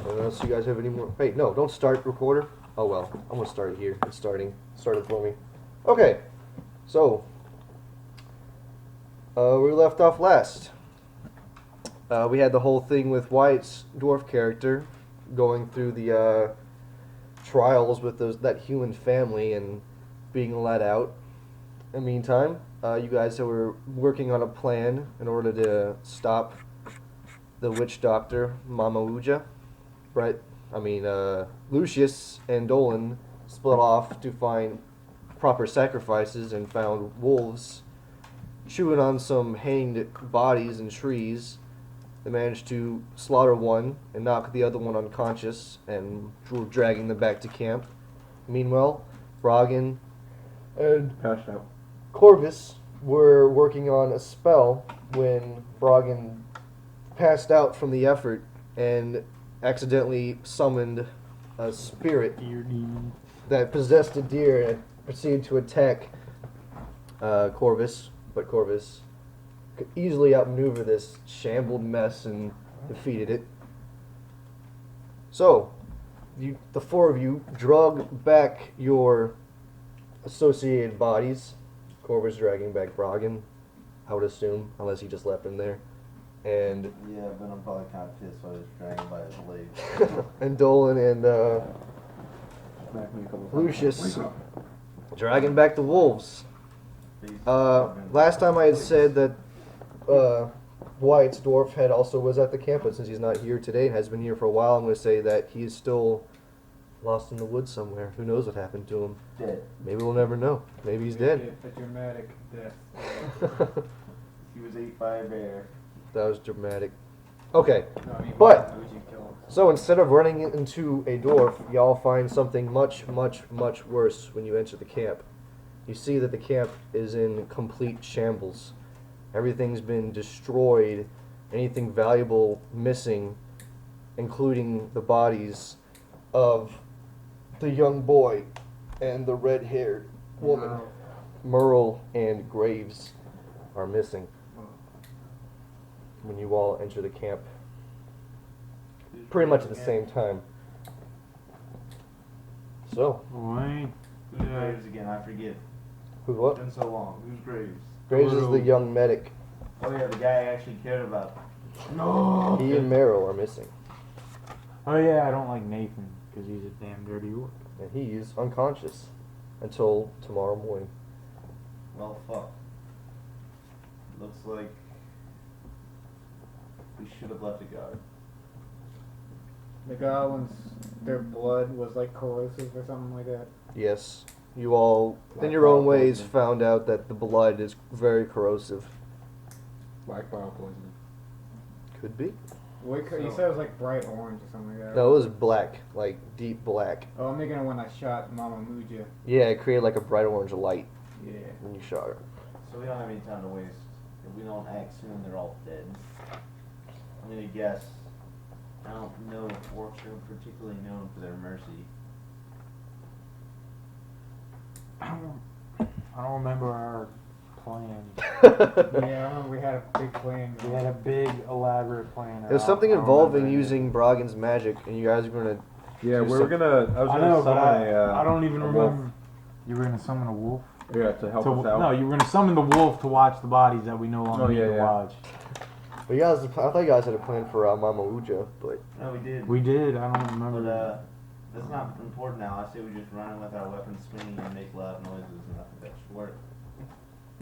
Unless you guys have any more. Hey, no, don't start recorder. Oh well, I'm gonna start it here. It's starting. Started for me. Okay, so we left off last. We had the whole thing with Wyatt's dwarf character going through the trials with that human family and being let out. In the meantime, you guys were working on a plan in order to stop the witch doctor, Mama Uja. Right? Lucius and Dolan split off to find proper sacrifices and found wolves chewing on some hanged bodies in trees. They managed to slaughter one and knock the other one unconscious and were dragging them back to camp. Meanwhile, Broggan and Passed out. Corvus were working on a spell when Broggan passed out from the effort and accidentally summoned a spirit Deer demon. that possessed a deer and proceeded to attack Corvus, but Corvus could easily outmaneuver this shambled mess and defeated it. So, the four of you drug back your associated bodies. Corvus dragging back Broggan, I would assume, unless he just left him there. And Yeah, but I'm probably kind of pissed, so I just dragged him by his legs. and Dolan and Smacked me a couple times. Lucius Wake up. dragging back the wolves. Last time I had said that Wyatt's dwarf head also was at the camp, but since he's not here today and has been here for a while, I'm going to say that he's still lost in the woods somewhere. Who knows what happened to him? Dead. Maybe we'll never know. Maybe he's dead. A dramatic death. He was ate by a bear. That was dramatic. Okay, No, I mean, But- why would you kill him? so instead of running into a dwarf, y'all find something much, much, much worse when you enter the camp. You see that the camp is in complete shambles. Everything's been destroyed, anything valuable missing, including the bodies of the young boy and the red-haired woman. Merle and Graves are missing when you all enter the camp. Pretty much at the same time. So, Wait. Who's Graves again? I forget. who what? It's been so long. Who's Graves? Graves is the young medic. Oh yeah, the guy I actually cared about. No. He and Merrill are missing. Oh yeah, I don't like Nathan because he's a damn dirty orc. And he's unconscious until tomorrow morning. Well, fuck. Looks like we should have left a guard. The goblins, their blood was like corrosive or something like that. Yes. You all, in your own ways, found out that the blood is very corrosive. Black bile poisoning. Could be. You said it was like bright orange or something like that. No, it was black, like deep black. Oh, I'm thinking of when I shot Mama Muja. Yeah, it created like a bright orange light Yeah. when you shot her. So we don't have any time to waste. If we don't act soon, they're all dead. I'm gonna guess. I don't know if orcs are particularly known for their mercy. I don't remember our plan. Yeah, I remember we had a big plan. We had a big elaborate plan. It was something I don't involving remember using Broggan's magic, and you guys were gonna. Yeah, Do we were some- gonna. I was I gonna know, but summon a. I don't even a remember. wolf. You were gonna summon a wolf. Yeah, to help us out. No, you were gonna summon the wolf to watch the bodies that we no longer Oh, need yeah, to yeah. watch. But you guys, I thought you guys had a plan for Mama Uja, but No, we did. We did. I don't remember. But that's not important now. I say we just run in with our weapons swinging and make loud noises and nothing that should work.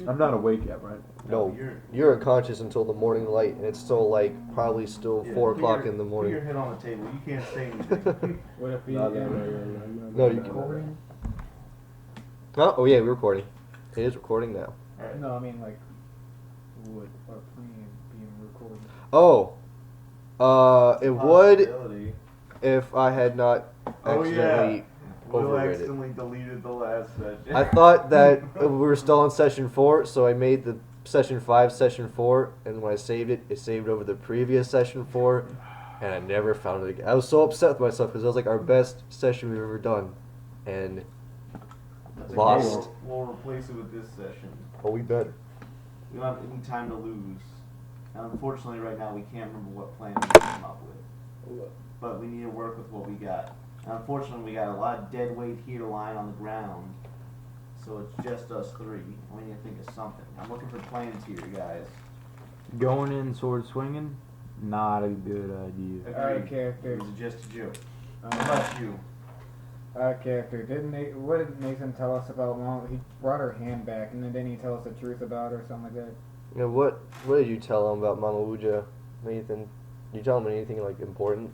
I'm not awake yet, right? no, you're unconscious until the morning light, and it's still like probably still Yeah, 4 put o'clock your- in the Put morning. your head on the table. You can't say anything. What if he? No, you can. Oh yeah, we're recording. It is recording now. Alright. No, I mean like, would our plan being recorded? Oh, it would Possibility. if I had not Oh, accidentally Will overrated. accidentally deleted the last session. I thought that we were still in session 4, so I made the session 5 session 4, and when I saved it, it saved over the previous session 4, and I never found it again. I was so upset with myself because it was like our best session we've ever done, and That's lost. Okay. We'll replace it with this session. oh, we better. We don't have any time to lose. And unfortunately, right now, we can't remember what plan we came up with. but we need to work with what we got. And unfortunately, we got a lot of dead weight here lying on the ground, so it's just us three. We need to think of something. I'm looking for plans here, guys. Going in sword swinging, not a good idea. Alright, Agreed. character. It was just a joke. What Um, about you? character. What did Nathan tell us about Mom? He brought her hand back, and then didn't he tell us the truth about her or something like that? You know, what did you tell him about Mama Wuja, Nathan? Did you tell him anything like important?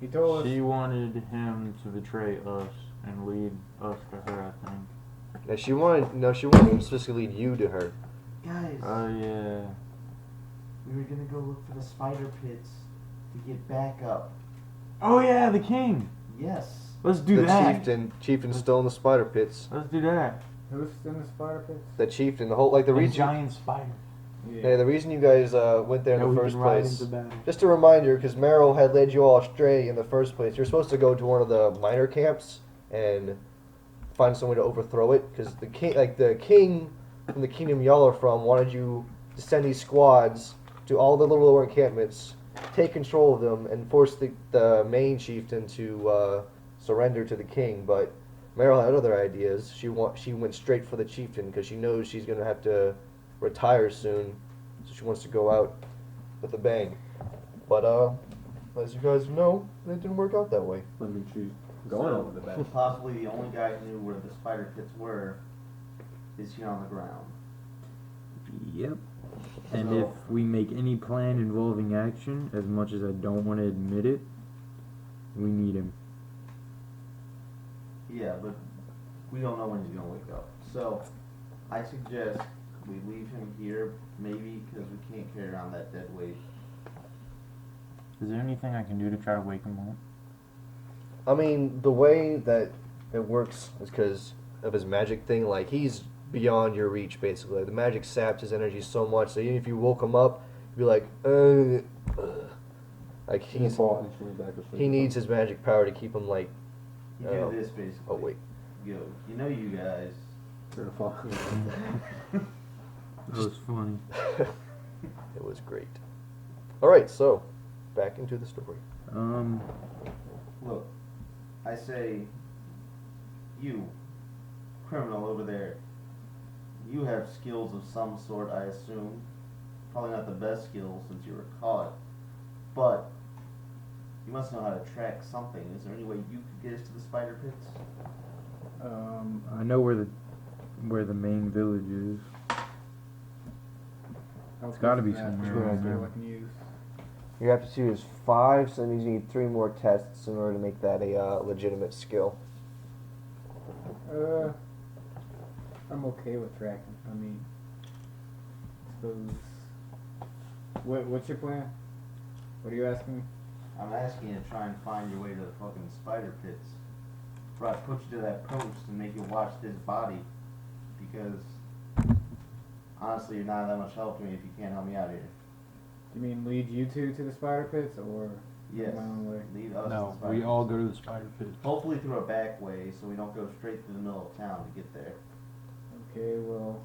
He told us. She wanted him to betray us and lead us to her, I think. Yeah, she wanted him to specifically lead you to her. Guys, Oh yeah. we were gonna go look for the spider pits to get back up. Oh yeah, the king. Yes. Let's do the that. chieftain still in the spider pits. Let's do that. Who's in the spider pits? The chieftain, the whole like the A reason. giant spider. Yeah, the reason you guys went there in that the we first can ride place. into battle. Just a reminder, because Meryl had led you all astray in the first place. You're supposed to go to one of the minor camps and find some way to overthrow it. Because the king from the kingdom y'all are from, wanted you to send these squads to all the little lower encampments, take control of them, and force the main chieftain to surrender to the king. But Meryl had other ideas. She went straight for the chieftain because she knows she's gonna have to retire soon, so she wants to go out with a bang. But as you guys know, it didn't work out that way. I mean, she's going over the back. Possibly the only guy who knew where the spider pits were is here on the ground. Yep. And So- if we make any plan involving action, as much as I don't want to admit it, we need him. Yeah, but we don't know when he's gonna wake up. So I suggest we leave him here, maybe because we can't carry around that dead weight. Is there anything I can do to try to wake him up? I mean, the way that it works is because of his magic thing. Like, he's beyond your reach, basically. Like, the magic saps his energy so much that even if you woke him up, you'd be like, like She's fought and she went back to sleep. he needs his magic power to keep him like You Oh. do this basically. oh wait. You know you guys. You're gonna fall. That was funny. It was great. All right, so back into the story. Look, I say, you, criminal over there, you have skills of some sort, I assume. Probably not the best skills since you were caught, but you must know how to track something. Is there any way you could get us to the spider pits? I know where the main village is. It's gotta be somewhere around there. I can use. Your aptitude is 5, so that means you need 3 more tests in order to make that a legitimate skill. I'm okay with tracking. I mean, suppose. What's your plan? What are you asking me? I'm asking you to try and find your way to the fucking spider pits. Or I put you to that post and make you watch this body. Because, honestly, you're not that much help to me if you can't help me out here. Do you mean lead you two to the spider pits, or Yes. my own way? Lead us to the No, spider we pits. all go to the spider pit. Hopefully through a back way so we don't go straight through the middle of town to get there. Okay, well,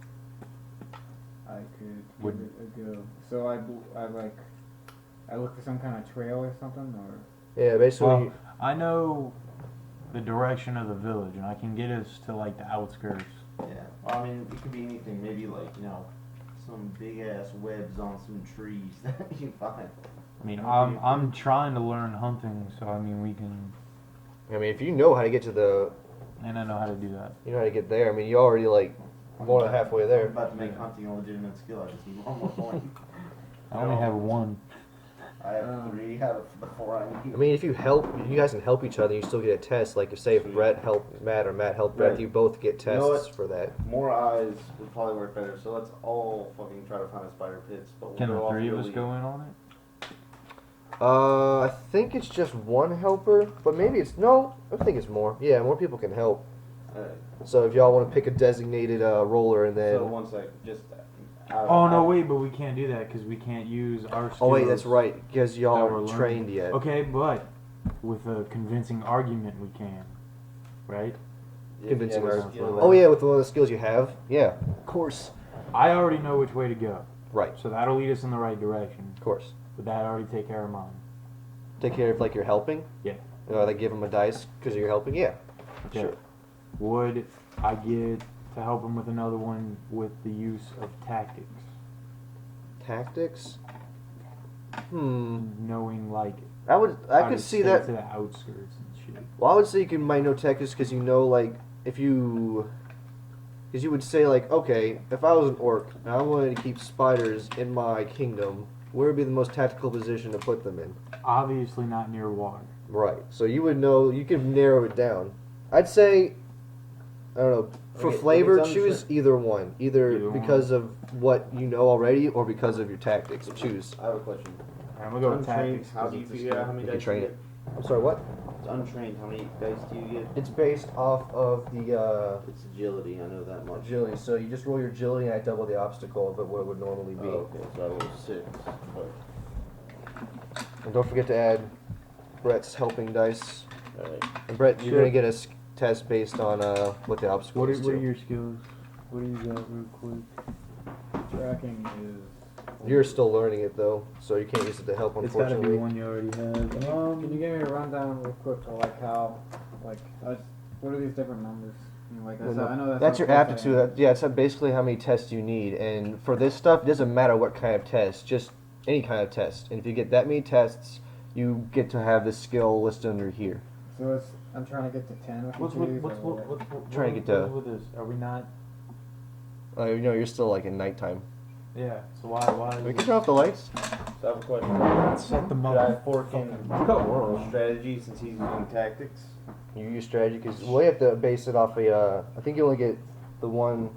I could Would- give it a go. So I look for some kind of trail or something, or Yeah, basically. Well, I know the direction of the village, and I can get us to like the outskirts. Yeah. Well, I mean, it could be anything. Maybe like, some big ass webs on some trees that you find. I mean, Okay. I'm trying to learn hunting, so I mean we can, I mean, if you know how to get to the, and I know how to do that. you know how to get there. I mean, you already like more than halfway I'm there. about to make hunting a legitimate skill. I just need one more point. I only have one. I have 3 out of the 4 I need. I mean, if you guys can help each other, you still get a test. Like, if say if Sweet. Brett helped Matt or Matt helped Brett, Right. you both get You know tests what? for that. More eyes would probably work better. So let's all fucking try to find the spider pits. But we'll Can go the off 3 of your us lead. go in on it? I think it's just one helper, but maybe it's no. I think it's more. Yeah, more people can help. Alright. So if y'all want to pick a designated roller and then. So one sec, just out of, Oh no, out- wait, but we can't do that because we can't use our skills. Oh wait, that's right, because y'all that we're aren't learning. trained yet. Okay, but with a convincing argument, we can, right? if Convincing you have a her. skill. Oh yeah, with one of the skills you have. Yeah, of course. I already know which way to go, Right, so that'll lead us in the right direction. of course. But that already take care of mine. Take care of like you're helping. Yeah. Like give them a dice because you're helping. Yeah. Okay. Sure. Would I get to help him with another one with the use of tactics? Tactics. Knowing like I how could to see stay that. to the outskirts and shit. Well, I would say you might know tactics because you know, like, if you. Because you would say, like, okay, if I was an orc and I wanted to keep spiders in my kingdom, where would be the most tactical position to put them in? Obviously not near water. Right. So you would know, you could narrow it down. I'd say, I don't know, for Okay, flavor, okay, choose either one. Either Either one. because of what you know already or because of your tactics. Choose. I have a question. I'm gonna go with Untrained, tactics. how 'cause do you it's a figure out how many You can dice train you it. I'm sorry, what? get? It's untrained. How many dice do you get? It's based off of the It's agility. I know that much. agility. So you just roll your agility and I double the obstacle of what it would normally be. Oh, okay, so I rolled 6. But, And don't forget to add Brett's helping dice. alright. And Brett, you're Sure. gonna get a test based on what the obstacle What are, is what are too. your skills? What do you got real quick? Tracking is. You're still learning it though, so you can't use it to help. It's gotta be Unfortunately, one you already have. Can you give me a rundown real quick of like how, like, what are these different numbers? You know, like I know that's your how close I aptitude. am. Yeah, it's basically how many tests you need. And for this stuff, it doesn't matter what kind of test, just any kind of test. And if you get that many tests, you get to have this skill listed under here. So it's, I'm trying to get to 10 with What's each of these, what's or what? Trying to get to- with this? Are we not? You know, you're still like in nighttime. Yeah. So why We is can turn off the lights. So I have a question. set the Should I fork in Go. strategy since he's using tactics? You use strategy because we have to base it off a. I think you only get the one.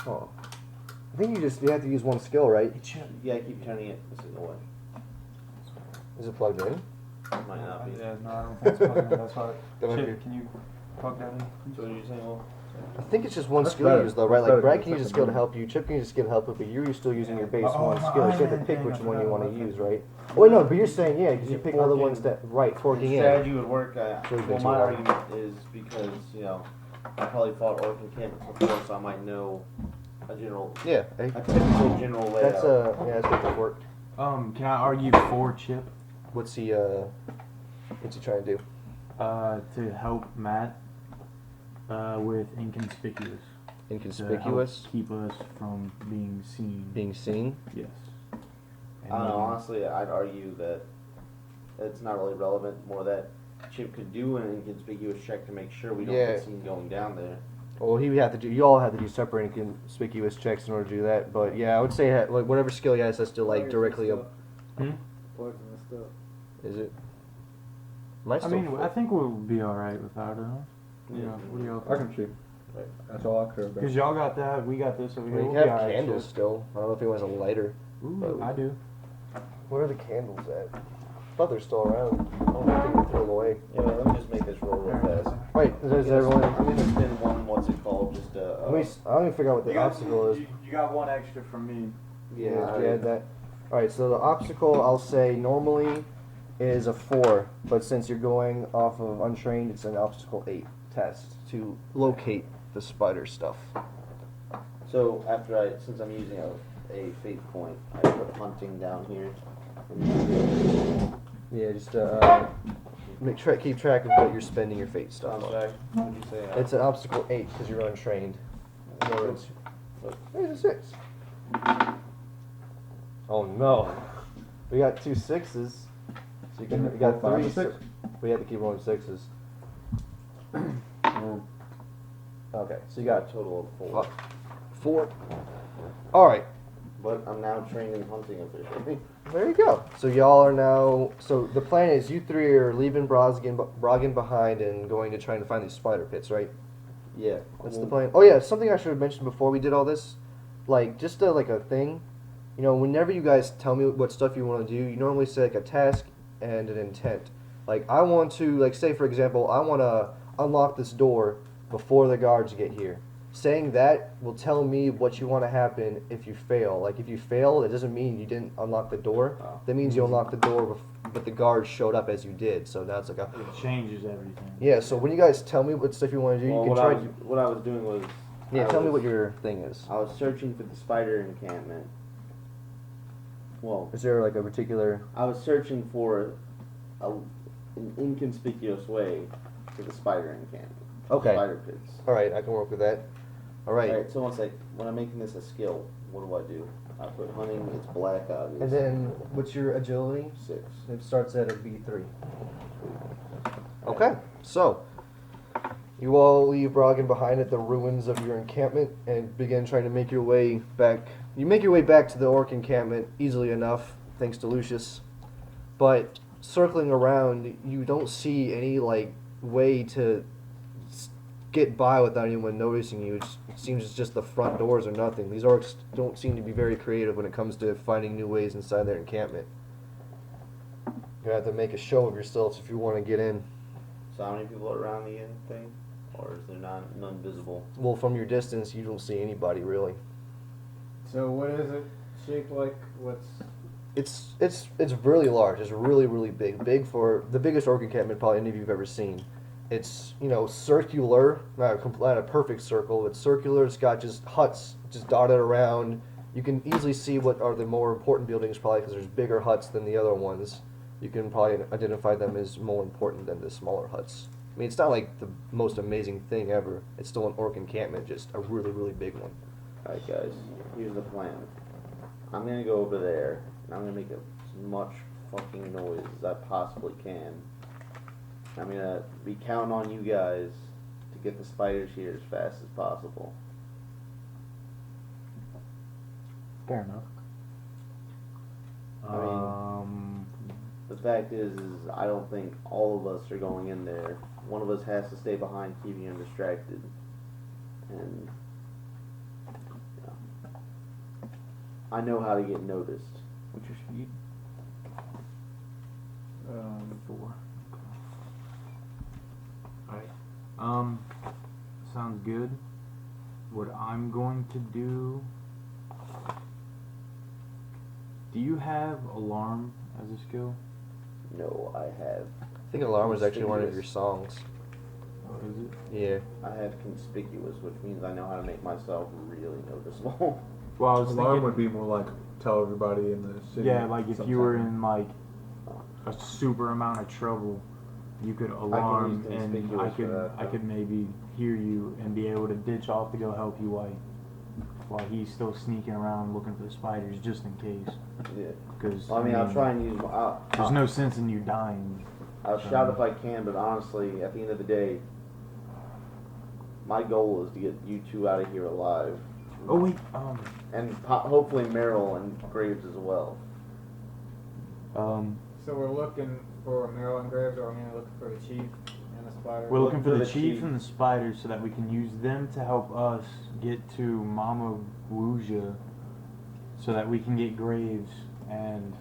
Oh, I think you have to use one skill, right? Yeah, I keep turning it this away. Is it plugged in? It might not be. Yeah, no, I don't think it's plugged in. That's why. Don't Chip, have can you plug that in? So what are you saying? Well, I think it's just one That's skill better. used though, right? That's Like better Brad than can use a the skill to second help you. Chip can use a skill to help you, but you're still using your base Oh, one my skill. You have to iron pick thing, which I one you forgot want to about use, that. right? Oh no, but you're saying yeah, because you Yeah, pick other forking. ones that right forking in. strategy would work. So we Well, can my do it. argument is because I probably fought orc encampments before, so I might know a Yeah, typical general layout. that's yeah, that's what work. Can I argue for Chip? What's he trying to do? To help Matt with inconspicuous. To Inconspicuous, help keep us from being seen. being seen. Yes. And I don't know. then- Honestly, I'd argue that it's not really relevant. More that Chip could do an inconspicuous check to make sure we don't Yeah. get seen going down there. Well, he would have to do. You all have to do separate inconspicuous checks in order to do that. But yeah, I would say like whatever skill he has has to like directly up. Plugs and stuff. Is it? Am I I still mean, full? I think we'll be alright without it. Yeah. What do y'all I think? can see. That's all I care about. Because y'all got that, we got this over I here. mean, you We'll can be have alright, candles Chip. still. I don't know if he wants a lighter. Ooh, I do. Where are the candles at? I thought they're still around. I don't think we threw them away. Yeah, let me just make this roll real fast. Wait, is everyone? I'm gonna spin one. What's it called? Just Let me. I don't even figure out what the obstacle is. You got one extra from me. Yeah, Yeah, did you add that? All right. So the obstacle, I'll say normally is a 4, but since you're going off of untrained, it's an obstacle 8 test to locate the spider stuff. So since I'm using a fate point, I put hunting down here. Yeah, just keep track of what you're spending your fate stuff on. What did you say? It's an obstacle 8 because you're untrained. No, there's a 6. Oh no, we got 2 6s. So you got 4, 5, 3 6. We have to keep rolling 6s. Okay, so you got a total of 4. 4. All right, But I'm now trained in hunting officially. there you go. So y'all are now. So the plan is you 3 are leaving Broggen behind and going to try and find these spider pits, right? Yeah. That's the plan. Oh yeah, something I should have mentioned before we did all this, like just like a thing. You know, whenever you guys tell me what stuff you want to do, you normally say like a task and an intent. Like I want to, like say for example, I want to unlock this door before the guards get here. Saying that will tell me what you want to happen if you fail. Like if you fail, that doesn't mean you didn't unlock the door. Oh. That means you unlocked the door, but the guards showed up as you did. So now it's like a It changes everything. yeah. So when you guys tell me what stuff you want to do, Well, you can what, try. what I was doing was. Yeah, I tell me was- what your thing is. I was searching for the spider encampment. Well, Is there like a particular? I was searching for an inconspicuous way to the spider encampment. Okay. Spider pits. All right, I can work with that. All right. Alright, so one sec. When I'm making this a skill, what do? I put hunting, it's black, obvious. And then, what's your agility? 6. It starts at a B3. Okay, so you all leave Broggan behind at the ruins of your encampment and begin trying to make your way back. You make your way back to the orc encampment easily enough, thanks to Lucius. But circling around, you don't see any way to get by without anyone noticing you. It seems it's just the front doors or nothing. These orcs don't seem to be very creative when it comes to finding new ways inside their encampment. You have to make a show of yourselves if you want to get in. So how many people are around the inn thing? Or is there none visible? Well, from your distance, you don't see anybody really. So what is it shaped like? It's really large. It's really big. Big for the biggest orc encampment probably any of you've ever seen. It's circular, not a perfect circle. It's circular. It's got just huts just dotted around. You can easily see what are the more important buildings probably because there's bigger huts than the other ones. You can probably identify them as more important than the smaller huts. I mean, it's not like the most amazing thing ever. It's still an orc encampment, just a really big one. Alright guys, here's the plan. I'm gonna go over there, and I'm gonna make as much fucking noise as I possibly can. I'm gonna be counting on you guys to get the spiders here as fast as possible. Fair enough. I mean, the fact is I don't think all of us are going in there. One of us has to stay behind, keeping him distracted. And I know how to get noticed. What's your speed? 4. Alright. Sounds good. What I'm going to do. Do you have alarm as a skill? No, I have. I think alarm is actually one of your songs. Or is it? Yeah. I have conspicuous, which means I know how to make myself really noticeable. Well, I was Alarm thinking. would be more like tell everybody in the city. Yeah, like if you were something. in like a super amount of trouble, you could alarm, use and conspicuous for that, I could maybe hear you and be able to ditch off to go help you while he's still sneaking around looking for the spiders just in case. Yeah. Because I mean, I'll try and use. There's no sense in you dying. I'll shout if I can, but honestly, at the end of the day, my goal is to get you two out of here alive. Oh wait, And hopefully Meryl and Graves as well. So we're looking for Maryland Graves, or we're gonna look for the chief and the spider. we're looking for the the chief chief. and the spiders so that we can use them to help us get to Mama Wuja, so that we can get Graves and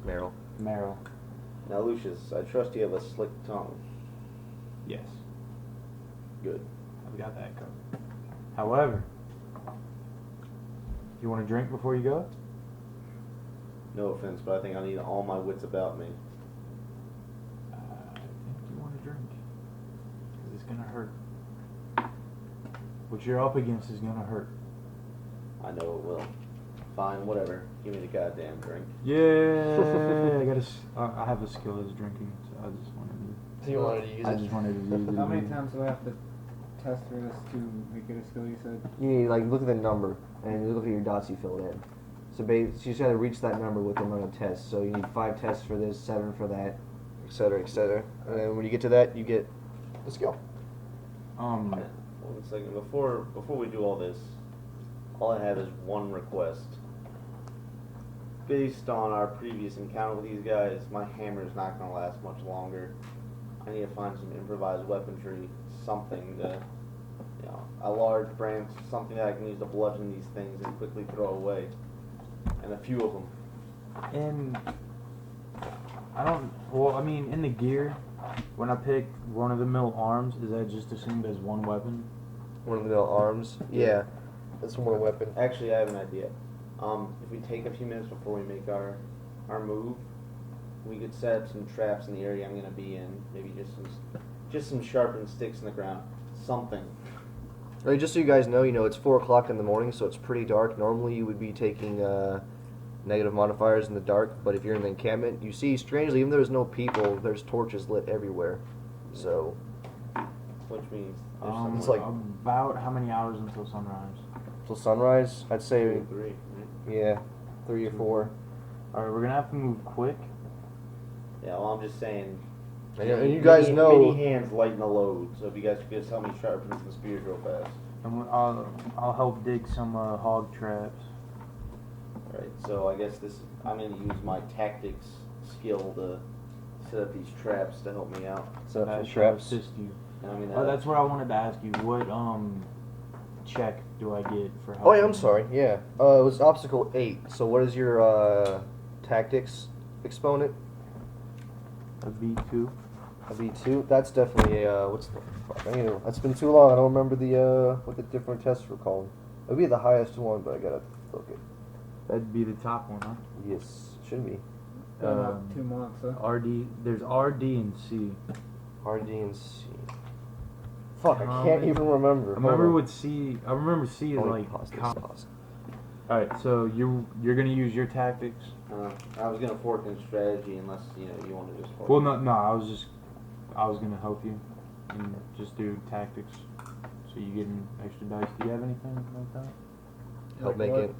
Meryl. Meryl. Now, Lucius, I trust you have a slick tongue. Yes, Good. I've got that covered. However, you want to drink before you go? No offense, but I think I need all my wits about me. I think you want to drink. Because it's going to hurt. What you're up against is going to hurt. I know it will. Fine, whatever. Give me the goddamn drink. Yeah, I have a skill as drinking, so I just wanted to. So you wanted to use I it? just wanted to use it. How many times do I have to test for this to make it a skill? You said. You need look at the number and look at your dots you filled in. So you just got to reach that number with the amount of tests. So you need 5 tests for this, 7 for that, etc., etc. And then when you get to that, you get the skill. One second. Before we do all this, all I have is one request. Based on our previous encounter with these guys, my hammer is not going to last much longer. I need to find some improvised weaponry, something to, a large branch, something that I can use to bludgeon these things and quickly throw away. And a few of them. And in the gear, when I pick run-of-the-mill arms, is that just assumed as one weapon? One of the arms. Yeah, that's one weapon. Actually, I have an idea. If we take a few minutes before we make our move, we could set up some traps in the area I'm going to be in. Maybe just some sharpened sticks in the ground. Something. Right, just so you guys know, it's 4 o'clock in the morning, so it's pretty dark. Normally, you would be taking negative modifiers in the dark. But if you're in the encampment, you see strangely, even though there's no people, there's torches lit everywhere. So Which means there's Um, It's like- about how many hours until sunrise? till sunrise, I'd say 3. yeah, 3 or 4. All right, we're gonna have to move quick. Yeah, well, I'm just saying. And you guys know. Many hands lighten the load. So if you guys could just help me sharpen some spears real fast. And I'll help dig some hog traps. Right. So I guess I'm gonna use my tactics skill to set up these traps to help me out. Set up That some shall traps. assist you. And I mean, Oh, that's what I wanted to ask you. What check do I get for helping? Oh yeah, I'm sorry. Yeah, it was obstacle 8. So what is your tactics exponent? A V2. A V2. That's definitely what's the fuck? I need to, that's been too long. I don't remember the what the different tests were called. It'd be the highest one, but I gotta look it. That'd be the top one, huh? Yes, should be. Been about 2 months, huh? RD. There's RD and C. RD and C. Fuck, I can't Common. even remember. I remember with C. I remember C is like. pause this, com- pause. All right, so you're gonna use your tactics. I was gonna fork in strategy unless you want to just. Fork. Well, no, I was gonna help you and just do tactics, so you get an extra dice. Do you have anything like that? Help Like make what? it.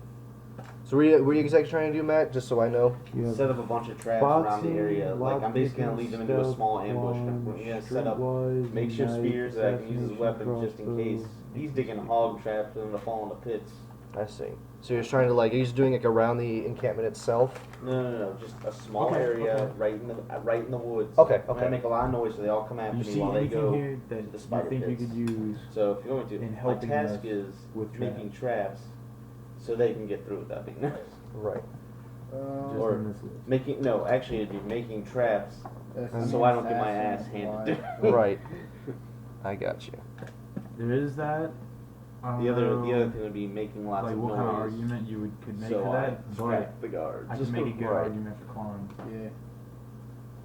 So what are you exactly trying to do, Matt? Just so I know. You Set up a bunch of traps around the area. Like I'm basically gonna lead them into a small ambush. I'm gonna set up makeshift spears that I can use as weapons just in case. He's digging hog traps for them to fall into pits. I see. So you're just trying to like, are you just doing like around the encampment itself? No, just a small Okay, area okay. right in the woods. Okay, I'm gonna okay. make a lot of noise so they all come after You me see while they anything go. here to that the you spider think you pits. could use? So if you're going to, in my helping task us is with making traps so they can get through without being nervous. Right. Just Or in this list. actually it'd be making traps That's so I don't get my ass assassin, handed why? to me. Right. I got you. There is that. The other thing would be making lots like of what noise. kind of argument you could make so for I that? But distract the guards. I can make a good Right. argument for climb. Yeah.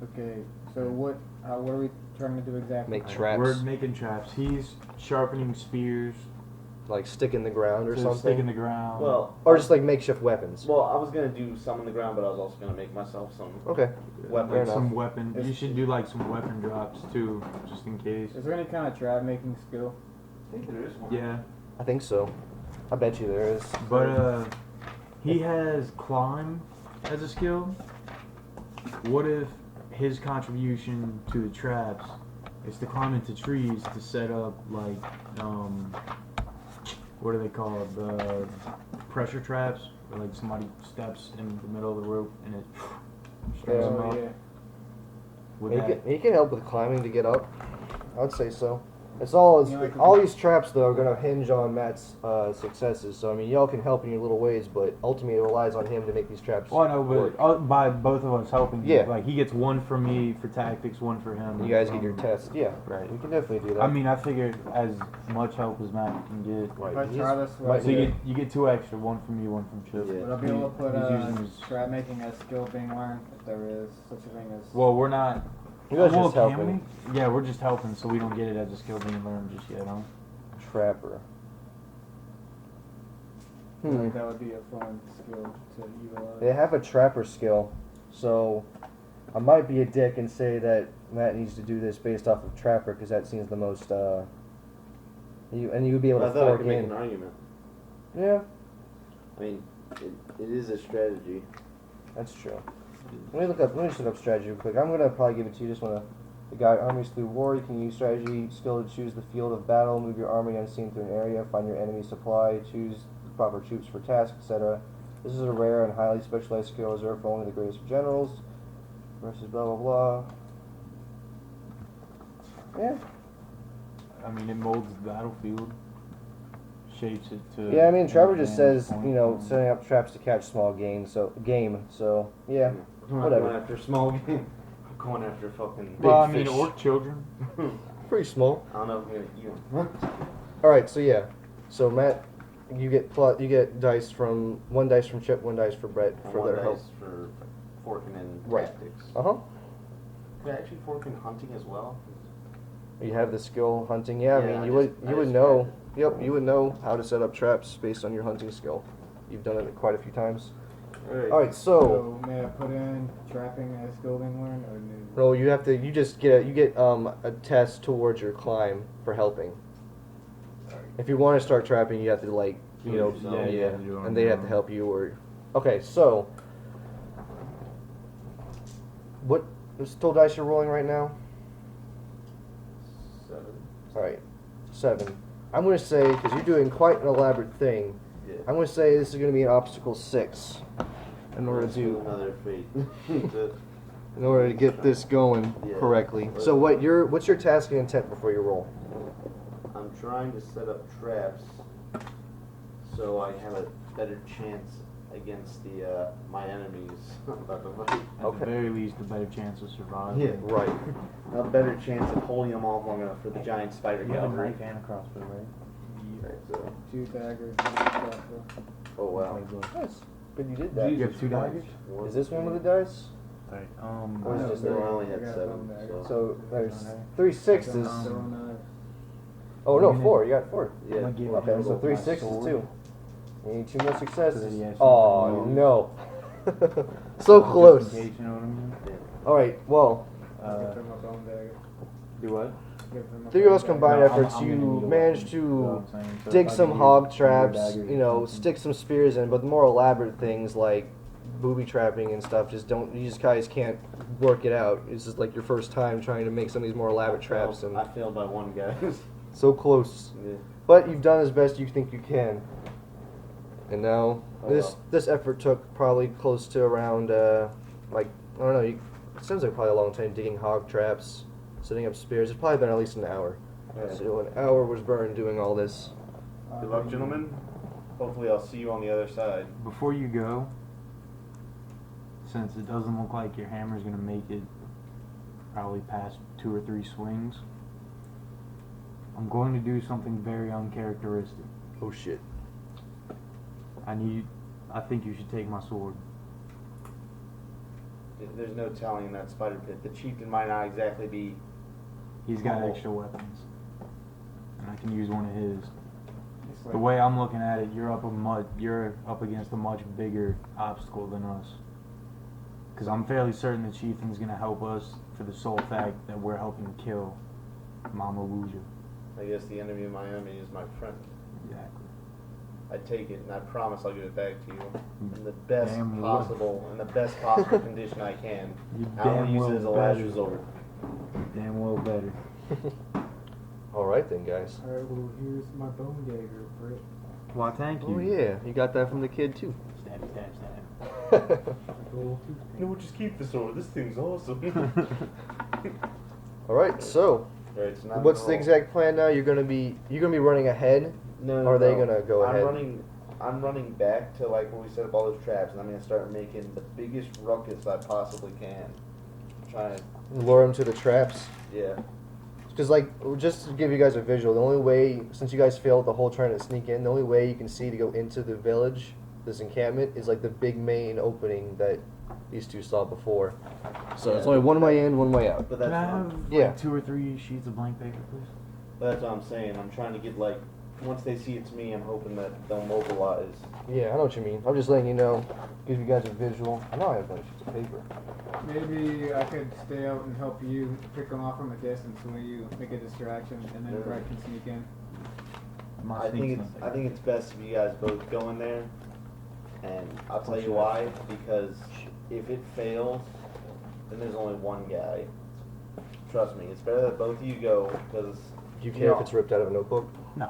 Okay, so what are we trying to do exactly? Make traps. We're making traps. He's sharpening spears Like stick in the ground or to something. stick in the ground. Well, Or just like makeshift weapons. well, I was gonna do some on the ground, but I was also gonna make myself some. Okay. weapons. Fair like some enough. weapon. You should do like some weapon drops too, just in case. Is there any kind of trap making skill? I think there is one. Yeah, I think so. I bet you there is. but he has climb as a skill. What if his contribution to the traps is to climb into trees to set up like what are they called? The pressure traps, where like somebody steps in the middle of the rope and it strings them Oh up. yeah. Would He that, can, he can help with climbing to get up. I would say so. It's all You know, like- all these traps though are gonna hinge on Matt's successes. So I mean, y'all can help in your little ways, but ultimately it relies on him to make these traps. well, no, work. but by both of us helping, Yeah. like he gets one for me for tactics, one for him. You guys get your um, test. Yeah, Right. we can definitely do that. I mean, I figured as much help as Matt can get. right. If I he's- try this might way, So be- you get two extra, one from me, one from Chip. Yeah. would I be able to put He's using his- trap making a skill being learned if there is such a thing as? Well, we're not. You guys well, just can helping. we? Yeah, we're just helping, so we don't get it as a skill being learned just yet, huh? Trapper. I feel like that would be a fun skill to utilize. They have a trapper skill, so I might be a dick and say that Matt needs to do this based off of trapper because that seems the most. You would be able But I to thought I fork could make in. an argument. Yeah, I mean, it is a strategy. that's true. Let me just look up strategy real quick. I'm gonna probably give it to you. Just wanna. The guide armies through war. You can use strategy skill to choose the field of battle, move your army unseen through an area, find your enemy supply, choose the proper troops for tasks, etc. This is a rare and highly specialized skill reserved for only the greatest of generals. Versus blah blah blah. Yeah. I mean, it molds the battlefield, shapes it to. Yeah, I mean, Trevor just advantage says, point. you know, setting up traps to catch small game. So yeah, I'm not Whatever. going after small game. I'm going after fucking big Well, I mean, fish. orc children. pretty small. I don't know if I'm gonna eat them. All right, so yeah, so Matt, you get dice from 1 dice from Chip, 1 dice for Brett I for want their help. dice for forking in Right. tactics. Uh huh. Could I actually fork in hunting as well? You have the skill hunting. Yeah, I Yeah, mean, I you would just know. tried Yep, you would know how to set up traps based on your hunting skill. You've done it quite a few times. Alright, so may I put in trapping as building learn or new? no, you have to. You just get a test towards your climb for helping. If you want to start trapping, you have to like you Do it know yourself. Yeah, you yeah, have to do it on and they your have to own. help you or. Okay, so what still dice you're rolling right now? 7. All right, 7. I'm gonna say because you're doing quite an elaborate thing. Yeah. I'm gonna say this is gonna be an obstacle 6 in order Let's do to another fate. in order to get this going Yeah. correctly. So what's your task and intent before you roll? I'm trying to set up traps so I have a better chance against the my enemies. I'm about to fight. At Okay. the very least, a better chance of surviving. Yeah. Right. A better chance of holding them off long enough for the giant spider You have a cavalry. knife and a crossbow, right? Right, so. 2 daggers. And a crossbow. Oh wow. Nice. But you did that. You have 2 daggers? Is this one with the dice? Right. Or is it No, just No, the- I only I had got 7. one dagger. So there's Okay. 3 sixes. Throw knives. Oh no, I'm gonna- 4. You got 4. Yeah. I'm gonna give Okay, you so 3 my sixes sword. too. You need 2 more successes. So that he has Oh something to no. So Just in close. case, you know what I mean? All right. Well, Give them a bone dagger. Do what? Give them a 3 of bone us dagger. combined No, I'm- efforts, I'm you gonna need a managed weapon, you know what to I'm saying? So dig if I some could hog use one of your traps, daggers you or know, something. stick some spears in, but the more elaborate things like booby trapping and stuff, just don't. You just guys can't work it out. It's just like your first time trying to make some of these more elaborate traps, and I failed by 1, guys. so close. Yeah. But you've done as best you think you can. And now Oh, this well. this effort took probably close to around like I don't know. It sounds like probably a long time digging hog traps, setting up spears. It's probably been at least an hour. Alright. So an hour was burned doing all this. Good luck, gentlemen. Hopefully, I'll see you on the other side. Before you go, since it doesn't look like your hammer's gonna make it probably past 2 or 3 swings, I'm going to do something very uncharacteristic. Oh shit. I think you should take my sword. There's no telling in that spider pit. The chieftain might not exactly be. He's got Oh. extra weapons, and I can use one of his. It's The like- way I'm looking at it, you're up against a much bigger obstacle than us. Because I'm fairly certain the chieftain's gonna help us for the sole fact that we're helping kill Mama Wuja. I guess the enemy of my enemy is my friend. Exactly. I take it, and I promise I'll give it back to you in the best Damn well. possible, in the best possible condition I can. You I will damn use well it as a last better. resort. Damn well better. All right then, guys. Alright, well, here's my bone dagger, Britt. Why, thank you. Oh yeah, you got that from the kid too. Stab, stab, stab. No, we'll just keep the sword. This thing's awesome. All right. So, Alright, so now what's I'm the gonna exact plan now? You're gonna be running ahead. roll. No, Or are they no. gonna go ahead? I'm running back to like where we set up all those traps, and I'm gonna start making the biggest ruckus I possibly can. Trying to, Lure them to the traps. yeah. Because, like, just to give you guys a visual, the only way, since you guys failed the whole trying to sneak in, the only way you can see to go into the village, this encampment, is like the big main opening that these two saw before. So it's Yeah. only one way in, one way out. But Can that's I what I'm- have Yeah. like 2 or 3 sheets of blank paper, please? but that's what I'm saying. I'm trying to get like once they see it's me, I'm hoping that they'll mobilize. Yeah, I know what you mean. I'm just letting you know, give you guys a visual. I know I have bunch of paper. Maybe I could stay out and help you pick them off from a distance when you make a distraction, and then Yeah. Brett can sneak in. My I think it's best if you guys both go in there, and I'll tell you why. Because if it fails, then there's only one guy. Trust me, it's better that both of you go because Do you care if it's ripped out of a notebook? No.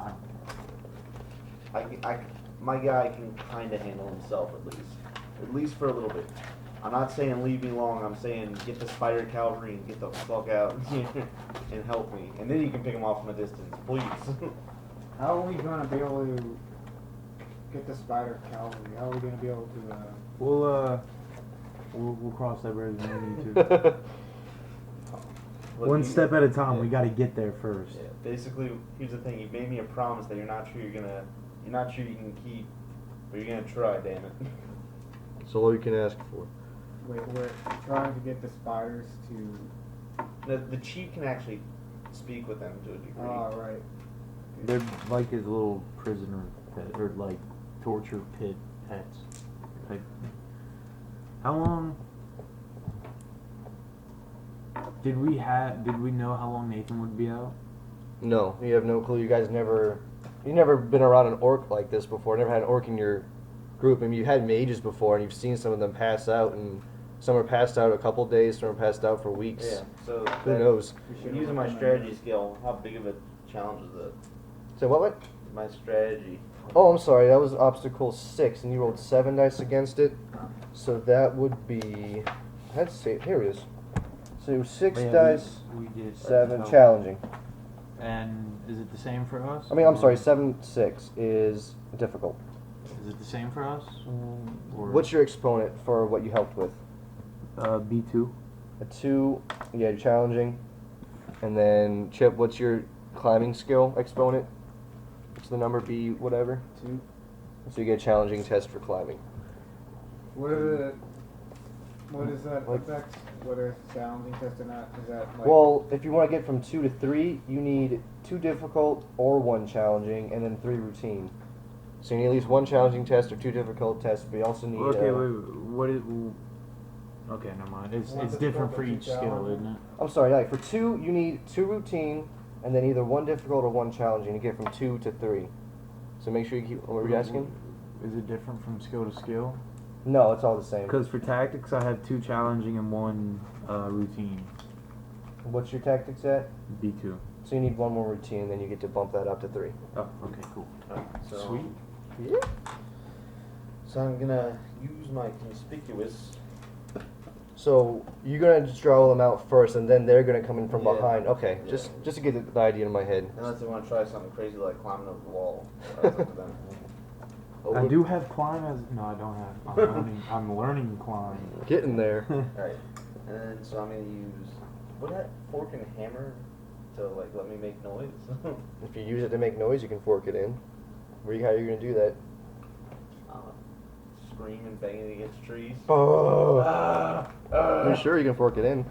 my guy can kind of handle himself at least for a little bit. I'm not saying leave me long. I'm saying get the spider cavalry and get the fuck out and help me, and then you can pick them off from a distance, please. How are we gonna be able to get the spider cavalry? How are we gonna be able to? We'll cross that bridge when we need to. Look, One you- step at a time. yeah. We got to get there first. Yeah, basically, here's the thing. You made me a promise that you're not sure you can keep, but you're gonna try. Damn it. That's all you can ask for. Wait, we're trying to get the spiders to. The chief can actually speak with them to a degree. Oh, right. They're like his little prisoner pet, or like torture pit pets. Like, How long did we know how long Nathan would be out? No, you have no clue. You never been around an orc like this before. Never had an orc in your group. I mean, you had mages before, and you've seen some of them pass out, and some are passed out a couple days, some are passed out for weeks. Yeah. So Who knows? using my strategy skill, how big of a challenge is it? So what? My strategy. Oh, I'm sorry. That was obstacle 6, and you rolled 7 dice against it. So that would be. Let's see. Here it is. So 6 Yeah, dice, we did 7 oh. challenging. And is it the same for us? I mean, I'm or sorry. 7 6 is difficult. Is it the same for us? Or What's your exponent for what you helped with? B2. A 2, yeah, challenging. And then Chip, what's your climbing skill exponent? What's the number? B whatever. 2. So you get a challenging test for climbing. What is that Like- affect? What are challenging tests or not? Is that like Well, if you want to get from 2 to 3, you need 2 difficult or 1 challenging, and then 3 routine. So you need at least 1 challenging test or 2 difficult tests, but you also need. Okay, wait. What is? Okay, never mind. It's One different for difficult, each two skill, challenging. isn't it? I'm sorry, like for 2, you need 2 routine, and then either 1 difficult or 1 challenging to get from 2 to 3. So make sure you keep. What were you asking? Is it different from skill to skill? No, it's all the same. Because for tactics, I have 2 challenging and 1 routine. What's your tactics at? B2. So you need 1 more routine, then you get to bump that up to 3. Oh, okay, cool. So, Sweet. Yeah. So I'm gonna use my conspicuous. So you're gonna just draw them out first, and then they're gonna come in from Yeah. behind. Okay, Yeah. just to get the idea in my head. Unless they want to try something crazy like climbing over the wall. That's up to them. I do have climb as no, I don't have. I'm learning climb. Getting there. Alright. And then so I'm gonna use that fork and hammer to like let me make noise. If you use it to make noise, you can fork it in. How are you gonna do that? Scream and bang it against trees. Oh. Ah, I'm sure you can fork it in.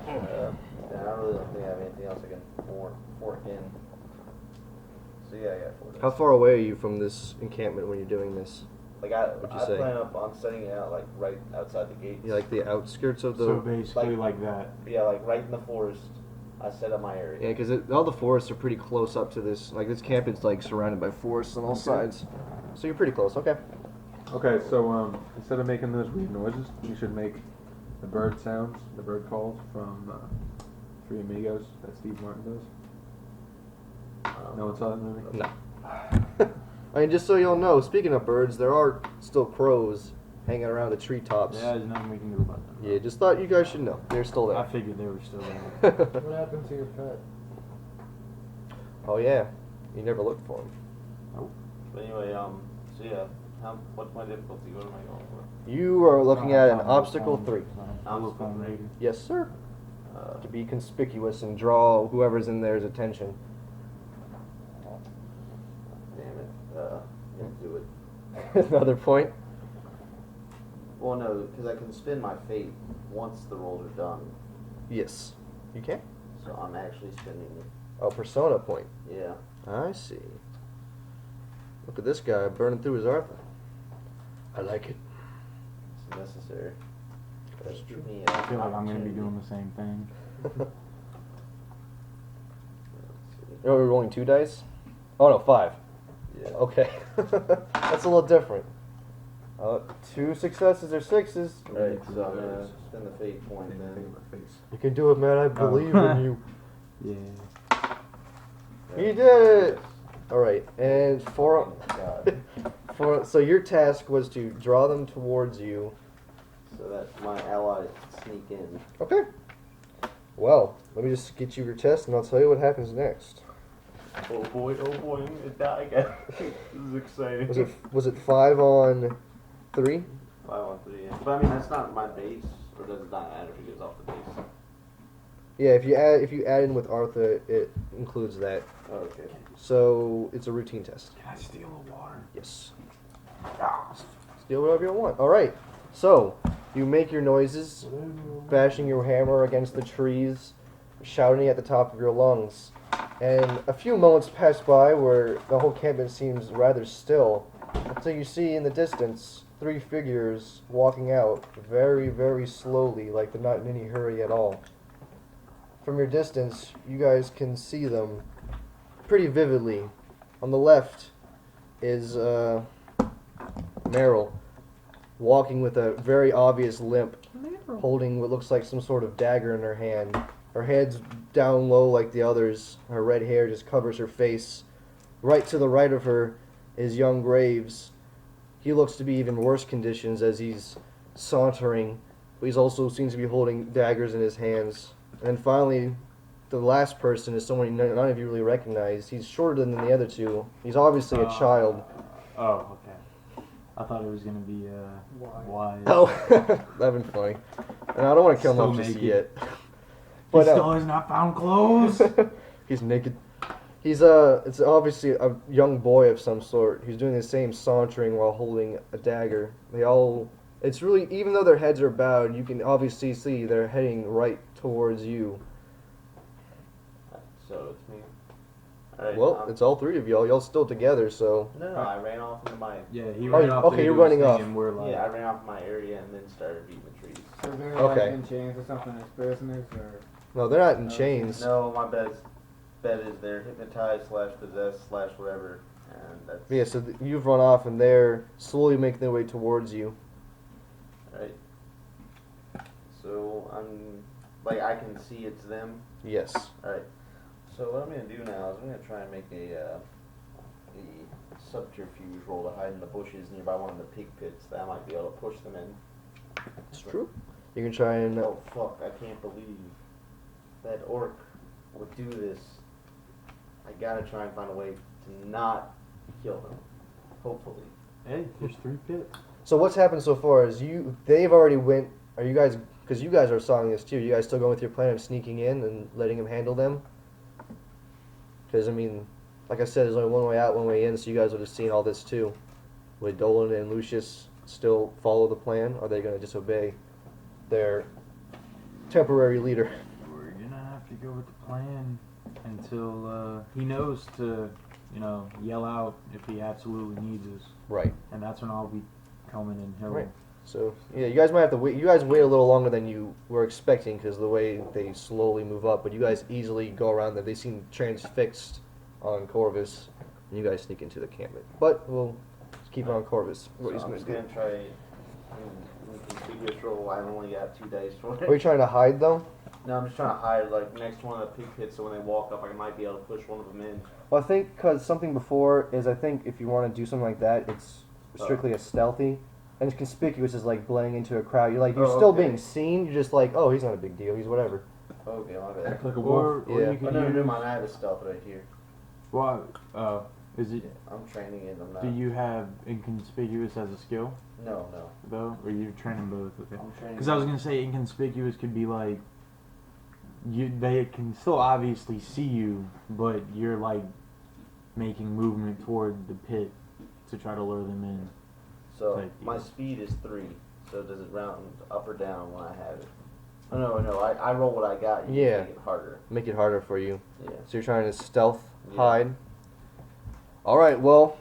Yeah, I really don't think I have anything else I can fork in. So yeah, I got 4 dice. How far away are you from this encampment when you're doing this? Like I What'd you I say? plan on setting it out like right outside the gates. You like the outskirts of the. So basically, like- like that. Yeah, like right in the forest. I set up my area. Yeah, because all the forests are pretty close up to this. Like this camp is like surrounded by forests on all sides, so you're pretty close. Okay. Okay, so instead of making those weird noises, you should make the bird sounds, the bird calls from Three Amigos that Steve Martin does. No one saw that movie? No. I mean, just so you'll know, speaking of birds, there are still crows hanging around the treetops. Yeah, there's nothing we can do about that. Yeah, just thought you guys should know. They're still I there. figured they were still there. what happened to your pet? Oh yeah, you never looked for them. But anyway, so yeah, what's my difficulty? What am I going for? You are looking at an obstacle 3. Obstacle three. Yes, sir. To be conspicuous and draw whoever's in there's attention. Damn it. Didn't do it. Another point. Well, no, because I can spin my fate once the rolls are done. Yes. You can. So I'm actually spinning it. Oh, persona point. Yeah. I see. Look at this guy burning through his Arthur. I like it. It's necessary. That's Give true. me I feel like I'm gonna be doing the same thing. Oh, we're rolling 2 dice? Oh no, 5. Yeah. Okay. That's a little different. 2 successes or 6s. Right, so I'm gonna spin the fate point then. my face. You can do it, man. I believe in you. Yeah. You did it! Alright, and God. so your task was to draw them towards you. So that my allies sneak in. Okay. Well, let me just get you your test and I'll tell you what happens next. Oh boy, I'm gonna die again. This is exciting. Was it 5 on 3? 5 on 3, yeah. But I mean, that's not my base, or does it not matter if it goes off the base? Yeah, if you add in with Arthur, it includes that. Oh, okay. So it's a routine test. Can I steal a water? Yes. Steal whatever you want. All right. So you make your noises, bashing your hammer against the trees, shouting at the top of your lungs, and a few moments pass by where the whole campus seems rather still, until you see in the distance three figures walking out very, very slowly, like they're not in any hurry at all. From your distance, you guys can see them pretty vividly. On the left is Meryl, walking with a very obvious limp, holding what looks like some sort of dagger in her hand. Her head's down low like the others. Her red hair just covers her face. Right to the right of her is young Graves. He looks to be even worse conditions as he's sauntering, but he's also seems to be holding daggers in his hands. And then finally, the last person is someone none of you really recognize. He's shorter than the other two. He's obviously a child. Oh, okay. I thought it was gonna be wise. Oh, that'd been funny. And I don't want to kill him Still off just naked. yet. He But still has not found clothes. he's naked. He's it's obviously a young boy of some sort. He's doing the same sauntering while holding a dagger. It's really, even though their heads are bowed, you can obviously see they're heading right towards you. So it's me. Alright, Well, it's all three of y'all. Y'all still together, so no, I ran off into my. Yeah, he Oh, ran off. okay, to you're do his running thing off. And we're like, Yeah, I ran off my area and then started beating the trees. So they're Okay. like in chains or something as prisoners, or no, they're not in Okay. chains. No, my bed is they're hypnotized / possessed / whatever, and that's Yeah, so you've run off, and they're slowly making their way towards you. right. So I'm like I can see it's them. Yes. All right. So what I'm gonna do now is I'm gonna try and make a subterfuge roll to hide in the bushes nearby one of the pig pits that I might be able to push them in. It's true. You can try and. Oh fuck! I can't believe that orc would do this. I gotta try and find a way to not kill him. Hopefully. hey, there's 3 pits. So what's happened so far is they've already went. Are you guys? Because you guys are sawing this too. You guys still going with your plan of sneaking in and letting him handle them? Because I mean, like I said, there's only one way out, one way in. So you guys would have seen all this too. Would Dolan and Lucius still follow the plan? Or are they going to disobey their temporary leader? We're gonna have to go with the plan until he knows to, yell out if he absolutely needs us, Right. and that's when I'll be coming and he'll. Right. So yeah, you guys might have to wait. You guys wait a little longer than you were expecting because the way they slowly move up. But you guys easily go around them. They seem transfixed on Corvus, and you guys sneak into the encampment. But we'll just keep on Corvus. What So he's I'm going just to do. gonna try inconspicuous roll. I've only got 2 dice for it. Are you trying to hide though? No, I'm just trying to hide like next to one of the pig pits, so when they walk up, I might be able to push one of them in. Well, I think because something before is I think if you want to do something like that, it's strictly a stealthy. And it's conspicuous is like blending into a crowd. You're still okay. being seen. You're just like, oh, he's not a big deal. He's whatever. Okay, my bad. Act like a wolf. Or Yeah. you Oh, could no, use. never mind. I have a stealth right here. Well, is it? I'm training it. I'm not. Do you have inconspicuous as a skill No. though, or you're training both? Okay. I'm training. Because I was gonna say inconspicuous could be like they can still obviously see you, but you're like making movement toward the pit to try to lure them in. So type my deal. speed is 3. So does it round up or down when I have it? Oh no. I roll what I got. You Yeah. Make it harder. Make it harder for you. Yeah. So you're trying to stealth Yeah. hide. All right. Well,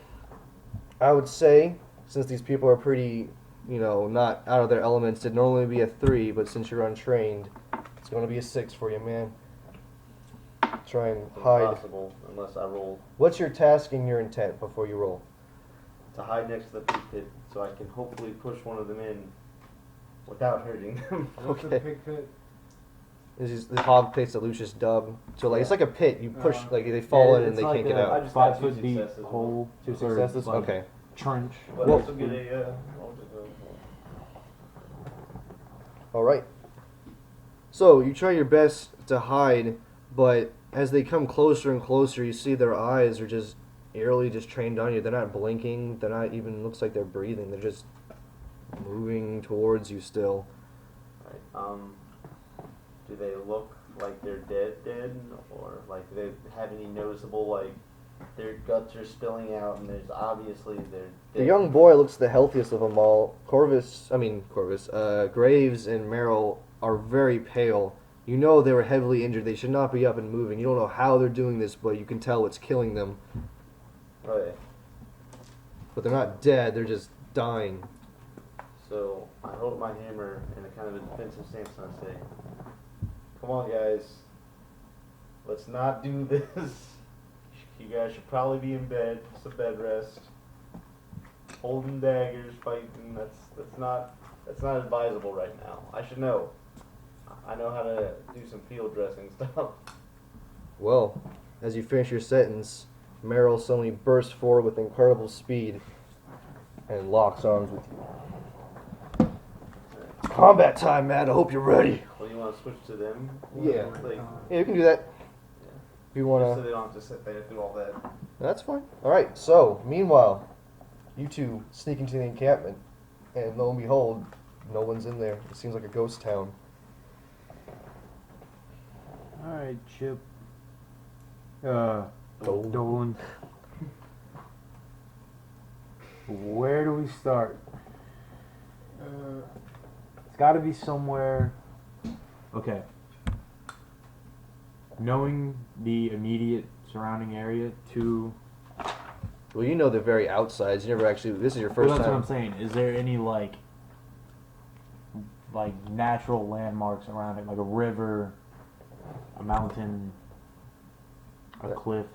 I would say since these people are pretty, not out of their elements, it'd normally be a 3, but since you're untrained, it's going to be a 6 for you, man. Try and hide. Impossible unless I roll What's your task and your intent before you roll? to hide next to the pig pit, so I can hopefully push one of them in without hurting them. what's the Okay. pig pit? This is the hog pits that Lucius dug. So like it's like a pit. You push Oh. like they fall Yeah, in and it's they like can't get a I out. just got 5 foot 2 deep successes. hole. 2 or, successes. like, Okay. Trench. But Well- I still get a. All right. So you try your best to hide, but as they come closer and closer, you see their eyes are just eerily just trained on you. They're not blinking. They're not even looks like they're breathing. They're just moving towards you still. Right. Do they look like they're dead, or like do they have any noticeable like their guts are spilling out and there's obviously they're dead? The young boy looks the healthiest of them all. Graves and Meryl are very pale. You know they were heavily injured. They should not be up and moving. You don't know how they're doing this, but you can tell it's killing them. Right. But they're not dead. They're just dying. So I hold up my hammer in a kind of a defensive stance and I say, "Come on, guys. Let's not do this. You guys should probably be in bed, some bed rest. Holding daggers, fighting. That's not advisable right now. I should know. I know how to do some field dressing stuff." Well, as you finish your sentence, Meryl suddenly bursts forward with incredible speed and locks arms with you. Combat time, Matt. I hope you're ready. Well, you want to switch to them? Yeah. Like, Yeah, you can do that. If you just so wanna. they don't have to sit there and do all that. That's fine. All right. So, meanwhile, you two sneak into the encampment, and lo and behold, no one's in there. It seems like a ghost town. Alright, Chip. Dolan. Dolan. Where do we start? It's gotta be somewhere. Okay. Knowing the immediate surrounding area to. Well, you know the very outsides. You never actually. This is your first Well, that's time. what I'm saying. Is there any like natural landmarks around it, like a river, a mountain, a Yeah. cliff?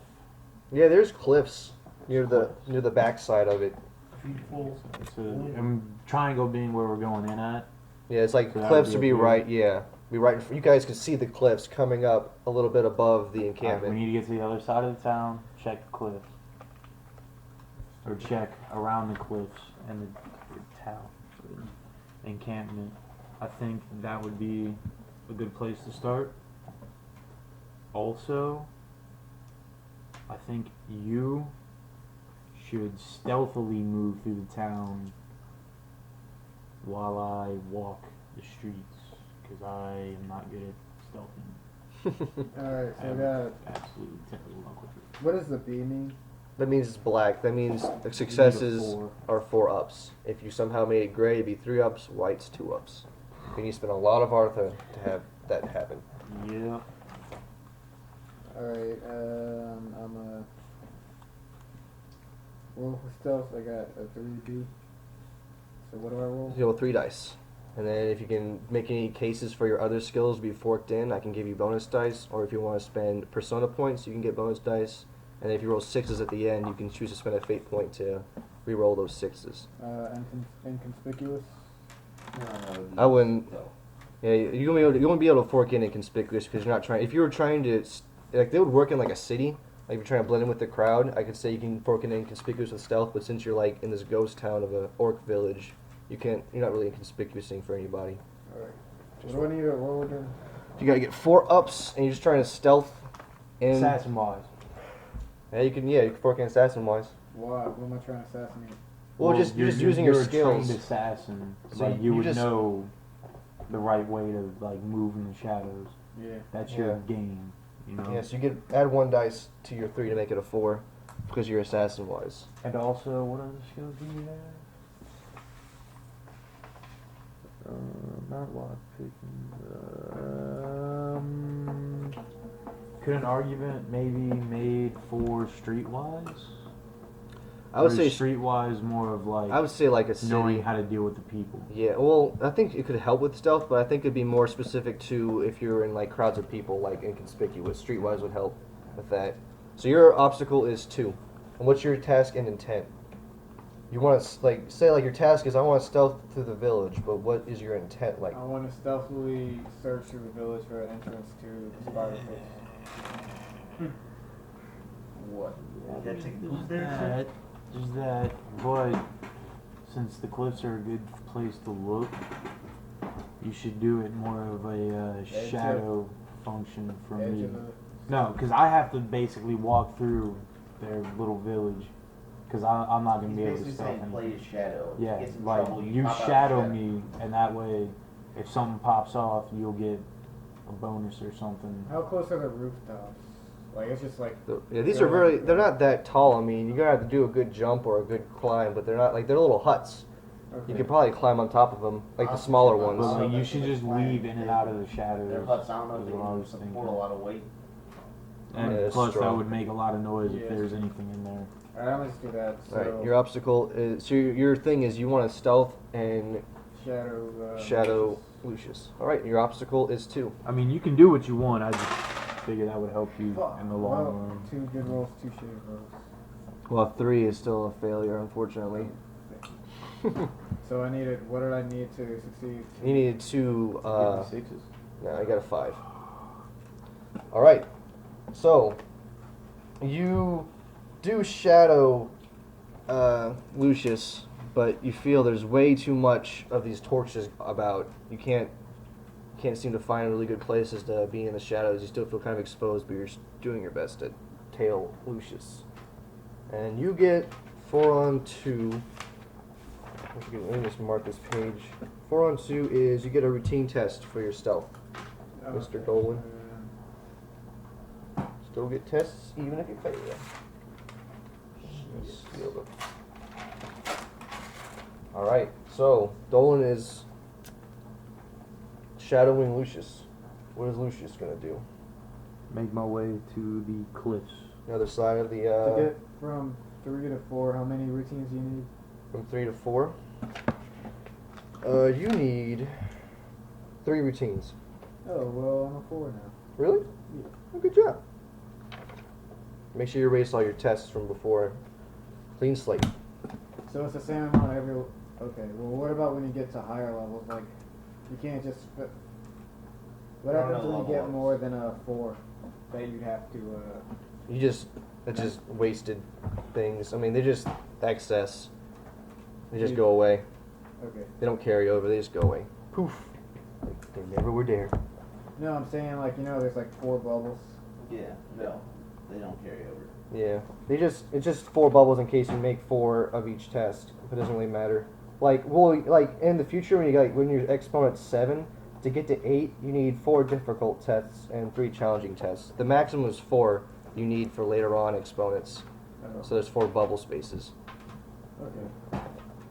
Yeah, there's cliffs near the backside of it. So, and triangle being where we're going in at. Yeah, it's like So that cliffs would would be be up here. right. Yeah, be right. You guys can see the cliffs coming up a little bit above the Alright, we encampment. need to get to the other side of the town, check the cliffs. Or check around the cliffs and the town. The encampment. I think that would be a good place to start. Also, I think you should stealthily move through the town while I walk the streets, because I am not good at stealthing. Alright, I so have we got. absolutely terrible luck with it. What does the B mean? That means it's black. That means the You need a successes 4. are 4 ups. If you somehow made it gray, it'd be 3 ups. White's 2 ups. And you spend a lot of Arthur to have that happen. Yeah. Alright, I'm a. Roll for stealth, I got a 3B. So what do I roll? You roll 3 dice. And then if you can make any cases for your other skills to be forked in, I can give you bonus dice. Or if you want to spend persona points, you can get bonus dice. And if you roll 6s at the end, you can choose to spend a fate point to re-roll those 6s. Inconspicuous. I wouldn't. Yeah, you won't be able to fork in inconspicuous because you're not trying. If you were trying to, like, they would work in like a city. Like if you're trying to blend in with the crowd, I could say you can fork in inconspicuous with stealth. But since you're like in this ghost town of a orc village, you can't. You're not really inconspicuousing for anybody. Alright. What do I need to roll again? You gotta get 4 ups, and you're just trying to stealth. And Assassin wise. yeah, you can fork in assassin wise. Why? What am I trying to assassinate? Well, you're just using your you're skills. A trained assassin. So Like you you would just- know the right way to like move in the shadows. Yeah. That's your Yeah. game. You know. Yeah, so you add 1 dice to your 3 to make it a 4 because you're assassin wise. And also, what other skills do you have? Not lock picking. Could an argument maybe made for streetwise? I would Or say is streetwise more of like I would say like a city. knowing how to deal with the people. Yeah, well, I think it could help with stealth, but I think it'd be more specific to if you're in like crowds of people, like inconspicuous. Streetwise would help with that. So your obstacle is 2. And what's your task and intent? You want to like say like your task is I want to stealth through the village, but what is your intent like? I want to stealthily search through the village for an entrance to the spider pit. What? You gotta take who's Just there, sir? that, just that, but since the cliffs are a good place to look, you should do it more of a Edge shadow function for Edge me. of the. No, because I have to basically walk through their little village, because I'm not gonna He's be able to basically stealth saying play anything. his shadow. If Yeah, he gets in like trouble, you pop out the shadow me, and that way, if something pops off, you'll get a bonus or something. How close are the rooftops? Like it's just like. Yeah, these are very. They're not that tall. I mean, you're gonna have to do a good jump or a good climb, but they're not like they're little huts. Okay. You could probably climb on top of them, like the smaller But ones. like, you that's should what just it's like. weave in and out of the shadows. Their huts, I don't know if is they what I can was support thinking. a lot of weight. And Yeah, it's plus, that strong. would make a lot of noise Yeah. if there's anything in there. Alright, I'm gonna just do that. So Right, your obstacle is so your thing is you want to stealth and Shadow Lucius. All right, your obstacle is 2. I mean, you can do what you want. I just figured that would help you Fuck. in the long Well, run. 2 good rolls, 2 shitty rolls. Well, 3 is still a failure, unfortunately. So I needed. What did I need to succeed? You needed 2. Give me 6s. No, I got a 5. All right. So you do shadow Lucius, but you feel there's way too much of these torches about. You can't seem to find really good places to be in the shadows. You still feel kind of exposed, but you're doing your best to tail Lucius. And you get 4 on 2. Let me just mark this page. 4 on 2 is you get a routine test for your stealth. Mr. Dolan. Still get tests even if you fail. Alright, so Dolan is shadowing Lucius. What is Lucius gonna do? Make my way to the cliffs. The other side of the To get from 3 to 4, how many routines do you need? from 3 to 4. You need 3 routines. Oh, well, I'm a 4 now. Really? Yeah. Oh, good job. Make sure you erase all your tests from before. Clean slate. So it's the same amount every. Okay, well, what about when you get to higher levels? Like, you can't just. What I don't happens know when you level get ups. more than a 4 that you'd have to. It's just wasted things. I mean, they're just excess. They just go away. Okay. They don't carry over. They just go away. Poof. Like they never were there. No, I'm saying, like, there's like 4 bubbles. Yeah, no, they don't carry over. Yeah. It's just 4 bubbles in case you make 4 of each test. It doesn't really matter. Like in the future when your exponent's 7, to get to 8, you need 4 difficult tests and 3 challenging tests. The maximum is 4 you need for later on exponents. Oh. So there's 4 bubble spaces. Okay.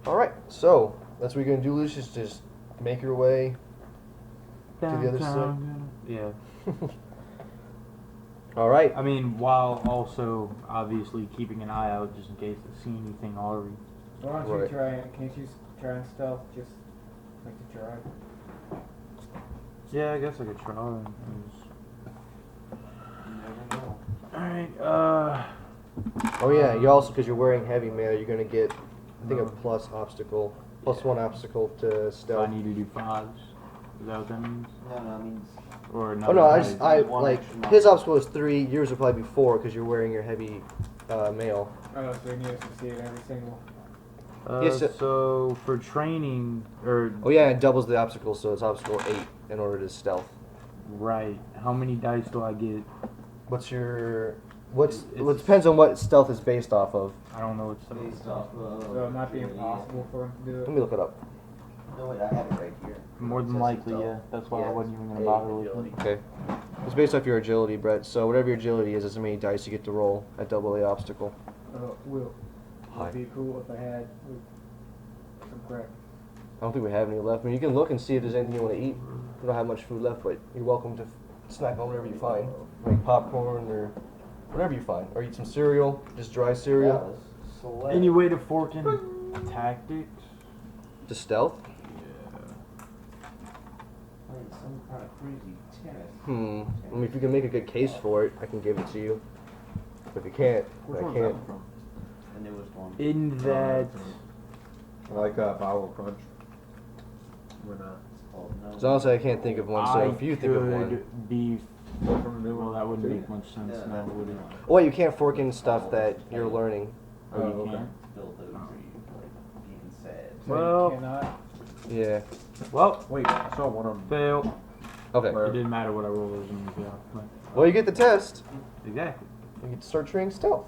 Alright, so that's what you're gonna do, Lucius, just make your way to the other side. Yeah. Alright. I mean, while also obviously keeping an eye out just in case they see anything already. Why don't you Right. can't you try and stealth just like to try? Yeah, I guess I could try. You never know. Alright, Oh yeah, you also, because you're wearing heavy mail, you're gonna get, I think, a plus obstacle. Plus 1 obstacle to so I stealth. need to do 5s. Is that what that means? No, it means Or Oh no, One like, extra his number. obstacle is 3, yours will probably be 4 because you're wearing your heavy mail. Oh, so you need to succeed in every single. Yes, so for training, or Oh yeah, it doubles the obstacle, so it's obstacle 8 in order to stealth. right, how many dice do I get? What's your, It's- well, it depends on what stealth is based off of. I don't know what's based off of. So it might be impossible for him to do Let it. me look it up. No, wait, I have it right here. More It than says likely, it's yeah. all- That's why I yeah, wasn't even gonna it's bother A, looking. agility. Okay. It's based off your agility, Brett. So whatever your agility is how many dice you get to roll at double A obstacle. Will. Hi. It'd be cool if I had some crack. I don't think we have any left. I mean, you can look and see if there's anything you want to eat. We don't have much food left, but you're welcome to snack on whatever you find. Like popcorn or whatever you find. Or eat some cereal, just dry That cereal. was select. Any way to fork in tactics? To stealth? Like some kind of crazy test. I mean, if you can make a good case for it, I can give it to you. But if you can't, Which I one's can't. that one from? The newest one. In that, I like Bowel Crunch. When It's called No. So honestly, I can't think of one. So if you think of one, could be. from the new Well, one. that wouldn't too? make much sense Yeah, now, that would it? oh wait, you can't fork in stuff that you're learning. Oh, you okay. can't? Build those for you, like being sad. So Well- you cannot. Yeah. Well, Wait, I saw one on. fail. Okay. Where- It didn't matter what I rolled, it was gonna be out. But- Well, you get the test. Exactly. You get to start training stealth.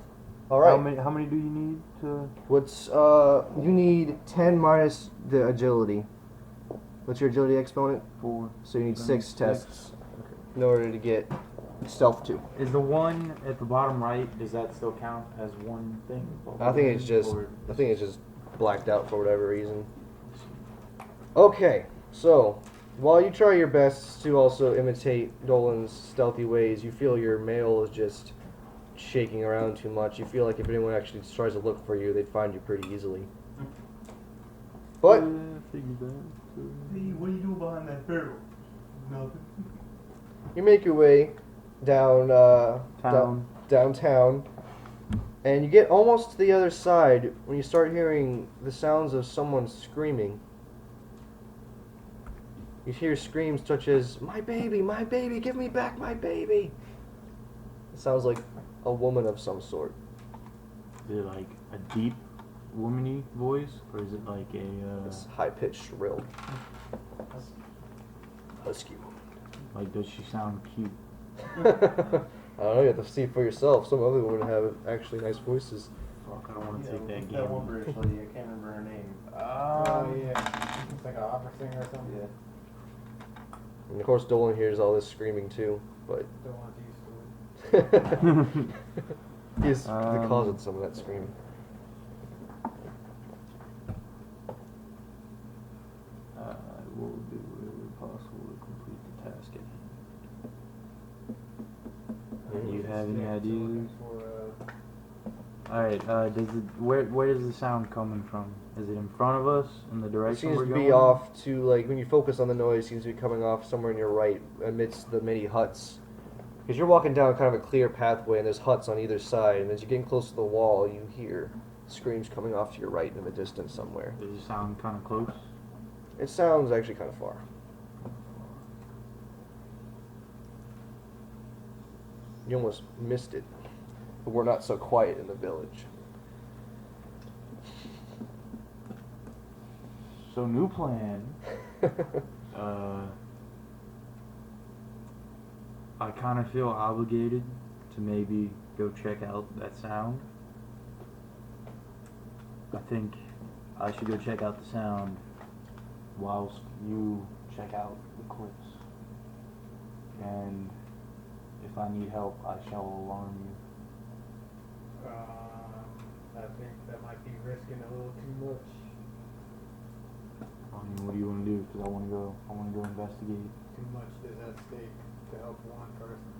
All right. How many do you need to? What's you need 10 minus the agility. What's your agility exponent? 4. So you need Then 6 tests in order to get stealth 2. Is the one at the bottom right? Does that still count as one thing? I think it's just Or- blacked out for whatever reason. Okay, so while you try your best to also imitate Dolan's stealthy ways, you feel your mail is just shaking around too much. You feel like if anyone actually tries to look for you, they'd find you pretty easily. But Yeah, figured that. Hey, what are you doing behind that barrel? Nothing. You make your way down Town. downtown, and you get almost to the other side when you start hearing the sounds of someone screaming. You hear screams such as, my baby, give me back my baby." It sounds like a woman of some sort. Is it like a deep, womany voice, or is it like a It's high-pitched, shrill, husky woman. like? Does she sound cute? I don't know, you have to see for yourself. Some other women have actually nice voices. Fuck, I don't want to Yeah, take that that one game. British lady, I can't remember her name. Oh yeah, it's like an opera singer or something. Yeah. And of course, Dolan hears all this screaming too, but Don't want to use to it. he's the cause Um, of some of that screaming. What would be really possible to complete the task at hand? Do you have any Yeah, so ideas? looking for, All right. Does it where does the sound coming from? Is it in front of us in the It direction seems we're to going? be off to, like, when you focus on the noise, it seems to be coming off somewhere in your right amidst the many huts. Because you're walking down kind of a clear pathway and there's huts on either side, and as you're getting close to the wall, you hear screams coming off to your right in the distance somewhere. Does it sound kind of close? It sounds actually kind of far. You almost missed it, but we're not so quiet in the village. So new plan. I kind of feel obligated to maybe go check out that sound. I think I should go check out the sound whilst you check out the clips. And if I need help, I shall alarm you. I think that might be risking a little too much. I mean, what do you want to do? Because I want to go investigate. Too much is at stake to help one person.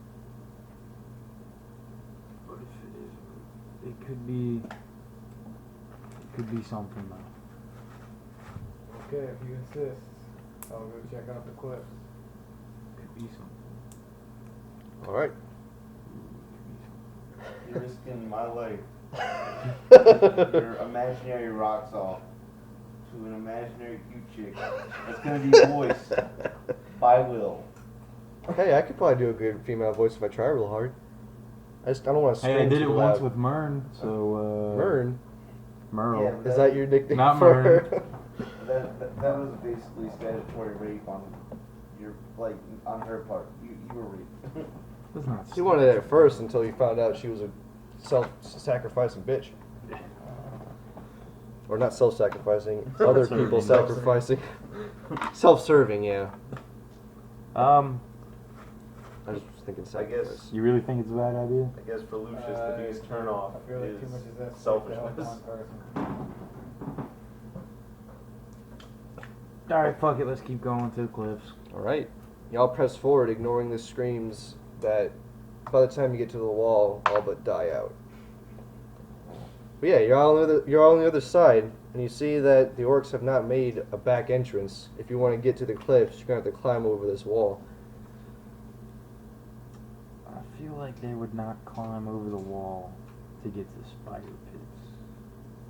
But if it is, it could be something though. Okay, if you insist, I'll go check out the clips. Could be something. Alright. You're risking my life. Your imaginary rocks off to an imaginary cute chick that's gonna be voiced by Will. Hey, I could probably do a good female voice if I try real hard. I don't want to scream Hey, I did too it once loud. with Mern, so Mern? Merle. Yeah. Is that your nickname Not for Mern. her? That was basically statutory rape on your, like, on her part. You were raped. That's not. She wanted it at first until you found out she was a self-sacrificing bitch. Or not self-sacrificing, other people sacrificing. Self-serving, yeah. I was thinking I guess- sacrifice. You really think it's a bad idea? I guess for Lucius, the biggest turn off I feel like too is much is at stake to help selfishness. one person. All right, fuck it. Let's keep going to the cliffs. Alright. Y'all press forward, ignoring the screams that, by the time you get to the wall, all but die out. But yeah, you're all on the other side, and you see that the orcs have not made a back entrance. If you want to get to the cliffs, you're going to have to climb over this wall. I feel like they would not climb over the wall to get to spider pits,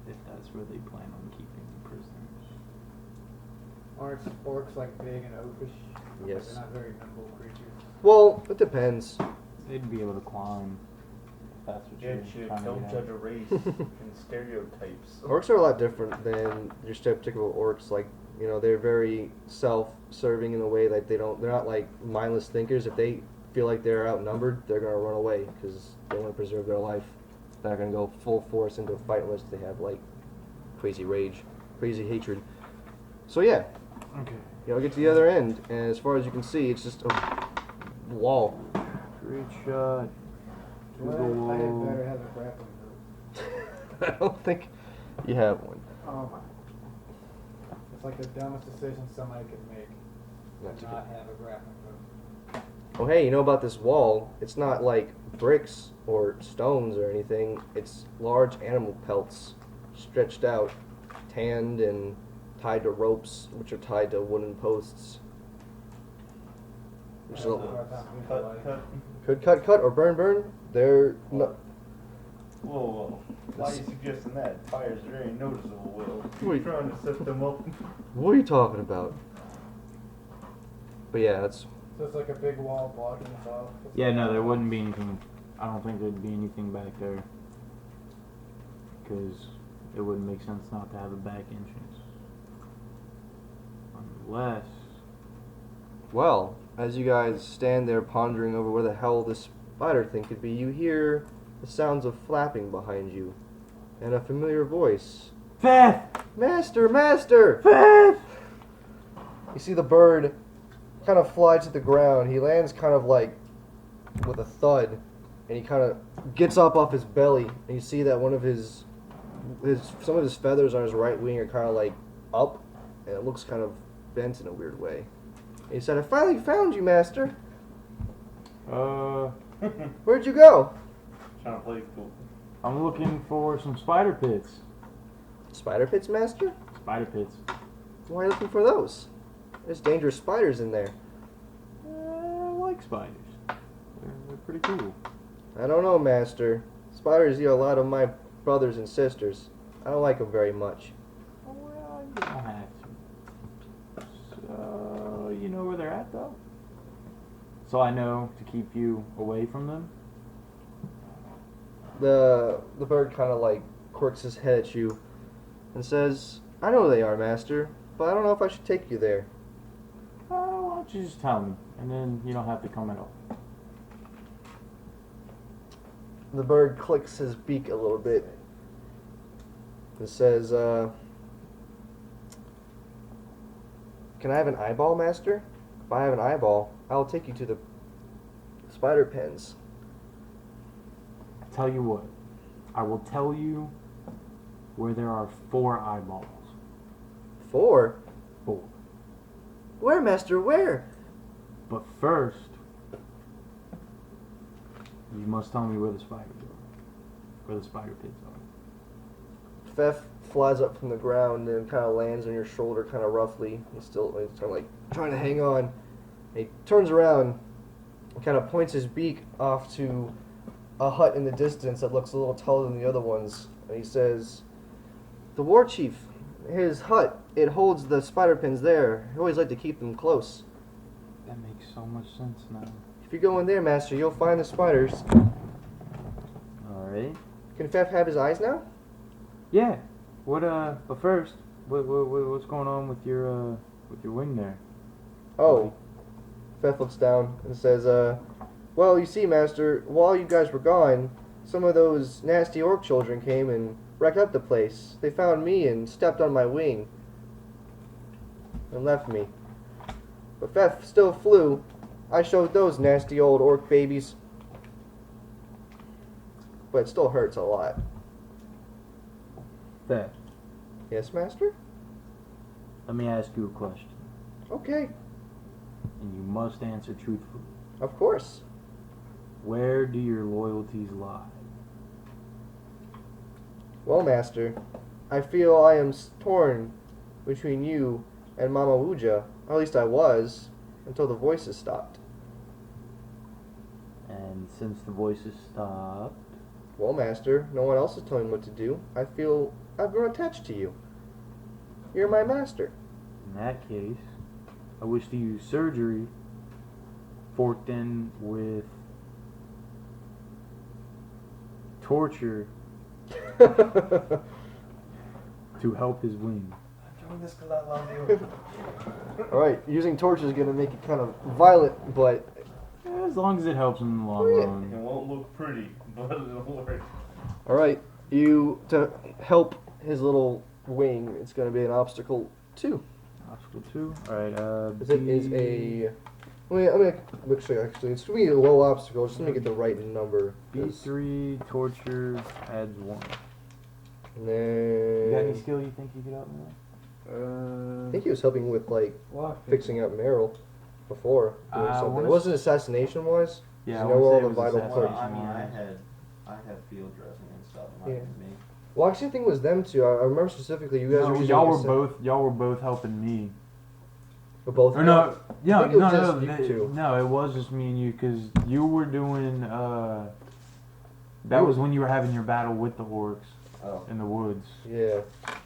if that's where they plan on keeping the prisoners. Aren't orcs like big and oafish? Yes. They're not very nimble creatures. Well, it depends. They'd be able to climb. If that's what Get you're shit, trying to don't get judge at. a race and stereotypes. Orcs are a lot different than your stereotypical orcs. Like, you know, they're very self-serving in a way that they're not like mindless thinkers. If they feel like they're outnumbered, they're gonna run away because they want to preserve their life. They're not gonna go full force into a fight unless they have like crazy rage, crazy hatred. So yeah, Okay. you get to the other end, and as far as you can see, it's just a wall. Great shot. To the Well, I had wall. better have a grappling hook. I don't think you have one. Oh my. It's like the dumbest decision somebody could make. Not To to not have a grappling hook. Oh, hey, you know about this wall? It's not like bricks or stones or anything. It's large animal pelts stretched out, tanned and tied to ropes, which are tied to wooden posts. Which is a, Cut. could cut, or burn. They're no, Whoa. Why are you suggesting that? Fire's very noticeable, Will. Wait. You're trying to set them up. what are you talking about? But yeah, that's So it's like a big wall blocking us off. Yeah, no, there wouldn't be anything. I don't think there'd be anything back there. Because it wouldn't make sense not to have a back entrance. Unless. well. As you guys stand there pondering over where the hell this spider thing could be, you hear the sounds of flapping behind you, and a familiar voice. Feth! Master, master! Feth! You see the bird kind of fly to the ground. He lands kind of like with a thud, and he kind of gets up off his belly, and you see that one of his some of his feathers on his right wing are kind of like up, and it looks kind of bent in a weird way. And he said, "I finally found you, master. Where'd you go?" Trying to play it cool. I'm looking for some spider pits. Spider pits, master? Spider pits. Why are you looking for those? There's dangerous spiders in there. I like spiders. They're pretty cool. I don't know, master. Spiders eat a lot of my brothers and sisters. I don't like them very much. Well, you don't have to. So, you know where they're at, though? So I know to keep you away from them? The bird kind of like quirks his head at you and says, "I know they are, master, but I don't know if I should take you there." Why don't you just tell me, and then you don't have to come at all. The bird clicks his beak a little bit and says, "Can I have an eyeball, master? If I have an eyeball, I'll take you to the spider pens." Tell you what, I will tell you where there are 4 eyeballs. 4? 4. Where, master, where? But first, you must tell me where the spiders are. Where the spider pits are. Fef flies up from the ground and kind of lands on your shoulder kind of roughly. He's kind of like trying to hang on. He turns around and kind of points his beak off to a hut in the distance that looks a little taller than the other ones. And he says, "The war chief, his hut, it holds the spider pins there. He always like to keep them close. That makes so much sense now. If you go in there, master, you'll find the spiders." Alright. Can Fef have his eyes now? Yeah. But first, what's going on with your wing there? Oh. Fef looks down and says, "Well, you see, master, while you guys were gone, some of those nasty orc children came and wrecked up the place. They found me and stepped on my wing and left me. But Fef still flew. I showed those nasty old orc babies. But it still hurts a lot." There. "Yes, master?" Let me ask you a question. "Okay, And you must answer truthfully. of course." Where do your loyalties lie? "Well, master, I feel I am torn between you and Mama Wuja. Or at least I was, until the voices stopped." And since the voices stopped, "Well, master, no one else is telling me what to do. I feel I've grown attached to you. You're my master." in that case, I wish to use surgery forked in with torture to help his wing. I'm doing this because I love you. Alright, using torture is going to make it kind of violent, but Yeah, as long as it helps in the long Oh, yeah. It run. won't look pretty, but it'll work. alright, to help his little wing, it's going to be an obstacle 2. Obstacle 2. Alright, It is a... I'm gonna make sure, actually, it's going to be a low obstacle, just let me get the right number. 'Cause- B3 torture adds 1. And You got any then... skill you think you could help me with? I think he was helping with, like, fixing up Meryl before doing I something. wanna It wasn't assassination wise. Yeah, You I know wanna all say the it was vital assassination. parts. Well, I mean, wise. I had field dressing and stuff. It might Yeah. have been me. Well, actually, I think it was them two. I remember specifically. You guys No, were y'all were both helping me. both. Or no, yeah, think it was no, just no, you two. no, it was just me and you because you were doing. That was when you were having your battle with the orcs Oh. in the woods, Yeah.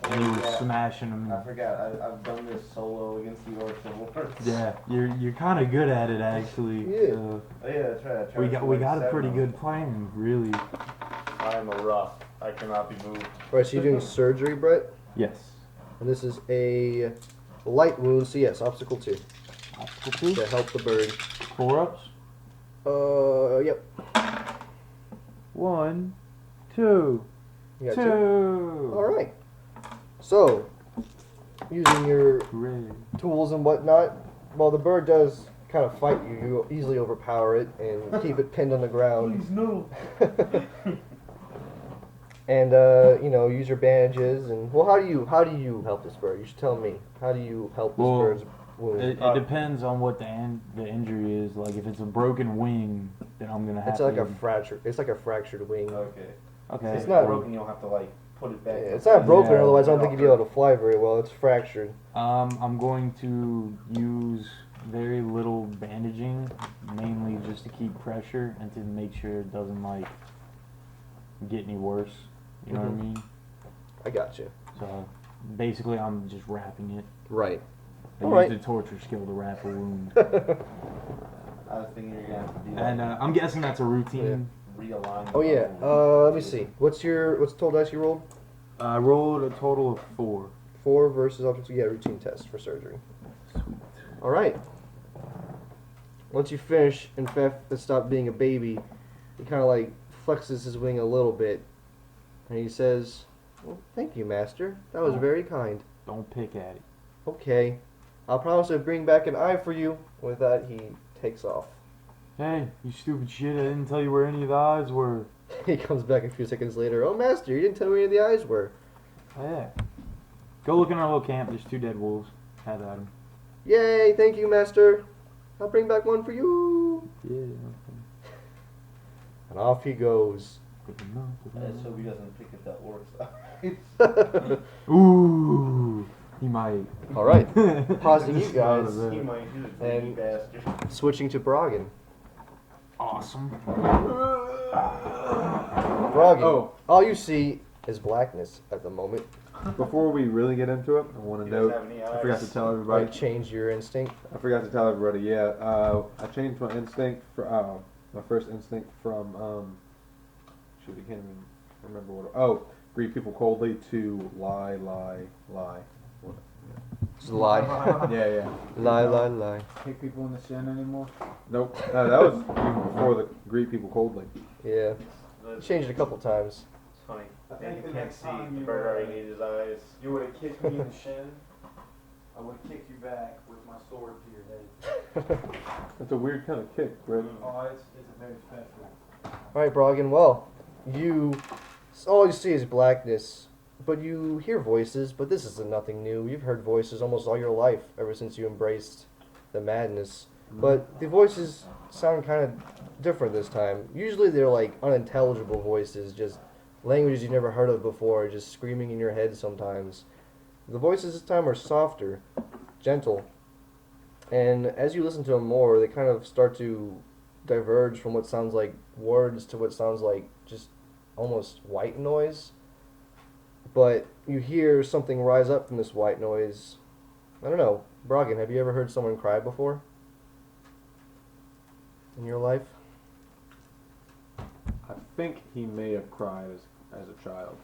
and you were Yeah. smashing I them. forgot. I've done this solo against the orcs and orcs. Yeah, you're kind of good at it actually. Yeah. Oh, yeah, that's right. I tried We to got do we like got a 7 pretty of them. good plan, really. I am a rough. I cannot be moved. Right. So you're doing surgery, Brett, Yes. and this is a light wound. So yes, obstacle 2 Obstacle to help the bird. 4-ups. Yep. 1, 2, You got 2. 2. All right. So using your Hooray. tools and whatnot, while the bird does kind of fight you, you easily overpower it and keep it pinned on the ground. Please no. And you know, use your bandages and well, how do you help this bird? You should tell me. How do you help this Well, bird's wound? It depends on what the injury is. Like if it's a broken wing, then I'm gonna have It's like to. a fractured. It's like a fractured wing. Okay. Okay. It's If not- broken. You'll have to like put it back. It's not broken, Yeah. otherwise I don't think you'd be able to fly very well. It's fractured. I'm going to use very little bandaging, mainly just to keep pressure and to make sure it doesn't like get any worse. You know what I mean? I got you. So basically, I'm just wrapping it. Right. I Alright. use the torture skill to wrap a wound. I was thinking you're gonna have to do that. And I'm guessing that's a routine. Realign. Oh yeah. Let me see. What's the total dice you rolled? I rolled a total of 4. 4 versus object. Yeah, routine test for surgery. Sweet. All right. Once you finish and Fef has stopped being a baby, he kind of like flexes his wing a little bit, and he says, "Well, thank you, Master. That was very kind. Don't pick at it. Okay, I'll promise to bring back an eye for you." With that, he takes off. Hey, you stupid shit! I didn't tell you where any of the eyes were. He comes back a few seconds later. "Oh, Master, you didn't tell me where the eyes were." Oh, yeah. Go look in our little camp. There's 2 dead wolves. Have at 'em. Yay! Thank you, Master. I'll bring back one for you. Yeah. And off he goes. Let's hope he doesn't pick at that orc's eyes. Ooh, he might. All right. Pausing you Just thought guys. of He that. might. He's a greedy And- bastard. Switching to Brogan. Awesome. Brogan. Oh. All you see is blackness at the moment. Before we really get into it, I want He to doesn't note. have any I forgot to eyes. tell everybody. Like change your instinct. I forgot to tell everybody. Yeah, I changed my instinct for my first instinct from shoot, I can't even remember what. Oh, greet people coldly to lie. Just lie. Yeah. lie. Kick people in the shin anymore? Nope. No, that was even before the greet people coldly. Yeah. It's Changed it a couple times. funny. I Yeah, think you the can't next see. time The you, bird already needs his eyes. You would have kicked me in the shin. I would have kicked you back with my sword to your head. That's a weird kind of kick, Brett. Oh, it's a very special. All right, Brogan. Well, all you see is blackness, but you hear voices. But this is nothing new. You've heard voices almost all your life, ever since you embraced the madness. But the voices sound kind of different this time. Usually they're like unintelligible voices, just languages you've never heard of before, just screaming in your head sometimes. The voices this time are softer, gentle, and as you listen to them more, they kind of start to diverge from what sounds like words to what sounds like just almost white noise. But you hear something rise up from this white noise. I don't know, Brogan, have you ever heard someone cry before? In your life? I think he may have cried as a child.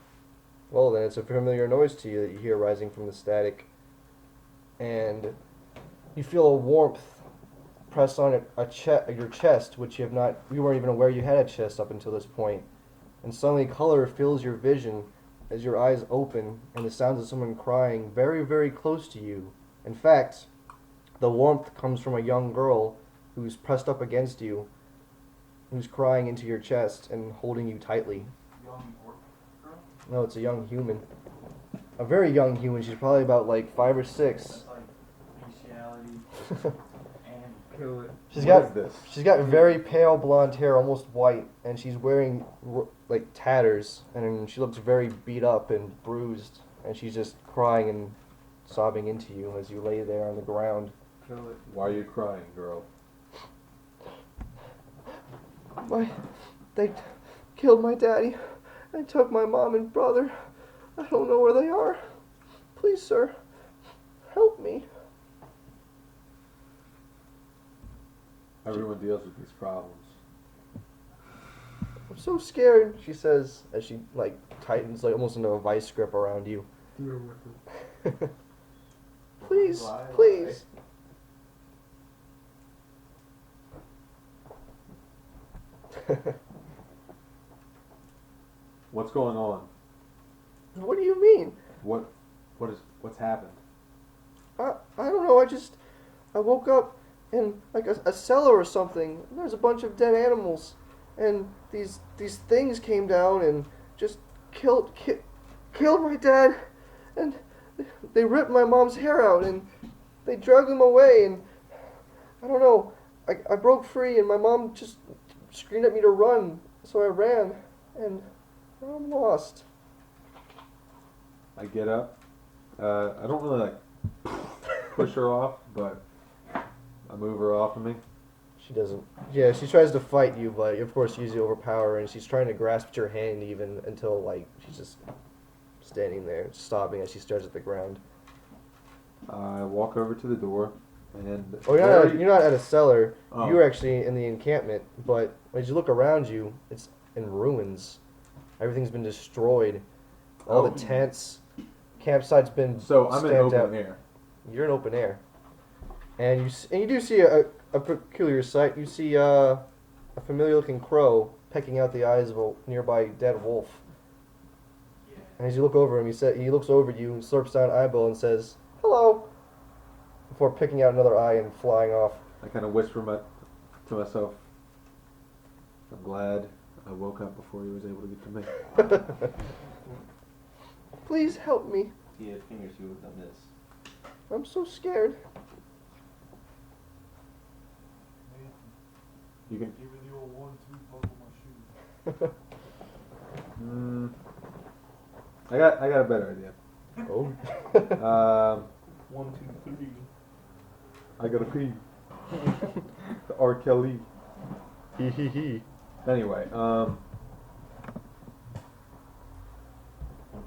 Well, then it's a familiar noise to you that you hear rising from the static. And you feel a warmth press on your chest, which you weren't even aware you had a chest up until this point. And suddenly color fills your vision as your eyes open and the sounds of someone crying very, very close to you. In fact, the warmth comes from a young girl who's pressed up against you, who's crying into your chest and holding you tightly. No, it's a young human. A very young human. She's probably about like 5 or 6. It's like bestiality and kill it. She's What got is this? she's got very pale blonde hair, almost white, and she's wearing like tatters, and she looks very beat up and bruised, and she's just crying and sobbing into you as you lay there on the ground. Kill it. Why are you crying, girl? They killed my daddy and took my mom and brother. I don't know where they are. Please, sir, help me. Everyone deals with these problems. I'm so scared, she says as she like tightens like almost into a vice grip around you. Deal with it. Please, Lie, please. What's going on? What do you mean? What's happened? I don't know. I woke up in like a cellar or something. There's a bunch of dead animals, and these things came down and just killed my dad, and they ripped my mom's hair out and they dragged him away, and I don't know. I broke free and my mom just screamed at me to run, so I ran, and now I'm lost. I get up. I don't really like push her off, but I move her off of me. She doesn't. Yeah, she tries to fight you, but of course you usually overpower her, and she's trying to grasp at your hand even until like she's just standing there, sobbing as she stares at the ground. I walk over to the door, and Oh, you're not at a cellar. Oh. You're actually in the encampment, but as you look around you, it's in ruins. Everything's been destroyed. All Oh. the tents, campsite's been So I'm in stamped open out. air. You're in open air, and you do see a peculiar sight. You see a familiar-looking crow pecking out the eyes of a nearby dead wolf. And as you look over him, he looks over at you and slurps down an eyeball and says, "Hello," before picking out another eye and flying off. I kind of whisper to myself, I'm glad I woke up before he was able to get to me. Please help me. If he had fingers, he would have done this. I'm so scared. You can. Give me the old 1-2 buckle my shoes. I got a better idea. Oh. 1, 2, 3. I gotta pee. R. Kelly. Hee hee hee. Anyway, 1,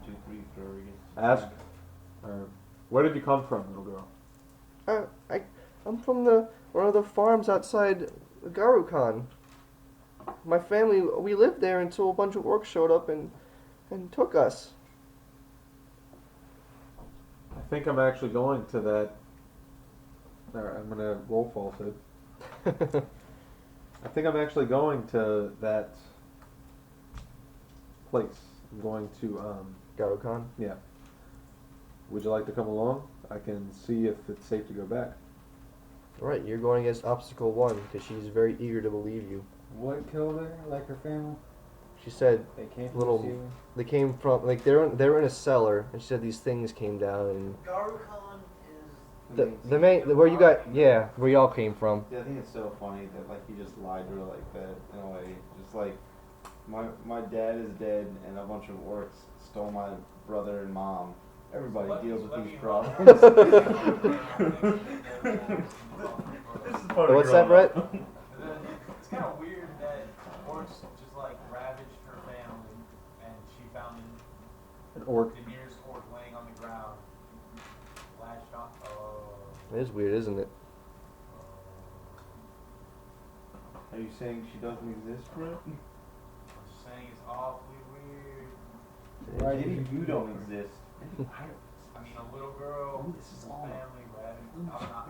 2, 3, throw her against the ask. tree. Where did you come from, little girl? I'm from one of the farms outside Garukan. My family, we lived there until a bunch of orcs showed up and took us. I think I'm actually going to that. Alright, I'm gonna roll falsehood. I think I'm actually going to that place. I'm going to, Garukan? yeah. Would you like to come along? I can see if it's safe to go back. Alright, you're going against obstacle 1 because she's very eager to believe you. What killed her? Like her family? She said They came from Little- the ceiling? they came from, like, they were in a cellar, and she said these things came down, and Garukan the main, where you got, yeah, where y'all came from. Yeah, I think it's so funny that like he just lied to her like that in a way. Just like my dad is dead and a bunch of orcs stole my brother and mom. Everybody deals with these problems. This is part of What's that, growing Brett? up. It's kind of weird that orcs just like ravaged her family, and she found An orc. the nearest orc laying on the ground, lashed on. It is weird, isn't it? Are you saying she doesn't exist, Brett? I'm just saying it's awfully weird. Why Maybe did you don't exist. I mean, a little girl, This is family, all- ravaged.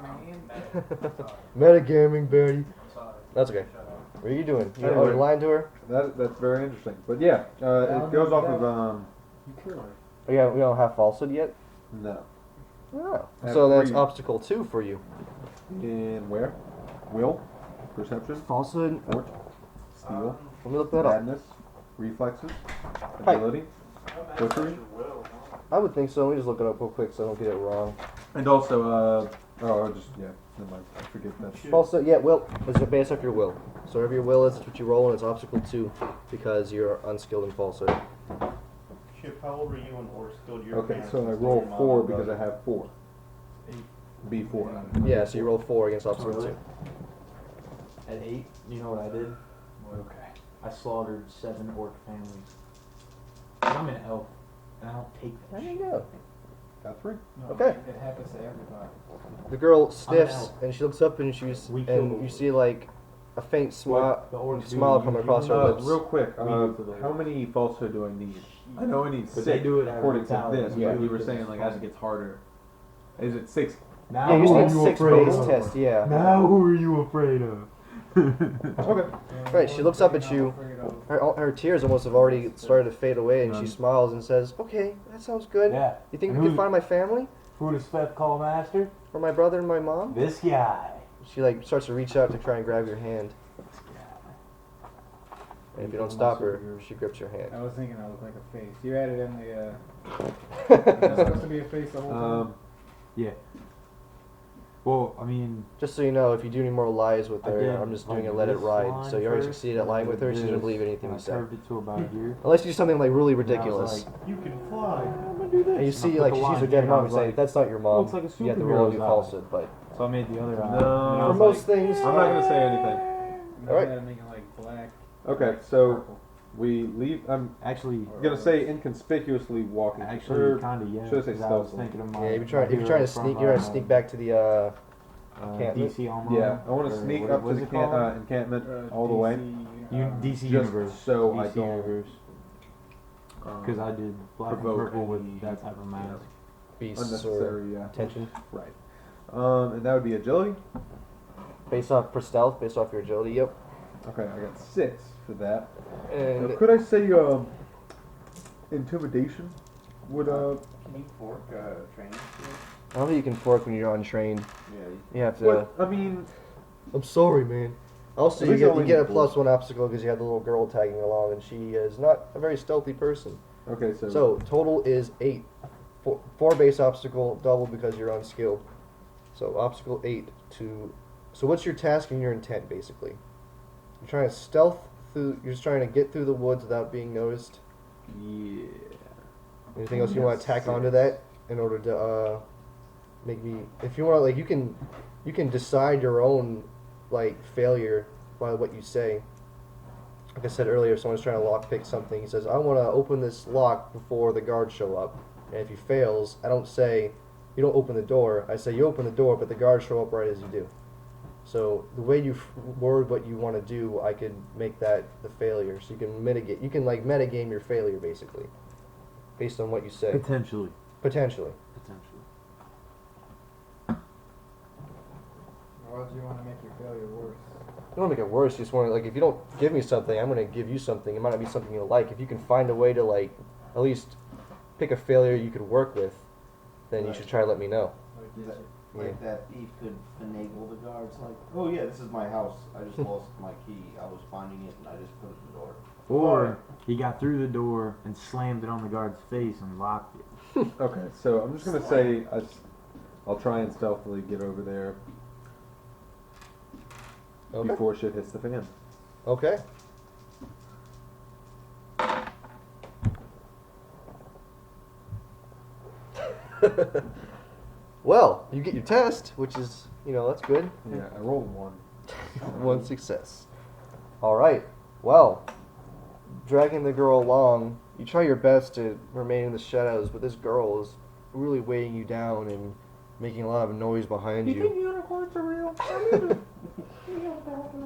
Metagaming, Betty. I'm sorry. That's okay. Shut up. What are you doing? You Anyway. you lying to her? That's very interesting. But yeah, it goes off of You killed her. Oh, yeah, we don't have falsehood yet? no. Oh. Have So that's 3. obstacle 2 for you. In where? Will, perception, Falsehood? fort, steal, Let me look that up. madness, reflexes, agility, butchery, I would think so. Let me just look it up real quick so I don't get it wrong. and also Oh, never mind. I forget that. Also, yeah, will is based off your will. So whatever your will is, it's what you roll, and it's obstacle 2 because you're unskilled in falsehood. Chip, how old were you when or skilled your Okay, parents so I instead of roll your mom 4 and because I brother? have 4. B4. Yeah, so you roll 4 against obstacle 2. At 8, you know what I did? Okay. I slaughtered 7 orc families. And I'm an elf, and I don't take that There shit. you go. Got 3. No, Okay. It happens to everybody. The girl sniffs out. and she looks up and she's We killed and the you see like a faint smile, The orcs do smile it. come You across her know, lips. Real quick, We do it for the how many falsehood do I need? I know I need But 6 they do it out of according to mentality. this, Yeah. but you were saying like as it gets harder. Is it 6? Now Yeah, you who just are need you 6 afraid base of? test. Yeah. Now who are you afraid of? Okay. Right, she looks up at you. Her tears almost have already started to fade away, and she smiles and says, "Okay, that sounds good. Yeah. You think And we can who- find my family, Who does Seth call master? or my brother and my mom?" This guy. She like starts to reach out to try and grab your hand, This guy. and if you don't stop her, she grips your hand. I was thinking I look like a face. You added in the, is that supposed to be a face the whole time? Yeah. Well, I mean, Just so you know, if you do any more lies with I her, did I'm just doing like a let it this ride. line So you already first, succeeded at lying with her. She's gonna this, believe anything and you I say, curved it to about here. unless you do something like really And I was ridiculous. like, You can fly. I'm gonna do this. And you And I see, put like the she line sees her here, dead and I mom and was say, like, "That's not your mom." looks like a You have to roll a new superhero's eye. falsehood, but So I made the other eye. No. And I for was most like, things, I'm not gonna say anything. All alright. right. Making like black. Okay, so we leave. I'm Actually, gonna say inconspicuously walking. actually, kind of yeah. should I say 'cause I was stealthily? thinking of my. yeah, if my you're trying to hero sneak, from, you're trying to sneak back to the encampment? DC Online. Yeah, I want or to sneak what- up to what's the it called? encampment all the way. DC Just Universe. so I DC don't, Universe. Because I did black and provoke purple with any, that type of mask. beasts or unnecessary. Yeah, tension. right. And that would be agility. Based off for stealth, based off your agility. Yep. Okay, I got 6 for that. And Could I say intimidation? Would Can you fork training skills? I don't think you can fork when you're untrained. Yeah. You have to. what? I mean, I'm sorry, man. Also, At you least I get, only you get a need plus 1 obstacle because you have the little girl tagging along, and she is not a very stealthy person. okay, So total is 8. 4 base obstacle, double because you're unskilled. So obstacle 8 to. So what's your task and your intent basically? You're trying to stealth through. You're just trying to get through the woods without being noticed. yeah. Anything else you want to tack onto that in order to make me? If you want, like you can decide your own like failure by what you say. Like I said earlier, if someone's trying to lockpick something, he says, "I want to open this lock before the guards show up." And if he fails, I don't say, "You don't open the door." I say, "You open the door, but the guards show up right as you do." So the way you word what you want to do, I could make that the failure. So you can mitigate. You can like metagame your failure basically, based on what you say. Potentially. Potentially. Potentially. Or do you want to make your failure worse? You don't want to make it worse. You just want to, like, if you don't give me something, I'm going to give you something. It might not be something you'll like. If you can find a way to, like, at least pick a failure you could work with, then you should try to let me know. Like, That, Yeah. like that thief could finagle the guards, like, oh yeah, this is my house. I just lost my key. I was finding it and I just put it in the door. Or he got through the door and slammed it on the guard's face and locked it. Okay, so I'm just gonna say I'll try and stealthily get over there Okay. before shit hits the fan. Okay. Well, you get your test, which is, that's good. Yeah, I rolled 1. 1 success. All right. Well, dragging the girl along, you try your best to remain in the shadows, but this girl is really weighing you down and making a lot of noise behind you. unicorns are real?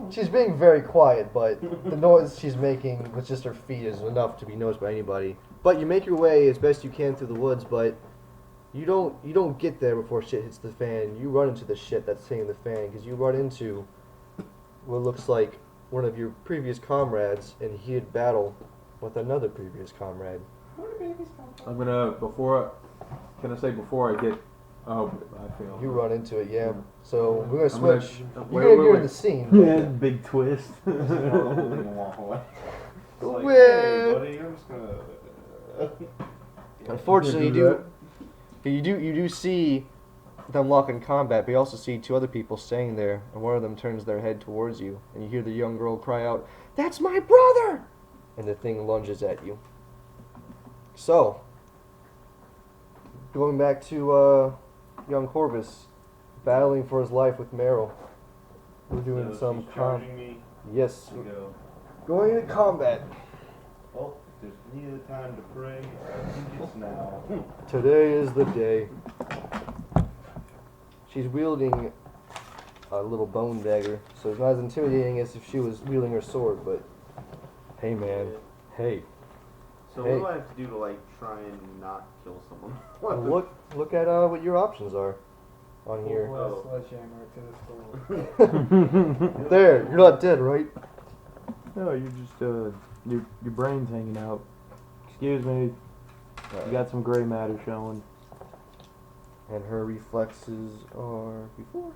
She's being very quiet, but the noise she's making with just her feet is enough to be noticed by anybody. But you make your way as best you can through the woods, but you don't get there before shit hits the fan. You run into the shit that's hitting the fan because you run into what looks like one of your previous comrades in heated battle with another previous comrade. I'm gonna before I get. Oh, I failed. You run into it, yeah. So we're gonna I'm gonna- switch. wait, You're wait, in wait. the scene. Yeah, big twist. Walk away. It's like, Well- hey, buddy, I'm just gonna. Unfortunately, You do you do see them lock in combat, but you also see two other people standing there, and one of them turns their head towards you, and you hear the young girl cry out, "That's my brother!" And the thing lunges at you. So, going back to young Corvus, battling for his life with Meryl. We're doing So some she's charging me Yes, to go. going into combat. Oh, if there's any other time to pray, I think it's now. Today is the day. She's wielding a little bone dagger, so it's not as intimidating as if she was wielding her sword, but hey man, hey. So Hey. what do I have to do to like try and not kill someone? Look at what your options are on here. Oh. Sledgehammer to the skull. There, you're not dead, right? No, you're just your brain's hanging out. Excuse me, you got some gray matter showing. And her reflexes are before.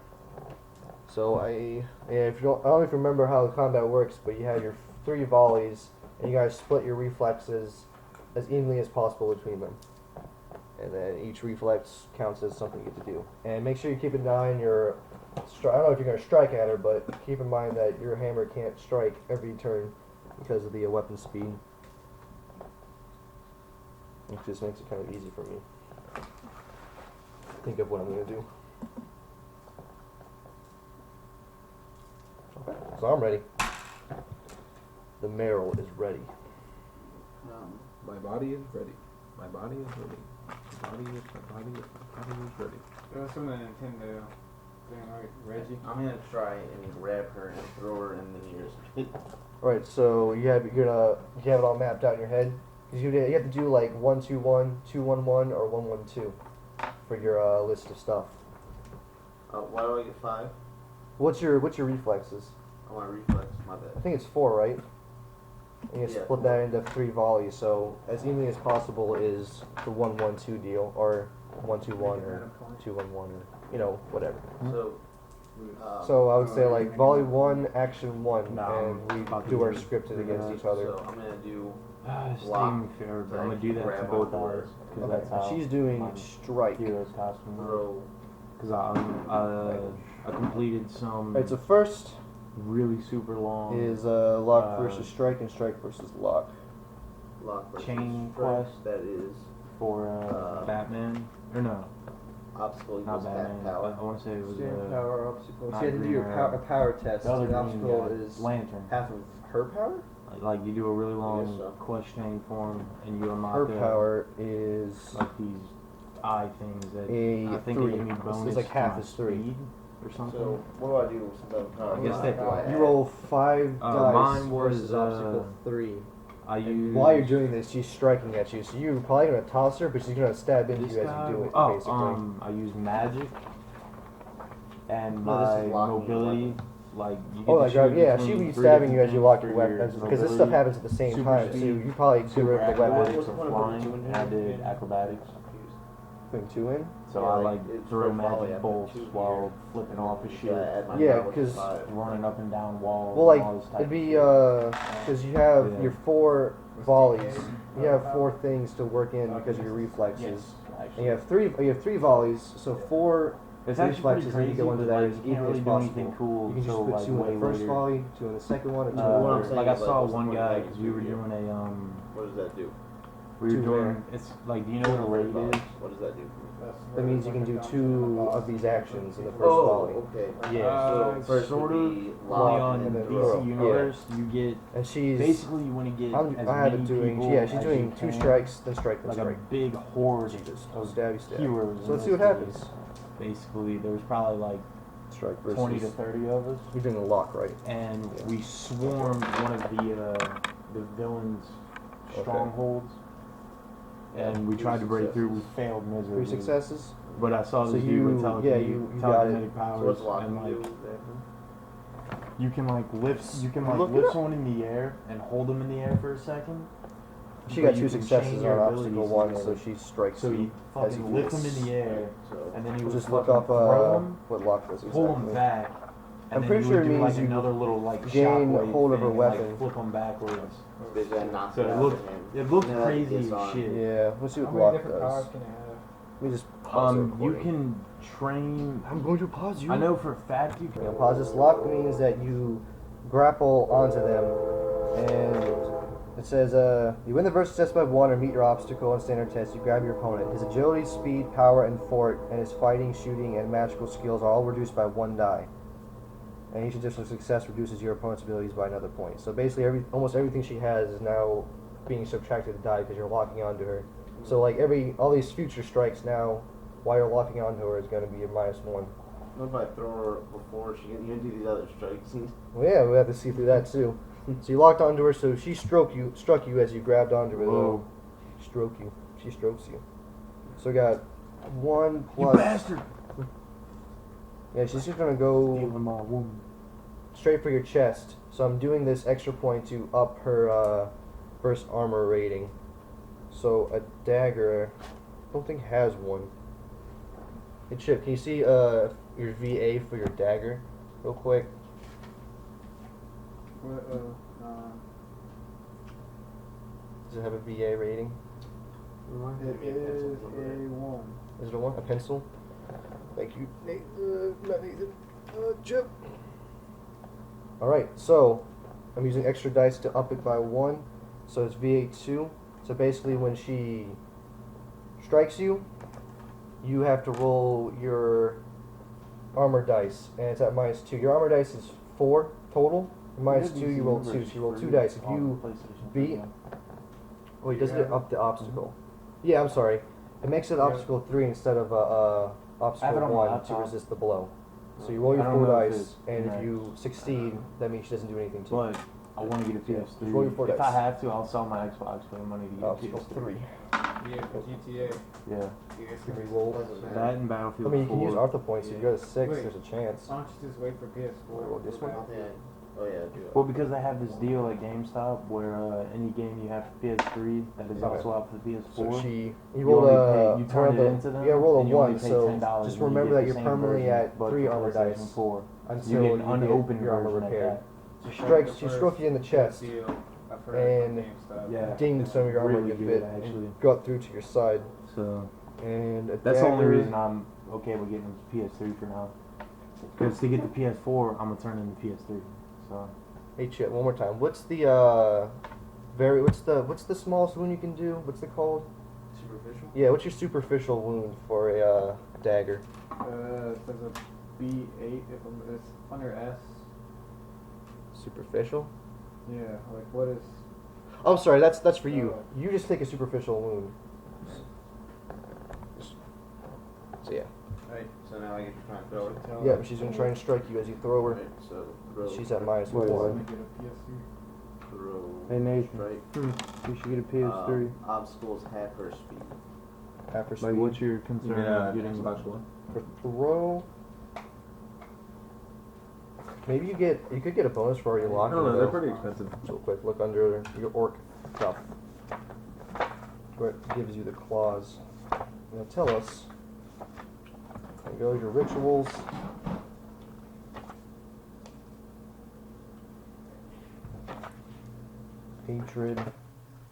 So if you don't, I don't know if you remember how the combat works, but you have your 3 volleys, and you guys split your reflexes as evenly as possible between them. And then each reflex counts as something you get to do. And make sure you keep an eye on your. I don't know if you're gonna strike at her, but keep in mind that your hammer can't strike every turn because of the weapon speed. It just makes it kind of easy for me. Think of what I'm gonna do. Okay, so I'm ready. The Meryl is ready. My body is ready. My body is ready. My body is ready. That was from the Nintendo thing, right? Reggie? I'm gonna try and grab her and throw her in the nearest pit. Alright, so you have it all mapped out in your head. 'Cause you have to do like 1-2-1, 2-1-1, or 1-1-2 for your list of stuff. Why do I get 5? What's your reflexes? Oh, my reflex, my I bad. think it's 4, right? And you Yeah, split 4. that into 3 volleys, so as evenly as possible is the 1-1-2 deal, or 1-2-1, or 2-1-1, or whatever. So, So I would say like volley 1, action 1, No, and we about to do our do it. scripted against each other. so I'm gonna do. It's Lock. not even fair, but I'm Like, gonna do that to grab both on eyes because Okay, that's how she's doing my strike. hero's costume works. Throw. Because I completed some Alright, so first really super long is lock Uh, versus strike and strike versus lock. Lock versus Chain strike, quest. That is for Batman or no, obstacle not equals half Batman. power. I want to say it was Power obstacle. not So you have to do your Green power, Arrow. a power test. the other The green obstacle guy, is Lantern. half of her power. Like you do a really long so. quest chain form and you unlock Her the- power is like these eye things that a I think 3. give me It's bonus like half to my is 3. speed or something. So what do I do since I'm power? I guess What that- do I You add? roll 5 dice mine was, versus obstacle 3. I And use while you're doing this, she's striking at you, so you're probably gonna toss her, but she's gonna stab into this you guy. as you do it. Oh, basically. I use magic and No, this my is locking mobility. your Like you get Oh to my god, choose yeah, she between would be 3 stabbing you different as you things lock for your weapons, because this stuff mobility, happens at the same super time, so speed, you probably do super it the weapons acrobatics What's or the one flying. with 2 in I here? did acrobatics, putting 2 in. so Yeah, I like, like it's throw for volley, I magic put bolts 2 here. while flipping off a Yeah, shield, add my Yeah, power to 'cause 5. running up and down walls. Well, and all this like, type it'd of be, shit. because you have Yeah. your 4 volleys, you have 4 things to work in because of your reflexes. Yes, And actually. you have 3 volleys, so 4 It's actually pretty reflexes need to crazy, go into but that like as you can't evenly really as do anything possible. cool You can just until put like 2 in way the first later. volley, 2 in the second one, or 2 What I'm in the saying Like I is, like, saw what's the one point guy of because we were that? doing a What does that do? we were Two doing there. it's like do you know what a raid is? What does that do? That means you can do 2 of these actions in the first Oh, volley. okay. Yeah. So first sort would of. be Only lock on and then throw. DC Universe, you get And she's basically you want to get as I have many it doing. people Yeah, she's as doing you 2 can, strikes, then strike, then like strike. a big horde She just of stabby stab. heroes. So in let's see what this happens. case. Basically, there was probably like Strike versus. 20 to 30 of us, You're doing a lock, right? and we swarmed one of the villains' Okay. strongholds, and we tried to break through. We failed 3 miserably. successes. But I saw So this dude you- with yeah, you got it. telekinetic powers, So what's lock and do? like you can like lift, Look it lift up. someone in the air and hold them in the air for a second. She But got you 2 can successes change on your obstacle abilities 1, together. so she strikes So you. you as fucking you lift do them in the air, So and then you We'll would just look fucking up throw them, what lock does pull them exactly. back. And I'm then pretty you sure would it do like means you another little like gain shockwave hold of thing her and, weapon. like, flip them backwards. basically I knocked So it it out looked of him. it looked And then crazy it's as on. shit. Yeah, let's see How what many lock different powers does. can it have? Let me just pause the You recording. can train. I'm going to pause you. I know for a fact you You can. know, pause this. Lock means that you grapple onto them, and it says, you win the versus test by 1 or meet your obstacle on standard test, you grab your opponent. His agility, speed, power, and fort, and his fighting, shooting, and magical skills are all reduced by 1 die. And each additional success reduces your opponent's abilities by another point. So basically, almost everything she has is now being subtracted to die because you're locking onto her. So like all these future strikes now, while you're locking onto her, is going to be a -1. What if I throw her before she can even do these other strikes? Well, yeah, we have to see through that too. So you locked onto her, so she struck you as you grabbed onto her. Though. She strokes you. So we got 1 plus. You bastard! Yeah, she's just gonna go Stealing my woman. straight for your chest. So I'm doing this extra point to up her first armor rating. So a dagger, I don't think has one. Hey Chip, can you see your VA for your dagger, real quick? What, Does it have a VA rating? it is a 1. Is it a 1? A pencil? Thank you, not Nathan. Chip. Alright, so I'm using extra dice to up it by 1. So it's VA2. So basically when she strikes you, you have to roll your armor dice, and it's at -2. Your armor dice is 4 total. -2, you roll 2. So you roll 2 dice. If you beat... Wait, doesn't it up the obstacle? Yeah, I'm sorry. It makes it obstacle 3 instead of I have it obstacle on my 1 to laptop. resist the blow. So you roll your I don't 4 know if dice, it's and if right. you succeed, that means she doesn't do anything to you. But I want to get a PS3. Just roll your 4 if dice. I have to, I'll sell my Xbox for the money to get Obstacle a PS3. 3. Yeah, for GTA. Yeah. You guys Can can we roll? That and I Battlefield mean, you can 4. use Arthur points. If you go to 6, Wait. there's a chance. Why don't you just wait for PS4? Roll this one? Yeah. Oh yeah, do it. Well, because they have this deal at GameStop where any game you have for PS3 that is Okay. also out for the PS4. So you You rolled only a pay- you turn rolled it a- into them, you gotta roll a and you only 1, pay so $10 just and you remember get that the you're same permanently version, at but 3 for armor PlayStation dice 4. until You you get an unopened get your armor version at repaired. that. She struck you in the chest, Deal. I've heard and of GameStop. Yeah. dinged some of your armor Really a good, bit, actually. and got through to your side. So And a that's the only dagger- reason I'm okay with getting the PS3 for now. Because to get the PS4, I'm gonna turn in the PS3. So Hey Chip, one more time. What's the what's the smallest wound you can do? What's it called? Superficial? Yeah, what's your superficial wound for a dagger? It says a B8 if it's under S. Superficial? Yeah, like what is... Oh, sorry, that's for you. You just take a superficial wound. So yeah. Right, so now I get to try and throw it. Yeah, she's gonna try and strike you as you throw her. Right, so throw. She's at -1. Let me get a PS3. Throw. Hey, Nathan. Strike. you should get a PS3. Obstacles half her speed. Half her Like, speed. what's your concern of getting? Xbox One. For throw. Maybe you could get a bonus for already I locking. don't know, they're though. pretty expensive. Real quick, look under your orc cuff. Where it gives you the claws. Now tell us. There go your rituals. Hatred,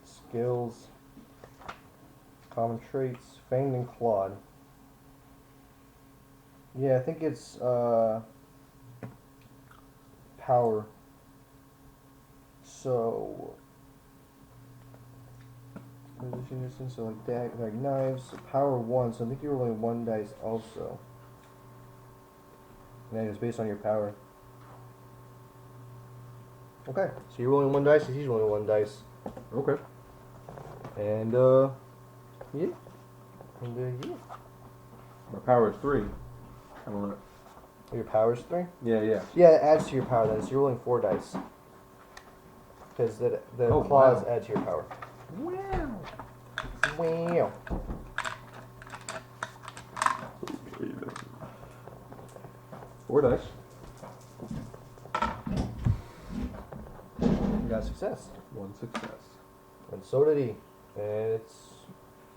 skills, common traits, feigned and clawed. Yeah, I think it's power. So position distance, so like knives, so power 1, so I think you're rolling 1 dice also. And it's based on your power. Okay, so you're rolling 1 dice, and he's rolling 1 dice. Okay. And yeah. And yeah. My power is 3. I don't know. Your power's 3? Yeah, yeah. Yeah, it adds to your power then, so you're rolling 4 dice. Because the Oh, claws wow. add to your power. Wow. Wow. 4 dice. You got success. 1 success. And so did he. And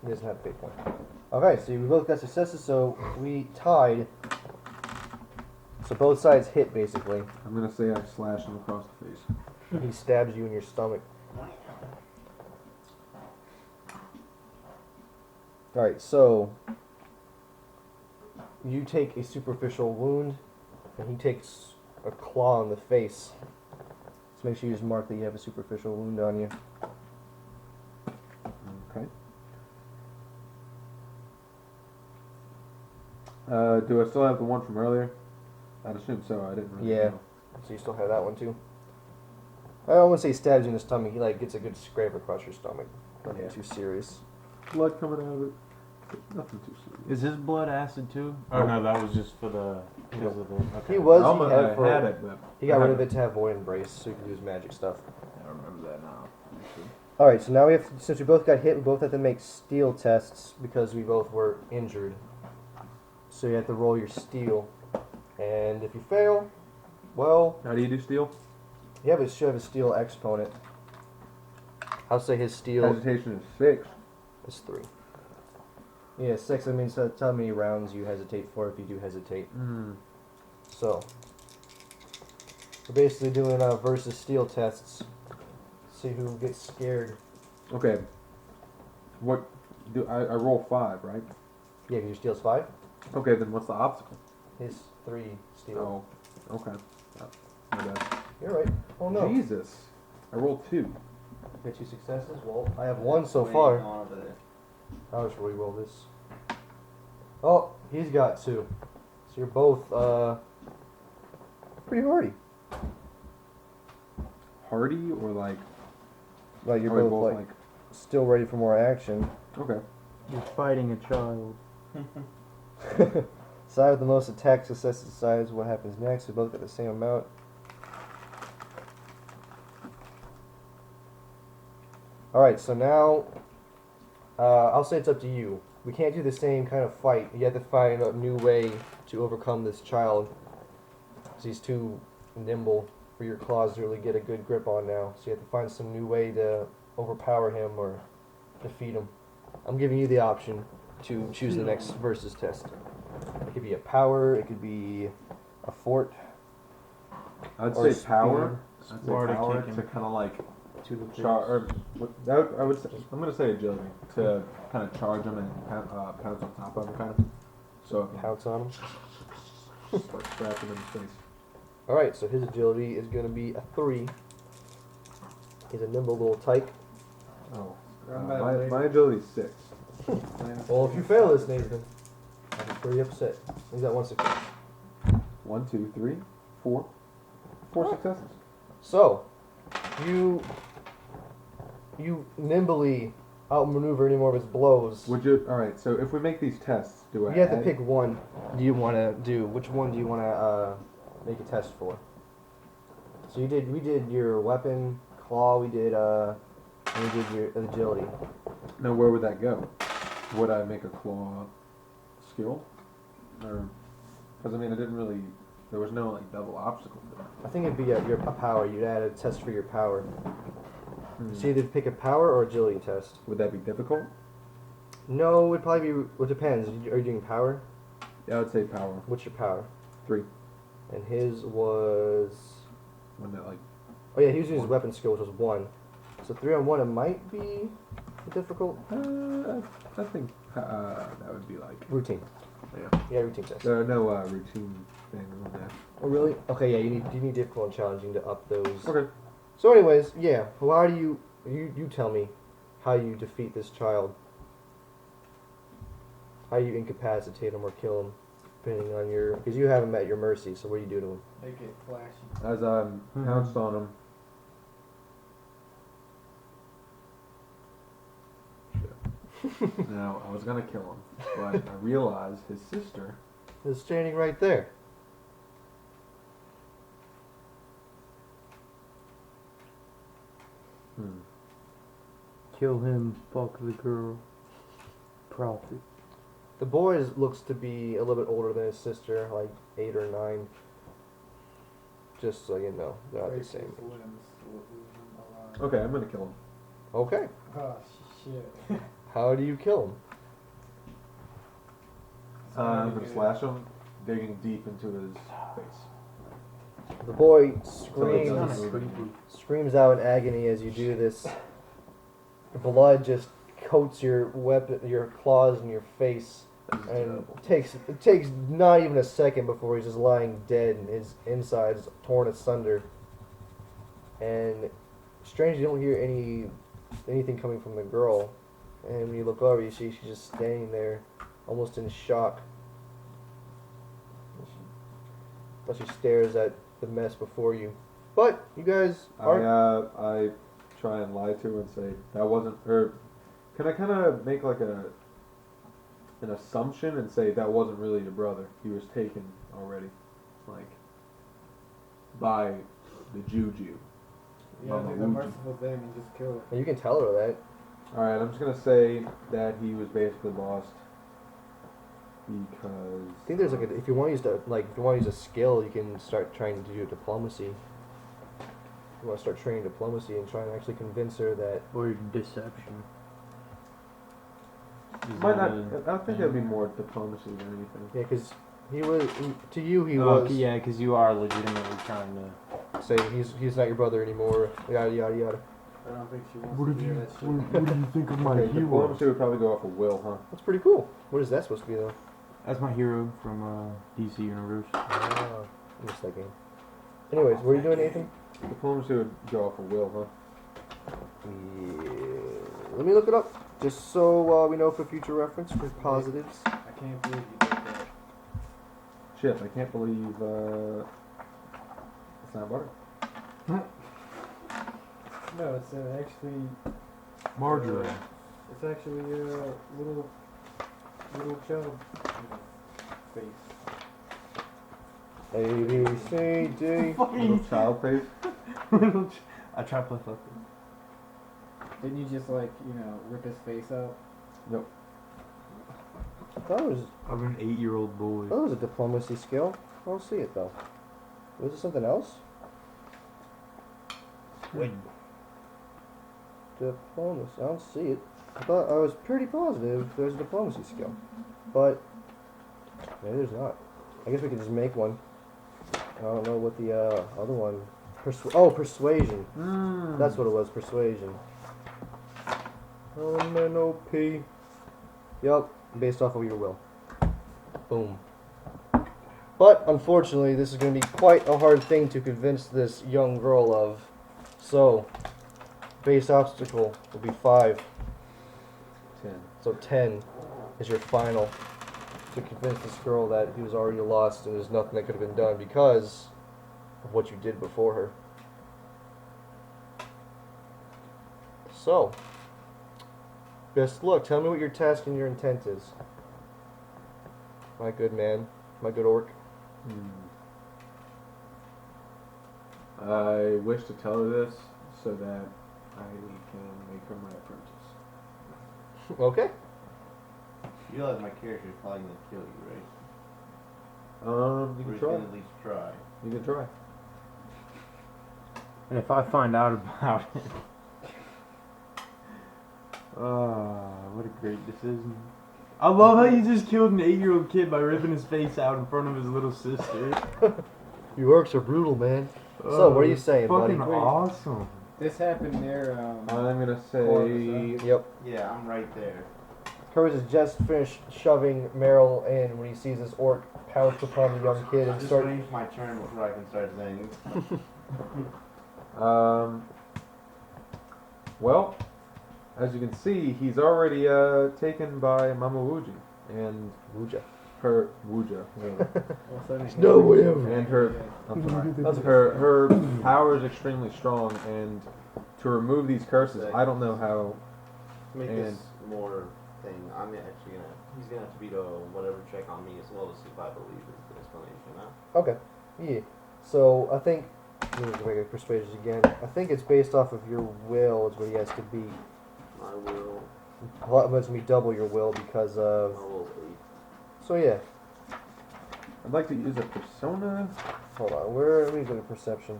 he doesn't have a big point. Okay, so we both got successes, so we tied. So both sides hit basically. I'm gonna say I slashed him across the face. He stabs you in your stomach. Alright, so you take a superficial wound, and he takes a claw in the face. So make sure you just mark that you have a superficial wound on you. Okay. Do I still have the one from earlier? I'd assume so. I didn't really Yeah. know. So you still have that one too. I don't want to say stabs you in the stomach. He like gets a good scrape across your stomach. Nothing Yeah. too serious. Blood coming out of it. Nothing too serious. Is his blood acid too? Oh no, that was just for the because of the. Okay. He was. I almost He had, it for, had it, but he got rid of it to have Void Embrace, so he could do his magic stuff. I remember that now. All right. So now we have, since we both got hit, we both have to make steel tests because we both were injured. So you have to roll your steel, and if you fail, well, How do you do steel? yeah, but you should have a steel exponent. I'll say his steel Hesitation is 6. is 3. Yeah, 6. That means that's how many rounds you hesitate for if you do hesitate. So we're basically doing versus steel tests. See who gets scared. Okay. What do I roll 5, right? Yeah, because your steel's 5. Okay, then what's the obstacle? His 3 steel. Oh, okay. My bad. You're right. Oh no. Jesus. I rolled 2. Get 2 successes. Well, I have 1 so Wait, far. go on over there. I'll just re-roll this. Oh, he's got 2. So you're both pretty hardy. Hardy or like? Like you're are we both like still ready for more action. Okay. You're fighting a child. Side with the most attack successes decides what happens next. We both got the same amount. Alright, so now I'll say it's up to you. We can't do the same kind of fight. You have to find a new way to overcome this child. 'Cause he's too nimble for your claws to really get a good grip on now. So you have to find some new way to overpower him or defeat him. I'm giving you the option to choose the next versus test. It could be a power, it could be a fort. I'd Or say power. speed. I'd say Sparta power kicking. to kind of like To the I would say, I'm gonna say agility to kind of charge him and pounce on top of him, kind of. So Pounce on him. start scratching him in the face. Alright, so his agility is going to be a 3. He's a nimble little tyke. Oh, Run by the lady. my agility is 6. Well, if you fail this, Nathan, I'll be pretty upset. He's got 1 success. 1, 2, 3, 4. 4 successes. So, you nimbly outmaneuver any more of his blows. Would you? All right. So if we make these tests, do I? You have to add- pick one. Do you want to do? Which one do you want to make a test for? So we did your weapon, claw. We did your agility. No, where would that go? Would I make a claw skill? Or, because I mean, I didn't really. There was no like double obstacle for that. I think it'd be a power. You'd add a test for your power. Hmm. So either pick a power or agility test. Would that be difficult? No, it would probably be. Well, it depends. Are you doing power? Yeah, I would say power. What's your power? 3. And his was. When that like. Oh yeah, he was using his weapon skill, which was 1. So 3 on 1, it might be difficult. I think that would be like. Routine. Yeah. Yeah, routine test. There are no routine things on that. Oh really? Okay, yeah. You need difficult and challenging to up those. Okay. So, anyways, yeah. Well, how do you tell me how you defeat this child? How you incapacitate him or kill him, depending on your, because you have him at your mercy. So what do you do to him? Make it flashy. As I pounced on him. Shit. Now I was gonna kill him, but I realized his sister. He's standing right there. Kill him, fuck the girl. Profit. The boy looks to be a little bit older than his sister, like 8 or 9. Just so you know, they're not the Break same. his limbs, we'll leave him alive. Okay, I'm gonna kill him. Okay. Oh shit. How do you kill him? I'm gonna slash him, digging deep into his face. The boy So it's not screams, moving. screams out in agony as you do this. The blood just coats your weapon, your claws, and your face. That's And terrible. it takes not even a second before he's just lying dead and his insides torn asunder. And strange, you don't hear anything coming from the girl. And when you look over, you see she's just standing there, almost in shock. But she stares at the mess before you. But you guys are. I try and lie to her and say that wasn't her. Can I kind of make like an assumption and say that wasn't really your brother? He was taken already, like by the juju. Yeah, Mama like the Wuji. merciful thing and just kill her. You can tell her that. All right, I'm just gonna say that he was basically lost because. I think there's like if you want to use a skill, you can start trying to do diplomacy. You want to start training diplomacy and try and actually convince her that. Or deception. Is Might that not. a- I think that'd be more diplomacy than anything. Yeah, because he was to you he Oh, was yeah, because you are legitimately trying to. say he's not your brother anymore. Yada yada yada. I don't think she wants What to did hear you that shit. what do you think of my Okay, hero? diplomacy would probably go off of will, huh? That's pretty cool. What is that supposed to be though? That's my hero from DC Universe. Ah, I missed that game. Anyways, what are you doing, Nathan? Diplomacy would go off of will, huh? Yeah. Let me look it up, just so we know for future reference for positives. I can't believe you did that. Shit, I can't believe it's not butter. No, it's actually Marjorie. it's actually a little child face. A B C D. Little child face. I try to play fuck. Didn't you just like rip his face out? I thought it was I'm an 8-year-old I boy. thought it was a diplomacy skill. I don't see it though. Was it something else? Wait. Diplomacy. I don't see it. I thought I was pretty positive there's a diplomacy skill, but maybe there's not. I guess we could just make one. I don't know what the other one. Persuasion. That's what it was. Persuasion. MNOP. Yup. Based off of your will. Boom. But unfortunately, this is going to be quite a hard thing to convince this young girl of. So, base obstacle will be 5. 10. So 10 is your final to convince this girl that he was already lost and there's nothing that could have been done because of what you did before her. So, best luck. Tell me what your task and your intent is. My good man. My good orc. I wish to tell her this so that I can make her my apprentice. Okay. You realize my character is probably gonna kill you, right? You Or can he's try. gonna at least try. You can try. And if I find out about it. What a great decision. I love how you just killed an 8-year-old kid by ripping his face out in front of his little sister. You orcs are brutal, man. So, what are you saying, buddy? Fucking awesome. This happened near I'm gonna say. Corvus, Yep. Yeah, I'm right there. Curtis has just finished shoving Meryl in when he sees this orc pounce upon the young kid and Just start. waiting for my turn before I can start saying. Well, as you can see, he's already taken by Mama Wuji and Wuja. her Wuja. No way ever. And her, I'm sorry, her power is extremely strong, and to remove these curses, I don't know how. To make And- this more thing, I'm actually gonna. He's gonna have to beat a whatever check on me as well to see if I believe is the explanation. Huh? Okay. Yeah. So I think. Let me go back to persuasion again. I think it's based off of your will. Is what he has to beat. My will. Well, lets me double your will because My of. will 8. So yeah. I'd like to use a persona. Hold on. Where? Let me look at perception.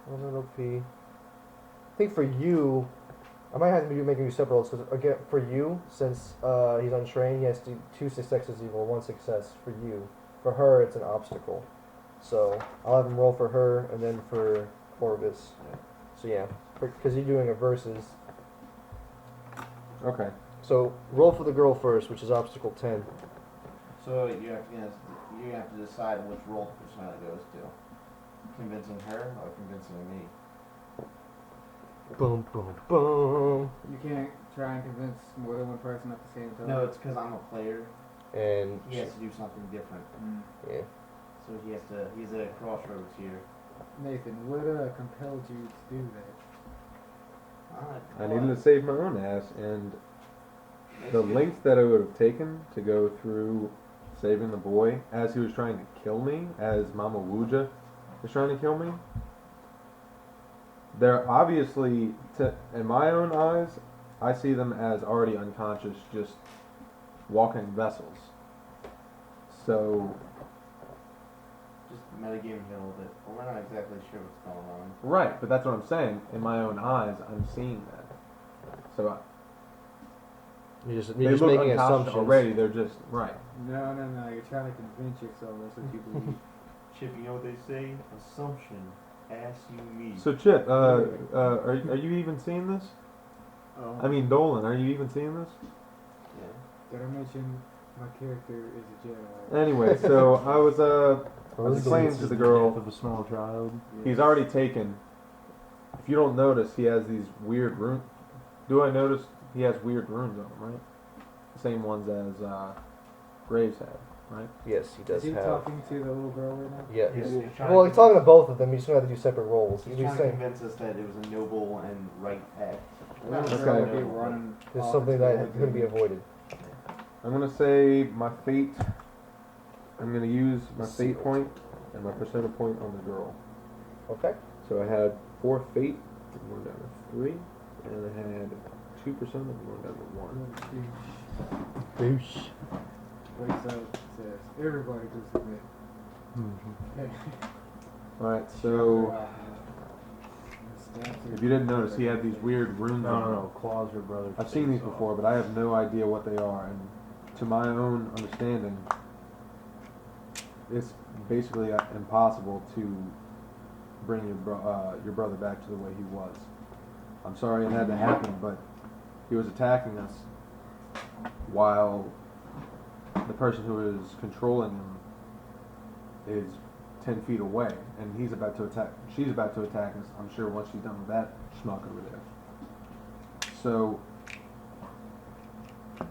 OP. I think for you, I might have to be making you separate rolls because again, for you, since he's untrained, he has to do 2 successes equal 1 success for you. For her, it's an obstacle. So I'll have him roll for her and then for Corvus. So yeah, because you're doing a versus. Okay. So roll for the girl first, which is obstacle 10. So you have to decide which role the persona goes to. Convincing her or convincing me. Boom, boom, boom. You can't try and convince more than one person at the same time. No, it's because I'm a player. And He has to do something different. yeah. So he's at a crossroads here. Nathan, what compelled you to do that? Alright. I needed to save my own ass, and the lengths that it would have taken to go through saving the boy as he was trying to kill me, as Mama Wuja is trying to kill me, they're obviously, in my own eyes, I see them as already unconscious, just walking vessels. So, Just metagaming here a little bit. Well, we're not exactly sure what's going on. right, but that's what I'm saying. In my own eyes, I'm seeing that. So You're they just look making unconscious assumptions. already. They're just right. No. You're trying to convince yourself that's what you believe. Chip, you know what they say? Assumption. Ass you me. So Chip, are you even seeing this? Oh. I mean, Dolan, are you even seeing this? Did I mention my character is a Jedi? Anyway, so I was explaining to the girl, of a small child. he's already taken. If you don't notice, he has these weird runes. Do I notice he has weird runes on him, right? The same ones as Graves had, right? Yes, he does Is he have. talking to the little girl right now? Yeah. He's trying Well, to he's talking to both of them. He's just gonna have to do separate roles. He's He's trying to saying convince us that it was a noble and right act. That Okay. girl would be running there's off something into that the couldn't be woods. avoided. I'm gonna say my fate. I'm gonna use my fate point and my persona point on the girl. Okay. So I had 4 fate, I'm going down to 3, and I had 2 persona, I'm going down to 1. Boosh. Wakes up, says, everybody goes to bed. Mm-hmm. Alright, so if you didn't notice, he had these weird runes on him. No. Claws her brother. I've seen these before, but I have no idea what they are, and to my own understanding, it's basically impossible to bring your brother back to the way he was. I'm sorry it had to happen, but he was attacking us while the person who is controlling him is 10 feet away, and she's about to attack us, I'm sure, once she's done with that schmuck over there. So,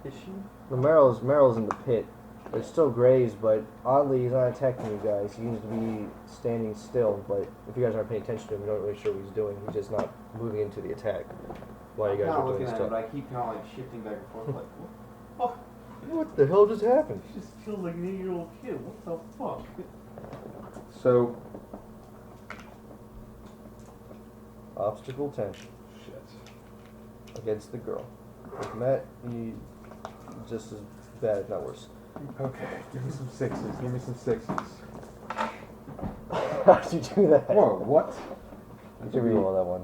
Is she? The Meryl's in the pit. It's still Graves, but oddly he's not attacking you guys. He seems to be standing still, but if you guys aren't paying attention to him, you're not really sure what he's doing. He's just not moving into the attack while you guys I'm are kinda doing looking at it, stuff. but I keep kind of like shifting back and forth, like, what? What the hell just happened? She just feels like an 8-year-old kid. What the fuck? so Obstacle 10 shit. against the girl. With Matt, you just as bad, if not worse. Okay, give me some 6s. Give me some 6s. How'd you do that? Whoa, what? You can reroll that one.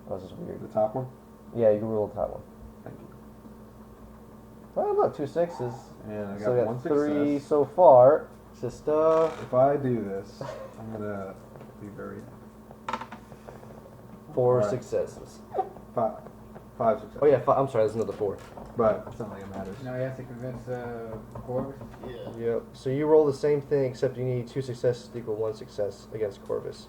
That was just weird. The top one? Yeah, you can roll the top one. Thank you. Well, look, 2 6s. And I got So we 1 got 3 success. so far. Just If I do this, I'm gonna be very 4 Alright. successes. 5 successes. Oh yeah, I'm sorry. There's another 4. But it's not like it matters. Now you have to convince Corvus. Yeah. Yep. So you roll the same thing, except you need 2 successes to equal 1 success against Corvus.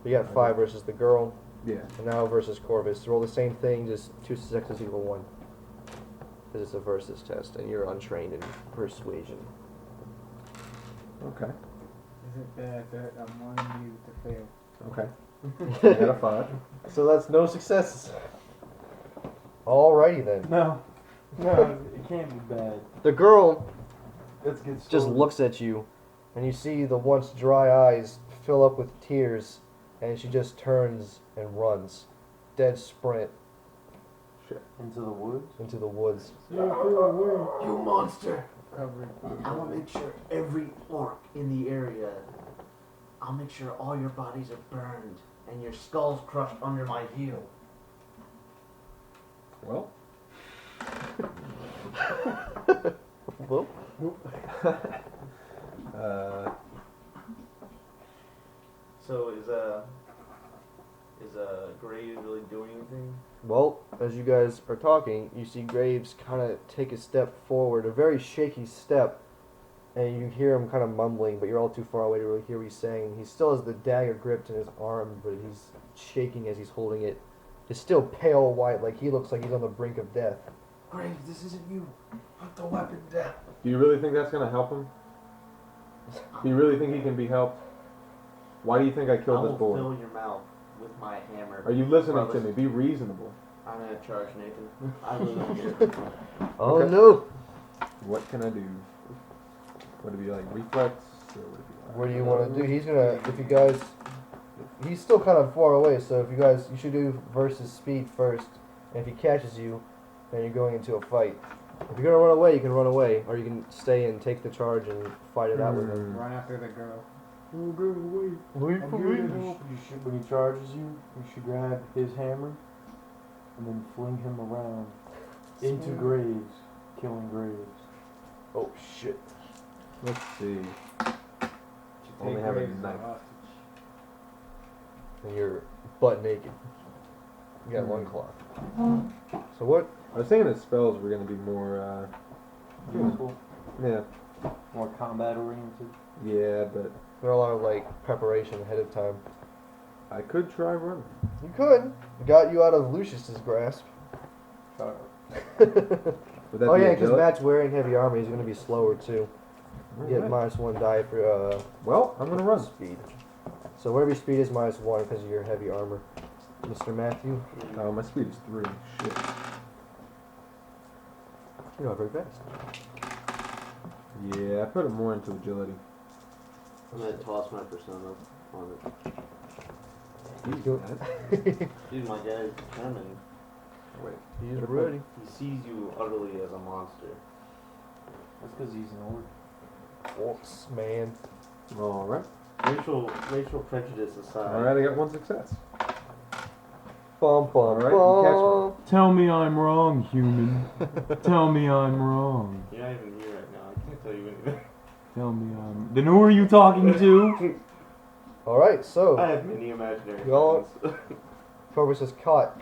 You got 5 versus the girl, Yeah. and now versus Corvus. Roll the same thing, just 2 successes equal 1. Because it's a versus test, and you're untrained in persuasion. Okay. Is it bad that I'm wanting you to fail? Okay. I got a 5. So that's no successes. Alrighty then. No, it can't be bad. The girl Let's get just started. looks at you, and you see the once dry eyes fill up with tears, and she just turns and runs. Dead sprint Into the woods? into the woods. You monster! Covered. I will make sure every orc in the area, I'll make sure all your bodies are burned and your skulls crushed under my heel. Well, Well, So is Is Graves really doing anything? Well, as you guys are talking, you see Graves kind of take a step forward, a very shaky step, and you hear him kind of mumbling, but you're all too far away to really hear what he's saying. He still has the dagger gripped in his arm, but he's shaking as he's holding it. It's still pale white, like he looks like he's on the brink of death. Graves, this isn't you. Put the weapon down. Do you really think that's gonna help him? Do you really think he can be helped? Why do you think I I killed this will boy? fill your mouth with my hammer. Are you listening to Regardless. me? Be reasonable. I'm gonna charge Nathan. I really don't care. Oh Okay. no! What can I do? Would it be like reflex? Or would it be like What do you want to do? He's gonna, if you guys, he's still kind of far away, so if you guys, you should do versus speed first, and if he catches you, then you're going into a fight. If you're gonna run away, you can run away, or you can stay and take the charge and fight it out with him. Run after the girl. Oh, go away. Wait for me. You should, when he charges you, you should grab his hammer and then fling him around into Graves, killing Graves. Oh shit! Let's see. Only Take have a Graves knife. hostage. And you're butt naked. You got one cloth. So what? I was thinking the spells were gonna be more. Useful, Yeah. more combat oriented. Yeah, but There are a lot of like preparation ahead of time. I could try running. You could. Got you out of Lucius's grasp. Would that Oh be yeah, a because gillette? Matt's wearing heavy armor. He's gonna be slower too. You get Alright. -1 die for Well, I'm gonna run. speed. So whatever your speed is, -1 because of your heavy armor. Mr. Matthew, Oh, my speed is 3. Shit. you're not very fast. Yeah, I put it more into agility. I'm gonna toss my persona on it. He's doing Dude, my guy is determined. Wait. He's ready. He sees you utterly as a monster. That's because he's an orc. Orcs, man. Alright. Racial prejudice aside. Alright, I got 1 success. Bum bum Alright, you catch Tell me I'm wrong, human. Tell me I'm wrong. You're not even here right now. I can't tell you anything. Tell me I'm. Then who are you talking to? All right, I so have many imaginary Y'all- friends. Corvus has caught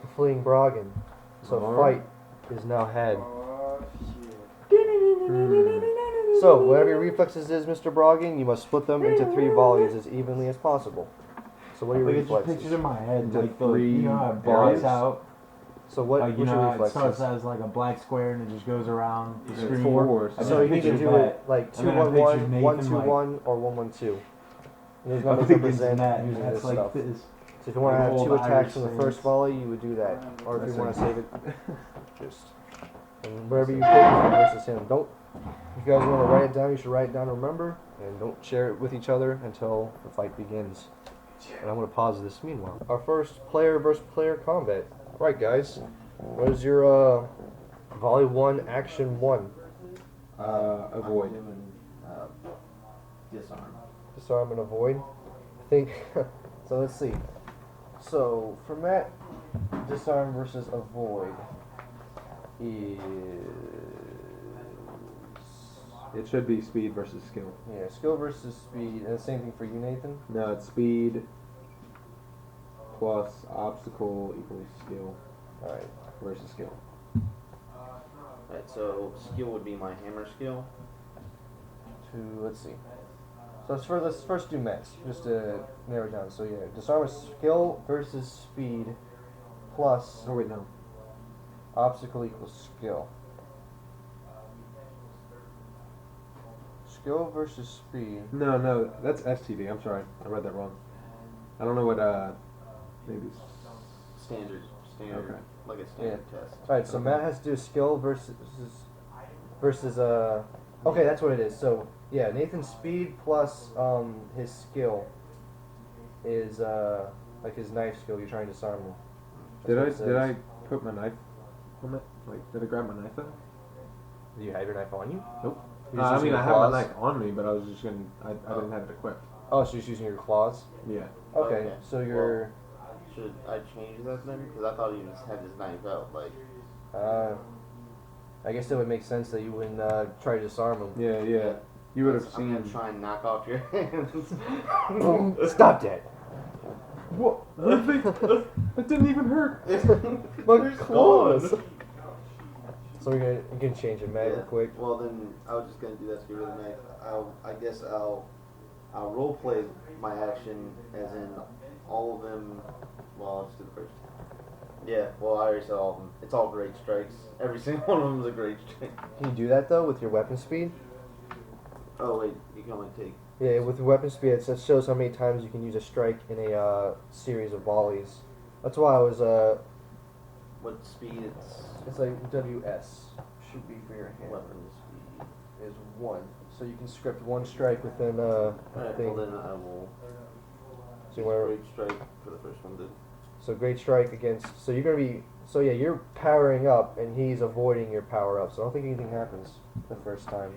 the fleeing Brogan. So Alright. fight is now had. Oh, shit. So whatever your reflexes is, Mr. Brogan, you must split them into 3 volleys as evenly as possible. So what are your Like, it's just reflexes? pictures in my head, Into like the, 3 you know how it areas? blocks out, So what? like you what's know your how it starts reflexes? as like a black square and it just goes around the It's screen. 4. I So you need to pictured do that. it like And then I 2-1-1, pictured Nathan, 1-2-1, or 1-1-2. Those I numbers think it's represent that. using That's this like stuff. this. So if you want to like have old 2 attacks Irish from the things. first volley, you would do that. Or if That's you want it. to save it, just and wherever you pick versus him. Don't. If you guys want to write it down, you should write it down. Remember, and don't share it with each other until the fight begins. And I'm going to pause this meanwhile. Our first player versus player combat. Right, guys. What is your volley 1, action 1? Avoid. I'm doing, disarm. Disarm and avoid. I think. So let's see. So for Matt, disarm versus avoid is It should be speed versus skill. yeah skill versus speed, and the same thing for you, Nathan. No, it's speed plus obstacle equals skill All right. versus skill. Right, so skill would be my hammer skill. Let's see. So let's first do Matt's, just to narrow it down. So yeah, disarm is skill versus speed plus Oh wait, no. obstacle equals skill. Skill versus speed. No, that's STD. I'm sorry, I read that wrong. I don't know what maybe. Standard, Okay. like a standard test. Alright, so Matt has to do skill versus okay, that's what it is. So yeah, Nathan's speed plus his skill is like his knife skill. You're trying to disarm him. That's what it Did I says. put my knife on it? Like, did I grab my knife out? Do you have your knife on you? Nope. You're just I using mean, your I have my claws? knife on me, but I was just gonna. I didn't have it equipped. Oh, so you're just using your claws. Yeah. Okay, Okay. so you're Should I change that then? Because I thought he just had his knife out. Like, I guess it would make sense that you wouldn't try to disarm him. Yeah. You would have I'm seen. gonna try and knock off your hands. Stop that. What? That didn't even hurt. My There's claws. gone. So you can change it, Matt, real quick. Well, then I was just gonna do that to get rid of the knife. I guess I'll role play my action as in all of them. Well, I'll just do the first. Yeah. Well, I already said all of them. It's all great strikes. Every single one of them is a great strike. Can you do that though with your weapon speed? Oh wait, you can only take. Yeah, with weapon speed, it shows how many times you can use a strike in a series of volleys. That's why I was What speed It's like WS should be for your hand. weapon speed. Is 1, so you can script one strike within Alright, thing. well then I will. So you wanna- Great strike for the first one. Then. So great strike against. So you're gonna be. So yeah, you're powering up, and he's avoiding your power up. So I don't think anything happens the first time.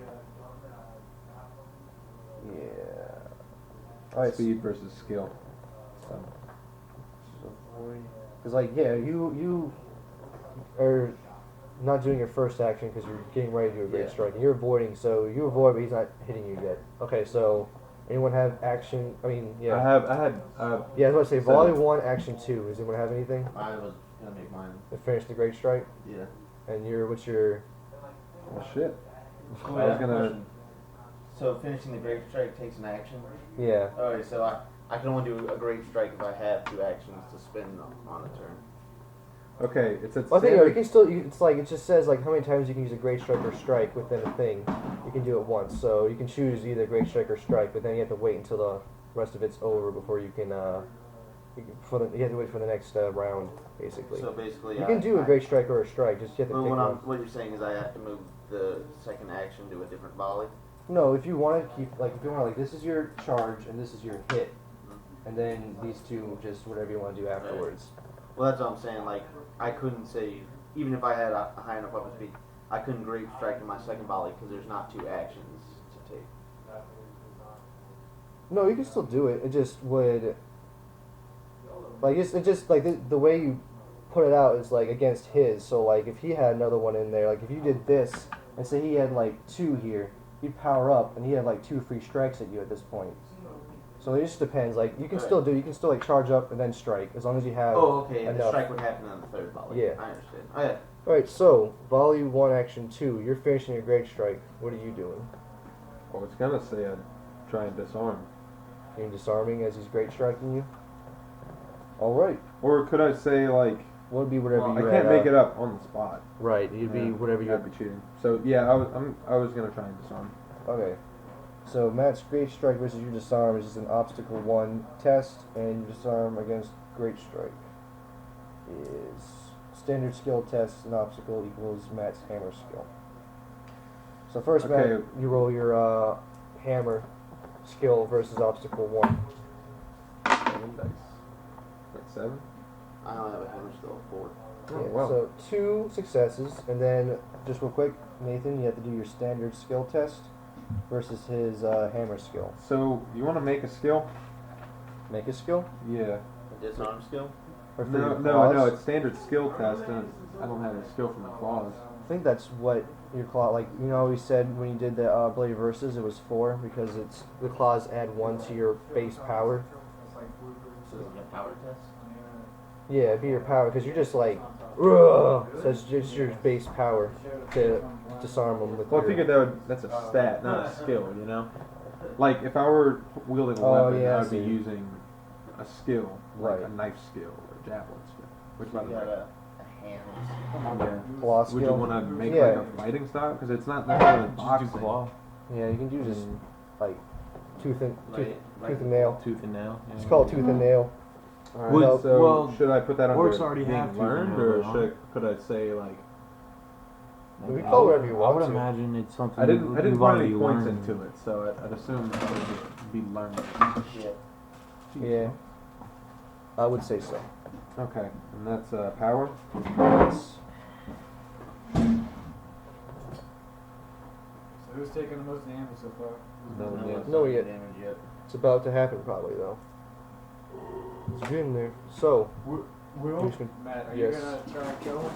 Yeah. All right. Speed versus skill. Because like yeah, you are not doing your first action because you're getting ready to do a great Yeah. strike, and you're avoiding. So you avoid, but he's not hitting you yet. Okay. So anyone have action? I mean yeah. I had. Yeah, I was about to say, Seven. volley 1, action 2. Does anyone have anything? I was gonna make mine. To finish the great strike? Yeah. And what's your... Well, shit. Oh, I was yeah, gonna. question. So finishing the great strike takes an action. Yeah. Alright, so I can only do a great strike if I have 2 actions to spend on a turn. Okay, it's at Well, I think standard. you can still... It's like, it just says like how many times you can use a great strike or strike within a thing. You can do it once. So you can choose either great strike or strike, but then you have to wait until the rest of it's over before you can... you have to wait for the next round, basically. So basically, You can do a great strike or a strike, just you have to Well, pick one. what you're saying is I have to move the second action to a different volley. No, if you want to keep, like, if you want to, like, this is your charge and this is your hit, and then these two, just whatever you want to do afterwards. Well, that's what I'm saying. Like, I couldn't say, even if I had a high enough weapon speed, I couldn't great strike in my second volley because there's not 2 actions to take. No, you can still do it. It just would, like, it just like the way you put it out is like against his. So like, if he had another one in there, like if you did this and say he had like 2 here, he'd power up and he had like 2 free strikes at you at this point. So it just depends. Like you can still like charge up and then strike as long as you have. Oh, okay. And the enough. strike would happen on the third volley. Yeah. I understand. Oh, yeah. All right, so volley 1, action 2. You're finishing your great strike. What are you doing? Well, it's gonna say I'd try and disarm. You're disarming as he's great striking you. All right. Or could I say like? What would be whatever Well, you I can't had, make it up on the spot. Right, you'd be whatever you. That'd be cheating. So yeah, I was gonna try and disarm. Okay. So Matt's great strike versus your disarm is just an obstacle 1 test, and your disarm against great strike is standard skill test. An obstacle equals Matt's hammer skill. So first, Okay. Matt, you roll your hammer skill versus obstacle 1. 7 dice. Wait, 7? I only have a hammer skill of 4. Oh, Yeah, wow. So 2 successes, and then just real quick, Nathan, you have to do your standard skill test versus his hammer skill. So you want to make a skill? Make a skill? Yeah. A disarm skill? Or for No, your no, claws? no. It's standard skill test, and I don't have a skill for my claws. I think that's what your claw, like, you know, we said when you did the Blade Versus, it was 4 because it's the claws add 1 to your base power. So it's a power test? Yeah, it'd be your power because you're just like, ugh, so it's just your base power to disarm them with Well, I your. figured that's a stat, not a skill. You know, like if I were wielding a Oh, weapon, yeah, I I'd be see. using a skill, like Right. a knife skill or javelin skill. Which by You the got way, a hand. yeah. Claw Would you skill. want to make Yeah. like a fighting style? Because it's not necessarily Just do boxing. claw. Yeah, you can do just like tooth and Like tooth and nail. Tooth and nail. It's called tooth and nail. Alright, Would- so well, should I put that under orcs already being have tooth and learned, nail, or though, could I say like We call it whatever you I want would to. imagine it's something. I didn't put any already points learned. into it, so I'd assume that would just be learned. Yeah. Yeah, I would say so. Okay, and that's power. Yes. So who's taking the most damage so far? No one yet. No yet. damage yet. It's about to happen probably though. It's getting there. So, Will? who's gonna- Matt, are Yes. you gonna try and kill him?